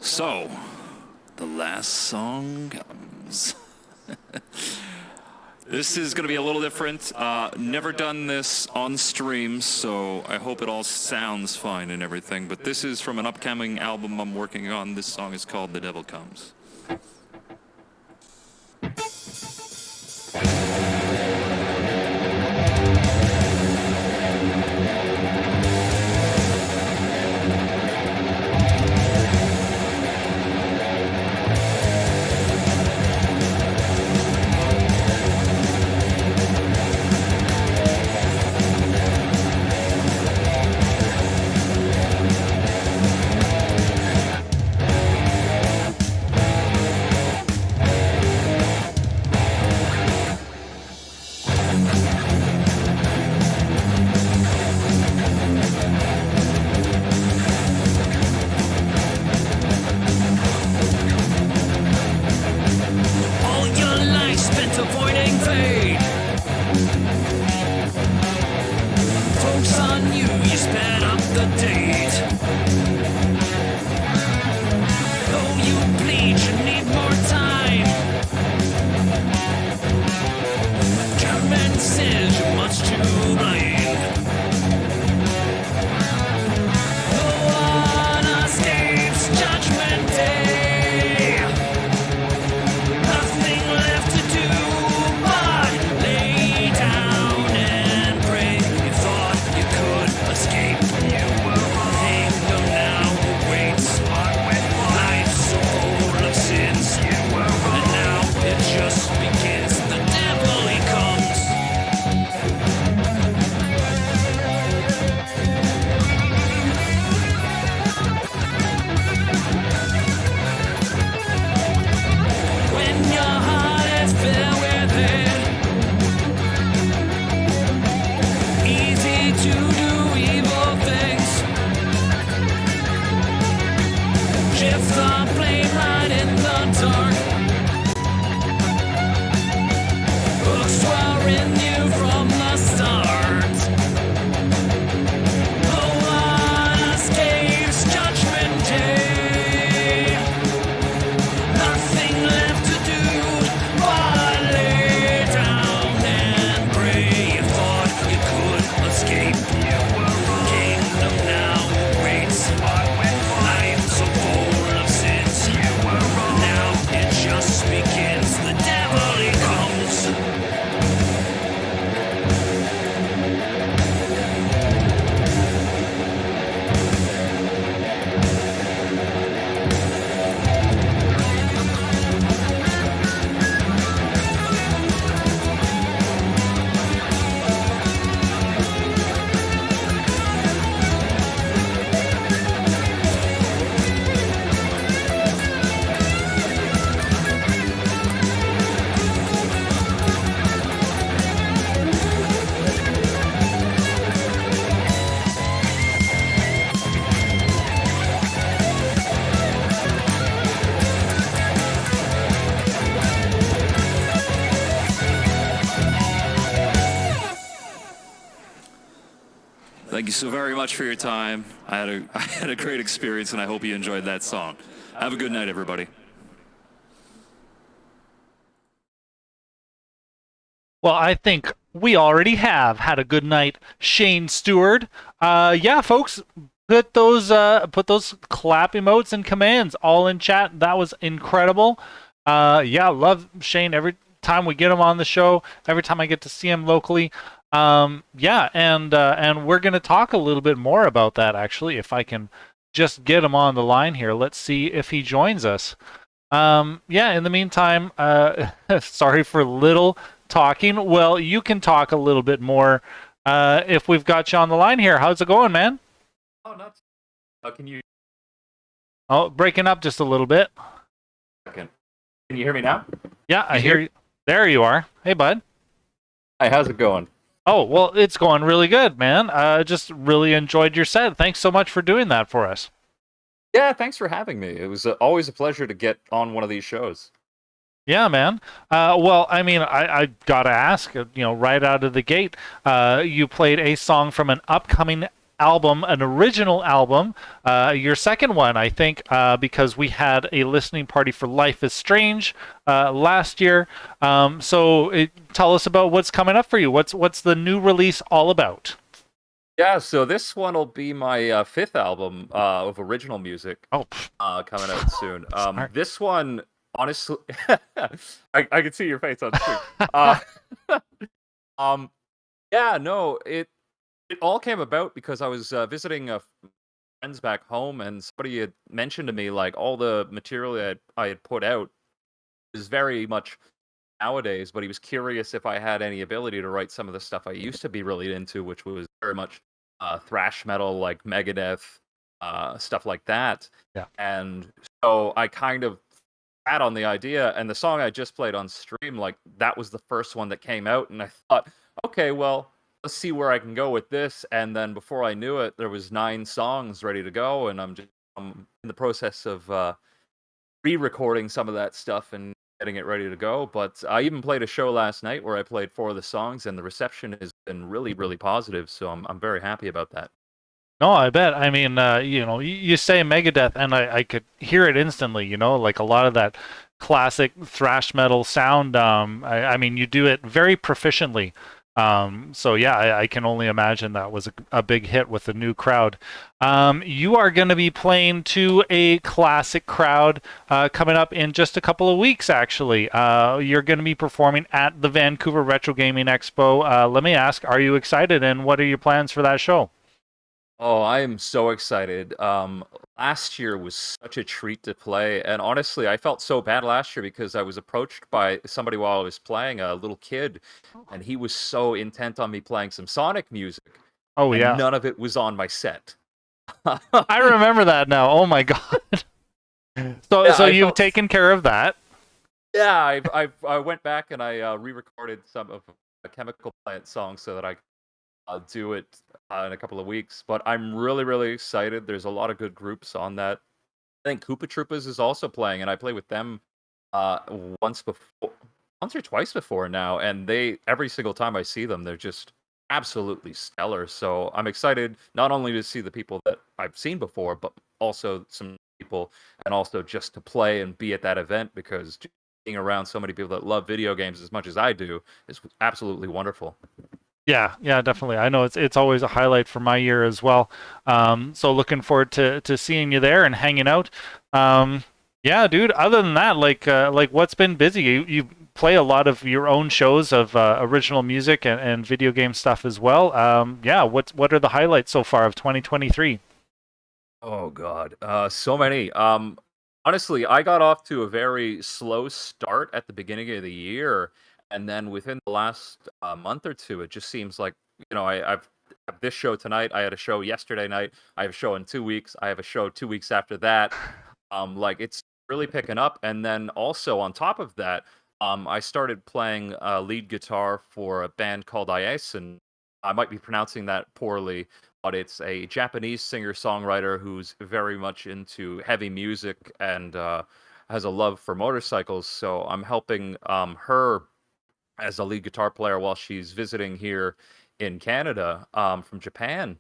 So, the last song comes. This is going to be a little different. Never done this on stream, so I hope it all sounds fine and everything. But this is from an upcoming album I'm working on. This song is called The Devil Comes. warn you from the start. The one escapes Judgment Day. Nothing left to do but lay down and pray. You thought you could escape. You were wrong. Kingdom now waits. Life so full of sins. You were wrong. Now it just begins. The devil he comes. Thank you so very much for your time. I had a great experience, and I hope you enjoyed that song. Have a good night, everybody. Well, I think we already have had a good night, ShaneSteward. Yeah, folks, put those clap emotes and commands all in chat. That was incredible. Yeah, love Shane every time we get him on the show. Every time I get to see him locally. Yeah, and we're gonna talk a little bit more about that actually. If I can just get him on the line here, let's see if he joins us. Yeah. In the meantime, sorry for little talking. Well, you can talk a little bit more if we've got you on the line here. How's it going, man? Oh, nuts. How can you? Oh, breaking up just a little bit. Can you hear me now? Yeah, I hear you. There you are. Hey, bud. Hi, how's it going? Oh, well, it's going really good, man. Just really enjoyed your set. Thanks so much for doing that for us. Yeah, thanks for having me. It was always a pleasure to get on one of these shows. Yeah, man. Well, I mean, I gotta ask, right out of the gate, you played a song from an upcoming album, an original album, your second one, I think, because we had a listening party for Life is Strange last year. So tell us about what's coming up for you. What's the new release all about? Yeah, so this one will be my fifth album of original music. Oh, coming out soon. This one, honestly, I can see your face on screen. Yeah, no, it all came about because I was visiting friends back home, and somebody had mentioned to me like all the material that I had put out is very much nowadays, but he was curious if I had any ability to write some of the stuff I used to be really into, which was very much thrash metal, like Megadeth, stuff like that. Yeah. And so I kind of had on the idea, and the song I just played on stream, like that was the first one that came out, and I thought, okay, well, let's see where I can go with this. And then before I knew it, there was 9 songs ready to go, and I'm in the process of re-recording some of that stuff and getting it ready to go. But I even played a show last night where I played 4 of the songs, and the reception has been really, really positive. So I'm very happy about that. No, I bet. I mean, you say Megadeth, and I could hear it instantly. Like a lot of that classic thrash metal sound. I mean, you do it very proficiently. So yeah, I can only imagine that was a big hit with the new crowd. You are going to be playing to a classic crowd coming up in just a couple of weeks, actually. You're going to be performing at the Vancouver Retro Gaming Expo. Let me ask, are you excited, and what are your plans for that show? Oh, I am so excited. Last year was such a treat to play, and honestly, I felt so bad last year because I was approached by somebody while I was playing, a little kid, and he was so intent on me playing some Sonic music. Oh, and yeah. none of it was on my set. I remember that now. Oh my god. So Yeah, you've taken care of that. Yeah, I went back and I re-recorded some of a Chemical Plant song so that I could do it in a couple of weeks. But I'm really, really excited. There's a lot of good groups on that. I think Koopa Troopas is also playing, and I played with them once before. once or twice before now, and every single time I see them, they're just absolutely stellar. So I'm excited not only to see the people that I've seen before, but also some people, and also just to play and be at that event, because being around so many people that love video games as much as I do is absolutely wonderful. Yeah, definitely. I know it's always a highlight for my year as well. So looking forward to seeing you there and hanging out. Yeah, dude. Other than that, like what's been busy? You play a lot of your own shows of original music and video game stuff as well. Yeah, what are the highlights so far of 2023? Oh God, so many. Honestly, I got off to a very slow start at the beginning of the year, and then within the last month or two, it just seems like, I've have this show tonight. I had a show yesterday night. I have a show in 2 weeks. I have a show 2 weeks after that. Like, it's really picking up, and then also on top of that, I started playing lead guitar for a band called IS, and I might be pronouncing that poorly, but it's a Japanese singer-songwriter who's very much into heavy music and has a love for motorcycles. So I'm helping her as a lead guitar player while she's visiting here in Canada from Japan.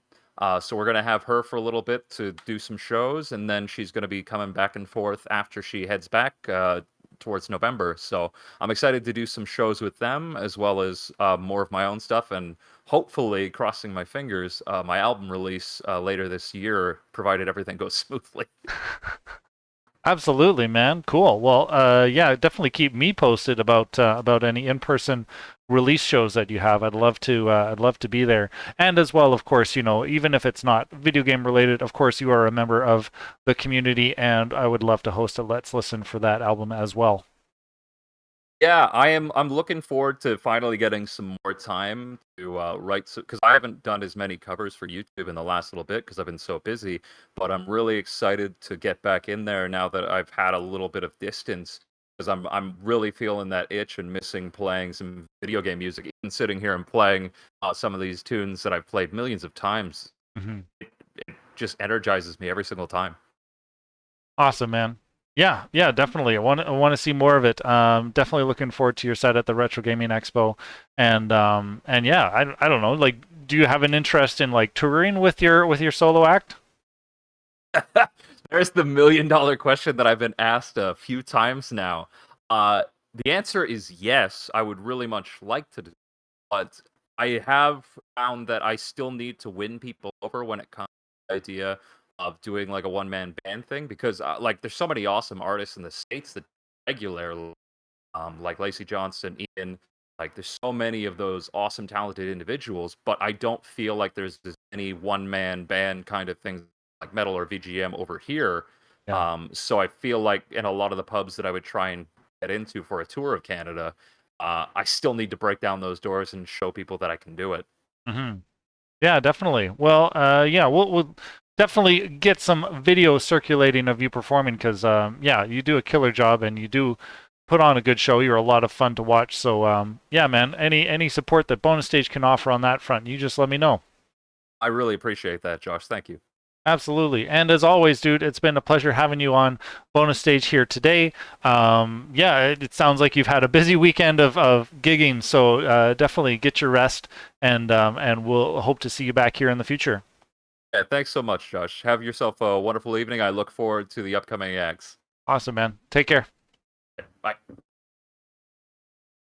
So we're going to have her for a little bit to do some shows, and then she's going to be coming back and forth after she heads back towards November. So I'm excited to do some shows with them, as well as more of my own stuff, and hopefully, crossing my fingers, my album release later this year, provided everything goes smoothly. Absolutely, man. Cool. Well, yeah, definitely keep me posted about any in-person release shows that you have. I'd love to be there. And as well, of course, even if it's not video game related, of course, you are a member of the community, and I would love to host a Let's Listen for that album as well. Yeah, I'm looking forward to finally getting some more time to write, because I haven't done as many covers for YouTube in the last little bit because I've been so busy. But I'm really excited to get back in there now that I've had a little bit of distance, because I'm really feeling that itch and missing playing some video game music. Even sitting here and playing some of these tunes that I've played millions of times, it just energizes me every single time. Awesome, man. Yeah, definitely. I want to see more of it. Definitely looking forward to your set at the Retro Gaming Expo, and yeah, I don't know. Like, do you have an interest in like touring with your solo act? There's the $1 million question that I've been asked a few times now. The answer is yes. I would really much like to do, but I have found that I still need to win people over when it comes to the idea of doing like a one-man band thing, because like there's so many awesome artists in the States that regularly, like Lacey Johnson, Ian, like there's so many of those awesome talented individuals, but I don't feel like there's any one-man band kind of things like metal or VGM over here. Yeah. So I feel like in a lot of the pubs that I would try and get into for a tour of Canada, I still need to break down those doors and show people that I can do it. Mm-hmm. Yeah, definitely. Well, yeah, we'll definitely get some video circulating of you performing, because yeah, you do a killer job and you do put on a good show. You're a lot of fun to watch. So yeah, man, any support that Bonus Stage can offer on that front, you just let me know. I really appreciate that, Josh. Thank you. Absolutely. And as always, dude, it's been a pleasure having you on Bonus Stage here today. Yeah, it sounds like you've had a busy weekend of gigging, so definitely get your rest, and we'll hope to see you back here in the future. Yeah, thanks so much, Josh. Have yourself a wonderful evening. I look forward to the upcoming acts. Awesome, man. Take care. Bye.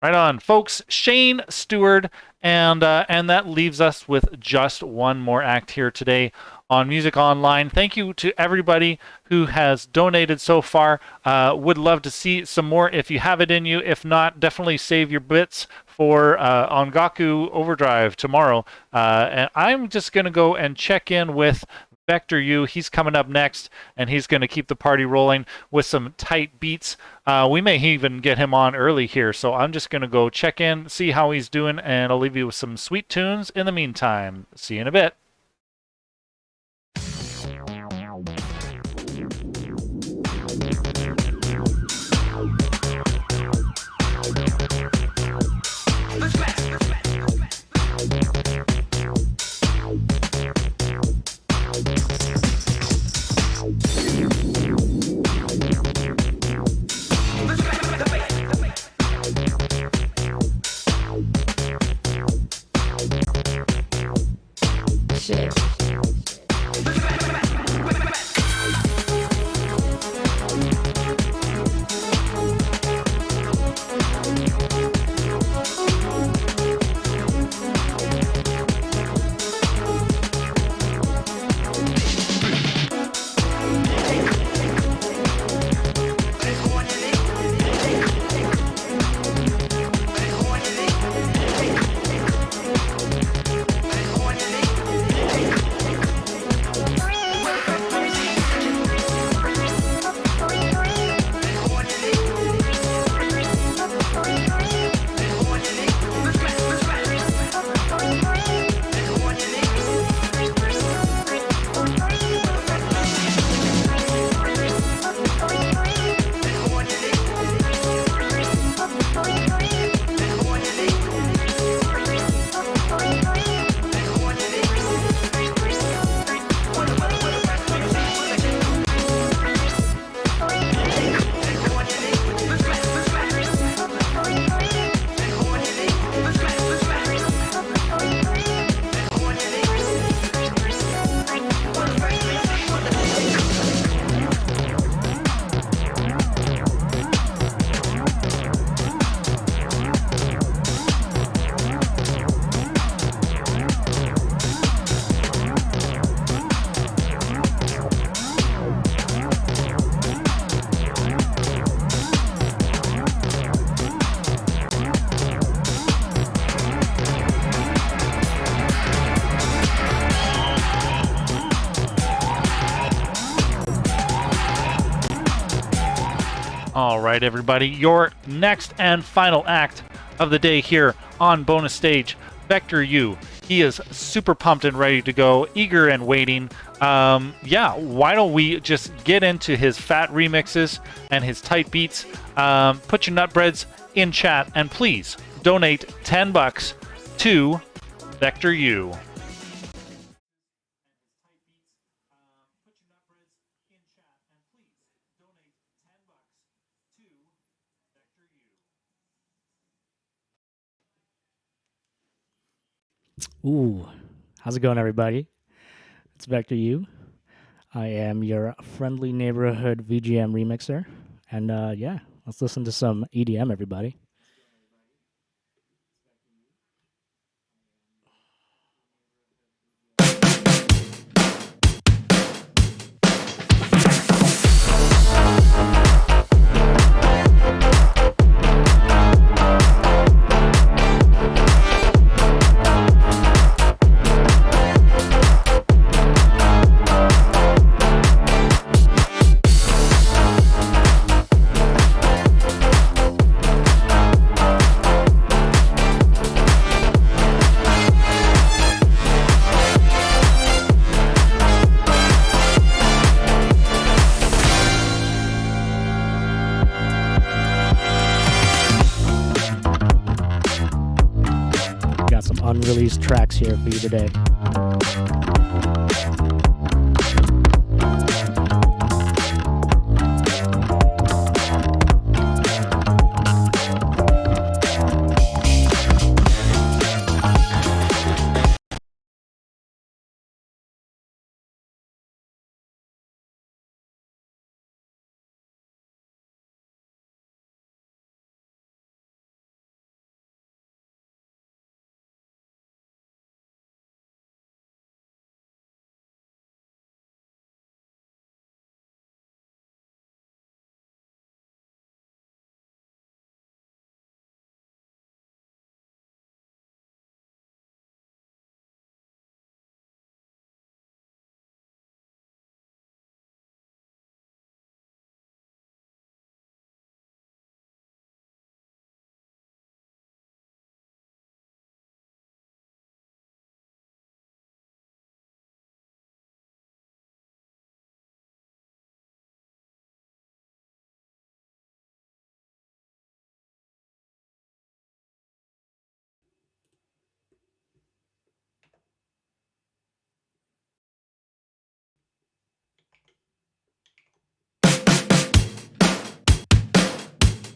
Right on, folks. ShaneSteward, and that leaves us with just one more act here today on Music Online. Thank you to everybody who has donated so far. Would love to see some more if you have it in you. If not, definitely save your bits for Ongaku Overdrive tomorrow. And I'm just going to go and check in with Vector U. He's coming up next, and he's going to keep the party rolling with some tight beats. We may even get him on early here, so I'm just going to go check in, see how he's doing, and I'll leave you with some sweet tunes in the meantime. See you in a bit. All right, everybody. Your next and final act of the day here on bonus stage, Vector U. He is super pumped and ready to go, eager and waiting. Yeah, why don't we just get into his fat remixes and his tight beats? Put your nutbreads in chat and please donate $10 to Vector U. Ooh, how's it going, everybody? It's Vector U. I am your friendly neighborhood VGM remixer. And yeah, let's listen to some EDM, everybody. Unreleased tracks here for you today.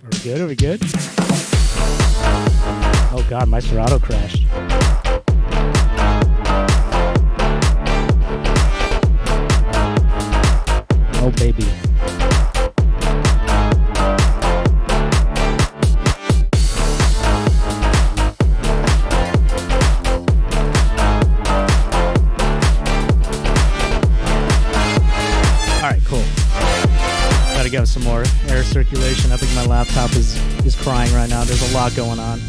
Are we good? Are we good? Oh god, my Serato crashed. Oh baby. Alright, cool. Gotta get some more air circulation. I think my laptop is crying right now. There's a lot going on.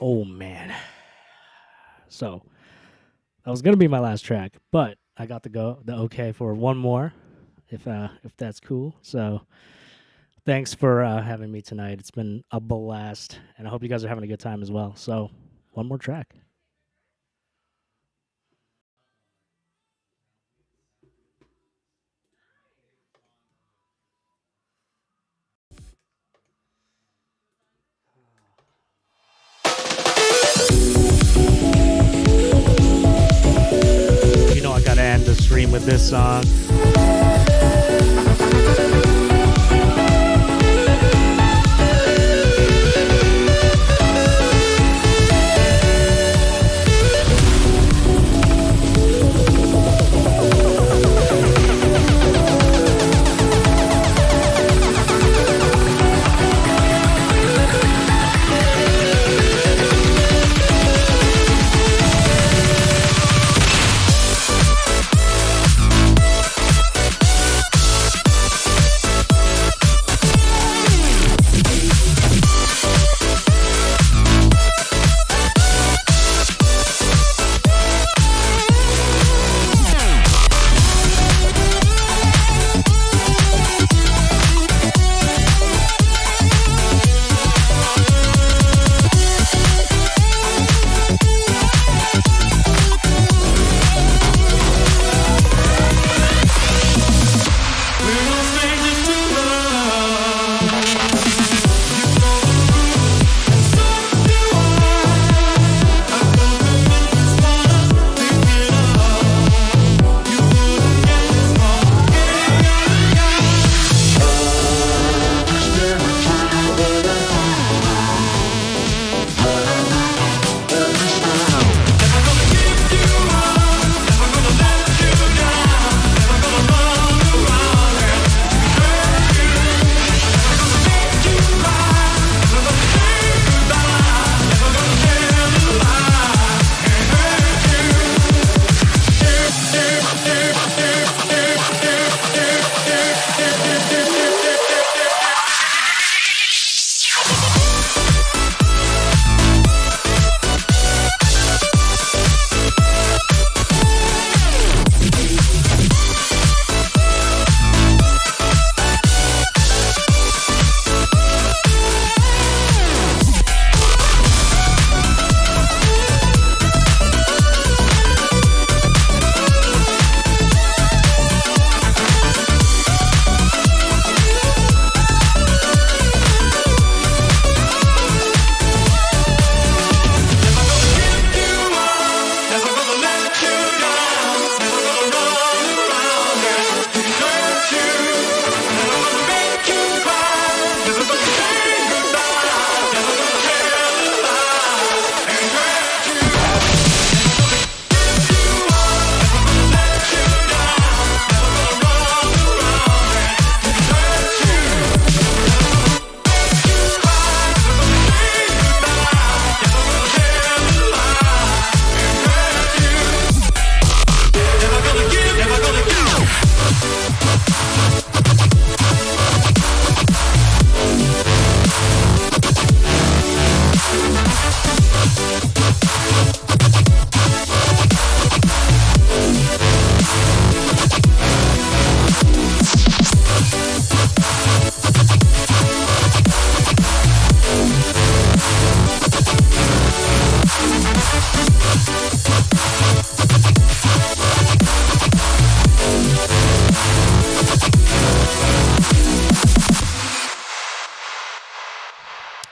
Oh man. So that was gonna be my last track, but I got the okay for one more, if that's cool. So thanks for having me tonight. It's been a blast, and I hope you guys are having a good time as well. So one more track. You know I gotta end the stream with this song.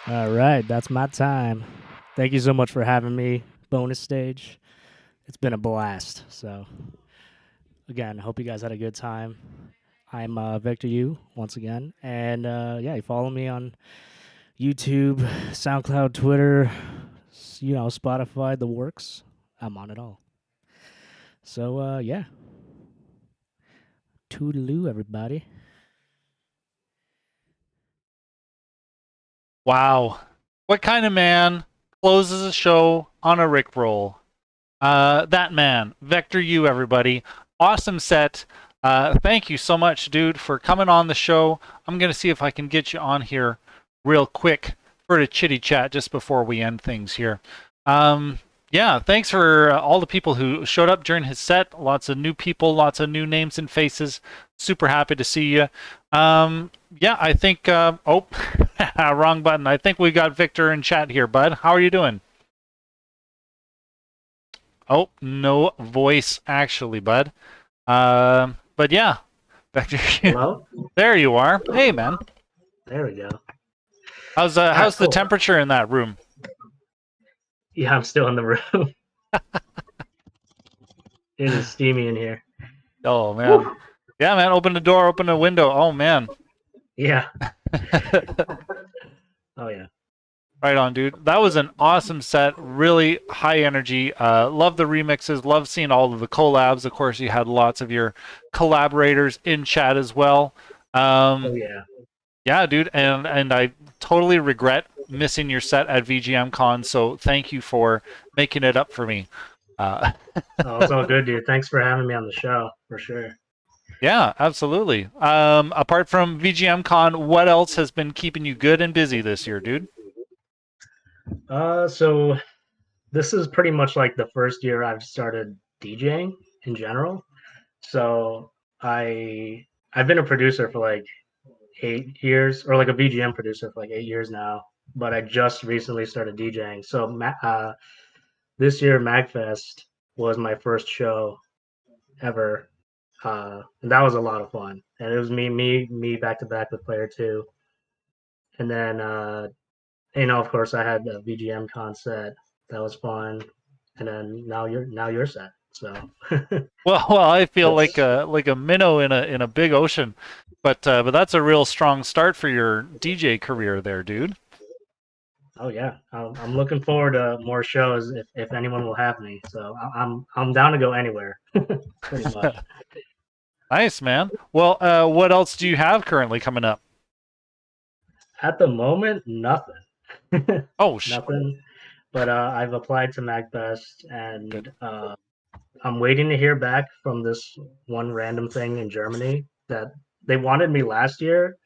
All right, that's my time. Thank you so much for having me. Bonus stage. It's been a blast. So, again, I hope you guys had a good time. I'm Victor U once again. And yeah, you follow me on YouTube, SoundCloud, Twitter, Spotify, the works. I'm on it all. So, yeah. Toodaloo, everybody. Wow. What kind of man closes a show on a Rickroll? That man, Vector U, everybody. Awesome set. Thank you so much, dude, for coming on the show. I'm going to see if I can get you on here real quick for a chitty chat just before we end things here. Yeah, thanks for all the people who showed up during his set. Lots of new people, lots of new names and faces. Super happy to see you. Yeah, I think. Oh, wrong button. I think we got Victor in chat here, bud. How are you doing? Oh, no voice actually, bud. But yeah, Victor. Hello? There you are. Hey, man. There we go. How's the temperature in that room? Yeah, I'm still in the room. It is steamy in here. Oh man. Woo! Yeah, man. Open the door. Open the window. Oh man. Yeah. Oh yeah. Right on, dude. That was an awesome set. Really high energy. Love the remixes. Love seeing all of the collabs. Of course, you had lots of your collaborators in chat as well. Oh yeah. Yeah, dude. And I totally regret missing your set at VGM Con. So thank you for making it up for me. Oh, it's all good, dude. Thanks for having me on the show, for sure. Yeah, absolutely. Apart from VGM Con, what else has been keeping you good and busy this year, dude? So this is pretty much like the first year I've started DJing in general. So I've been a producer for like 8 years, or like a VGM producer for like 8 years now. But I just recently started DJing. So this year MagFest was my first show ever, and that was a lot of fun. And it was me back to back with Player Two, and then of course I had the VGM con set that was fun, and then now you're set. So well, I feel like a minnow in a big ocean, but that's a real strong start for your DJ career there, dude. Oh yeah, I'm looking forward to more shows if anyone will have me. So I'm down to go anywhere, pretty much. Nice, man. Well, what else do you have currently coming up? At the moment, nothing. Oh, nothing. But I've applied to MagFest, and I'm waiting to hear back from this one random thing in Germany that they wanted me last year,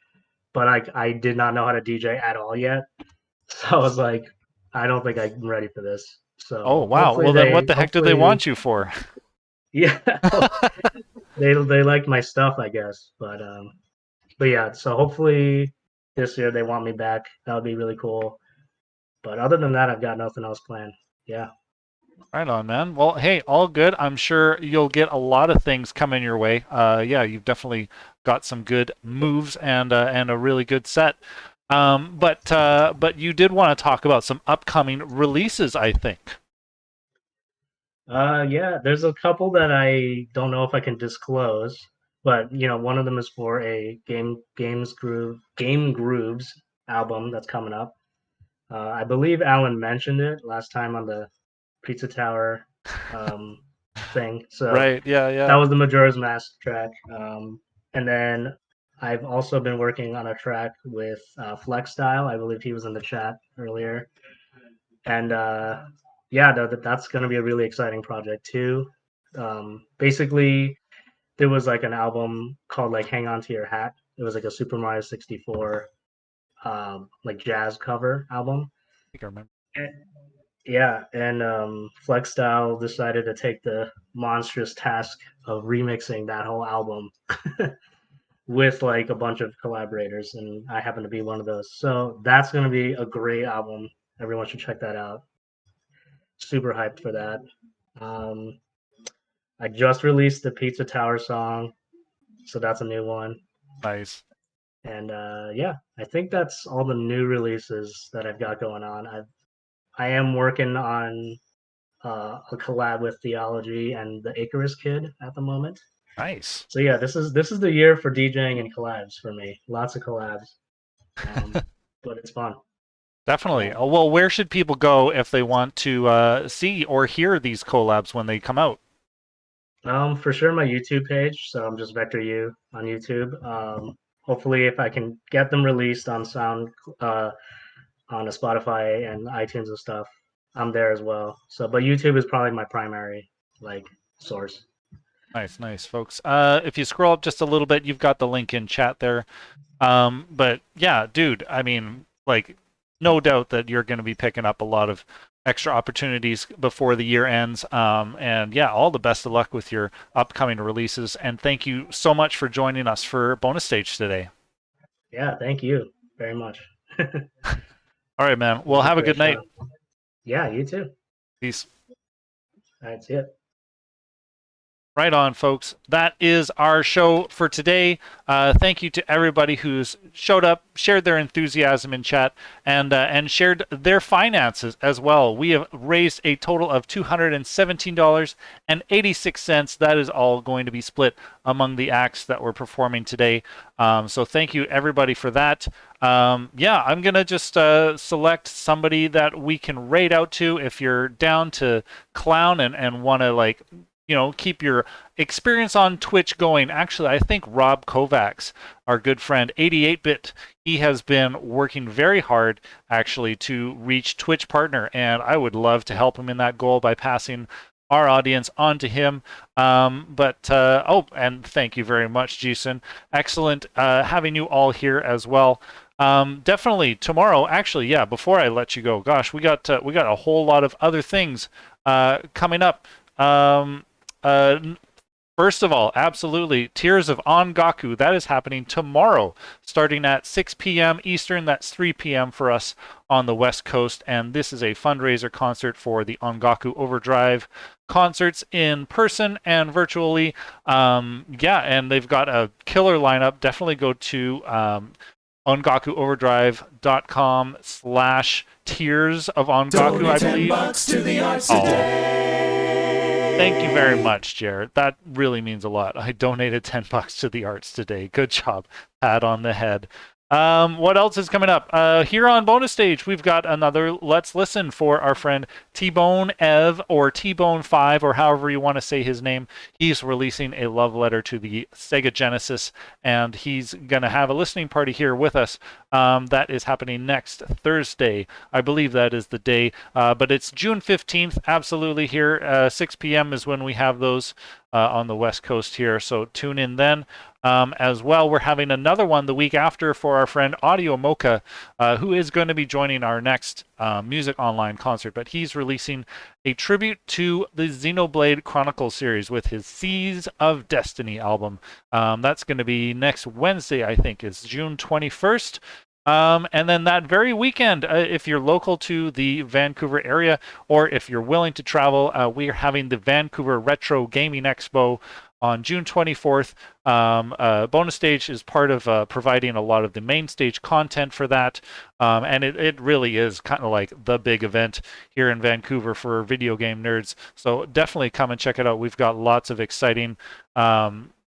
but I did not know how to DJ at all yet. So I was like, I don't think I'm ready for this. So oh wow. Well, then what the heck do they want you for? Yeah, they like my stuff, I guess. But yeah. So hopefully this year they want me back. That would be really cool. But other than that, I've got nothing else planned. Yeah. Right on, man. Well, hey, all good. I'm sure you'll get a lot of things coming your way. Yeah, you've definitely got some good moves and a really good set. But you did want to talk about some upcoming releases, I think. Yeah, there's a couple that I don't know if I can disclose, but one of them is for a Game Grooves album that's coming up. I believe Alan mentioned it last time on the Pizza Tower thing. So right, yeah. That was the Majora's Mask track. And then I've also been working on a track with Flex Style. I believe he was in the chat earlier. And yeah, that's going to be a really exciting project too. Basically, there was like an album called like "Hang On to Your Hat." It was like a Super Mario 64 like jazz cover album. I think I remember. Yeah, and Flex Style decided to take the monstrous task of remixing that whole album with like a bunch of collaborators, and I happen to be one of those. So that's going to be a great album. Everyone should check that out. Super hyped for that. I just released the Pizza Tower song, so that's a new one. Nice. And yeah, I think that's all the new releases that I've got going on. I am working on a collab with Theology and the Icarus Kid at the moment. Nice. So yeah, this is the year for DJing and collabs for me. Lots of collabs, but it's fun. Definitely. Well, where should people go if they want to see or hear these collabs when they come out? For sure, my YouTube page. So I'm just Vector U on YouTube. Hopefully, if I can get them released on on a Spotify and iTunes and stuff, I'm there as well. So, but YouTube is probably my primary like source. Nice, folks. If you scroll up just a little bit, you've got the link in chat there. But yeah, dude, I mean, like, no doubt that you're going to be picking up a lot of extra opportunities before the year ends. And yeah, all the best of luck with your upcoming releases. And thank you so much for joining us for bonus stage today. Yeah, thank you very much. All right, man. Well, have a good night. Yeah, you too. Peace. All right, see ya. Right on, folks. That is our show for today. Thank you to everybody who's showed up, shared their enthusiasm in chat, and shared their finances as well. We have raised a total of $217.86. That is all going to be split among the acts that we're performing today. So thank you, everybody, for that. Yeah, I'm going to just select somebody that we can raid out to. If you're down to clown and want to, like, keep your experience on Twitch going. Actually, I think Rob Kovacs, our good friend, 88-Bit, he has been working very hard, actually, to reach Twitch Partner, and I would love to help him in that goal by passing our audience on to him. Oh, and thank you very much, Jason. Excellent having you all here as well. Definitely tomorrow, actually, yeah, before I let you go, gosh, we got a whole lot of other things coming up. First of all, absolutely, Tears of Ongaku, that is happening tomorrow, starting at 6 p.m. Eastern. That's 3 p.m. for us on the West Coast, and this is a fundraiser concert for the Ongaku Overdrive concerts in person and virtually. Yeah, and they've got a killer lineup. Definitely go to ongakuoverdrive.com/tears of Ongaku, I believe. $10 to the arts today. Thank you very much, Jared. That really means a lot. I donated $10 to the arts today. Good job. Pat on the head. What else is coming up? Here on bonus stage, we've got another Let's Listen for our friend T-Bone Ev, or T-Bone 5, or however you want to say his name. He's releasing a love letter to the Sega Genesis, and he's going to have a listening party here with us. That is happening next Thursday. I believe that is the day, but it's June 15th, absolutely here. 6 p.m. is when we have those on the West Coast here, so tune in then. As well, we're having another one the week after for our friend Audio Mocha, who is going to be joining our next Music Online concert, but he's releasing a tribute to the Xenoblade Chronicles series with his Seas of Destiny album. That's going to be next Wednesday, I think, is June 21st. And then that very weekend, if you're local to the Vancouver area, or if you're willing to travel, we are having the Vancouver Retro Gaming Expo on June 24th. Bonus Stage is part of providing a lot of the main stage content for that. And it really is kind of like the big event here in Vancouver for video game nerds. So definitely come and check it out. We've got lots of exciting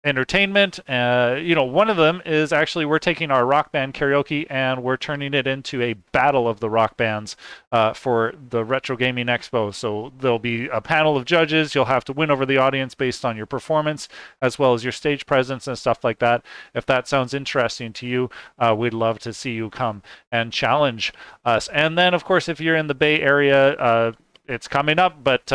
entertainment. One of them is actually we're taking our rock band karaoke and we're turning it into a battle of the rock bands for the Retro Gaming Expo. So there'll be a panel of judges. You'll have to win over the audience based on your performance as well as your stage presence and stuff like that. If that sounds interesting to you, we'd love to see you come and challenge us. And then, of course, if you're in the Bay Area, it's coming up, but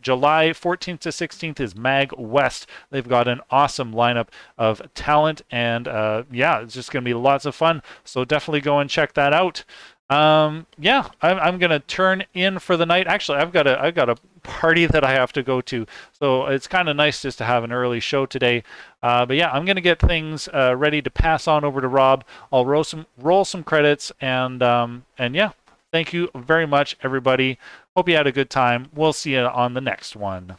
July 14th to 16th is Mag West. They've got an awesome lineup of talent, and yeah, it's just going to be lots of fun. So definitely go and check that out. Yeah, I'm going to turn in for the night. Actually, I've got a party that I have to go to, so it's kind of nice just to have an early show today. But yeah, I'm going to get things ready to pass on over to Rob. I'll roll some credits, and yeah, thank you very much, everybody. Hope you had a good time. We'll see you on the next one.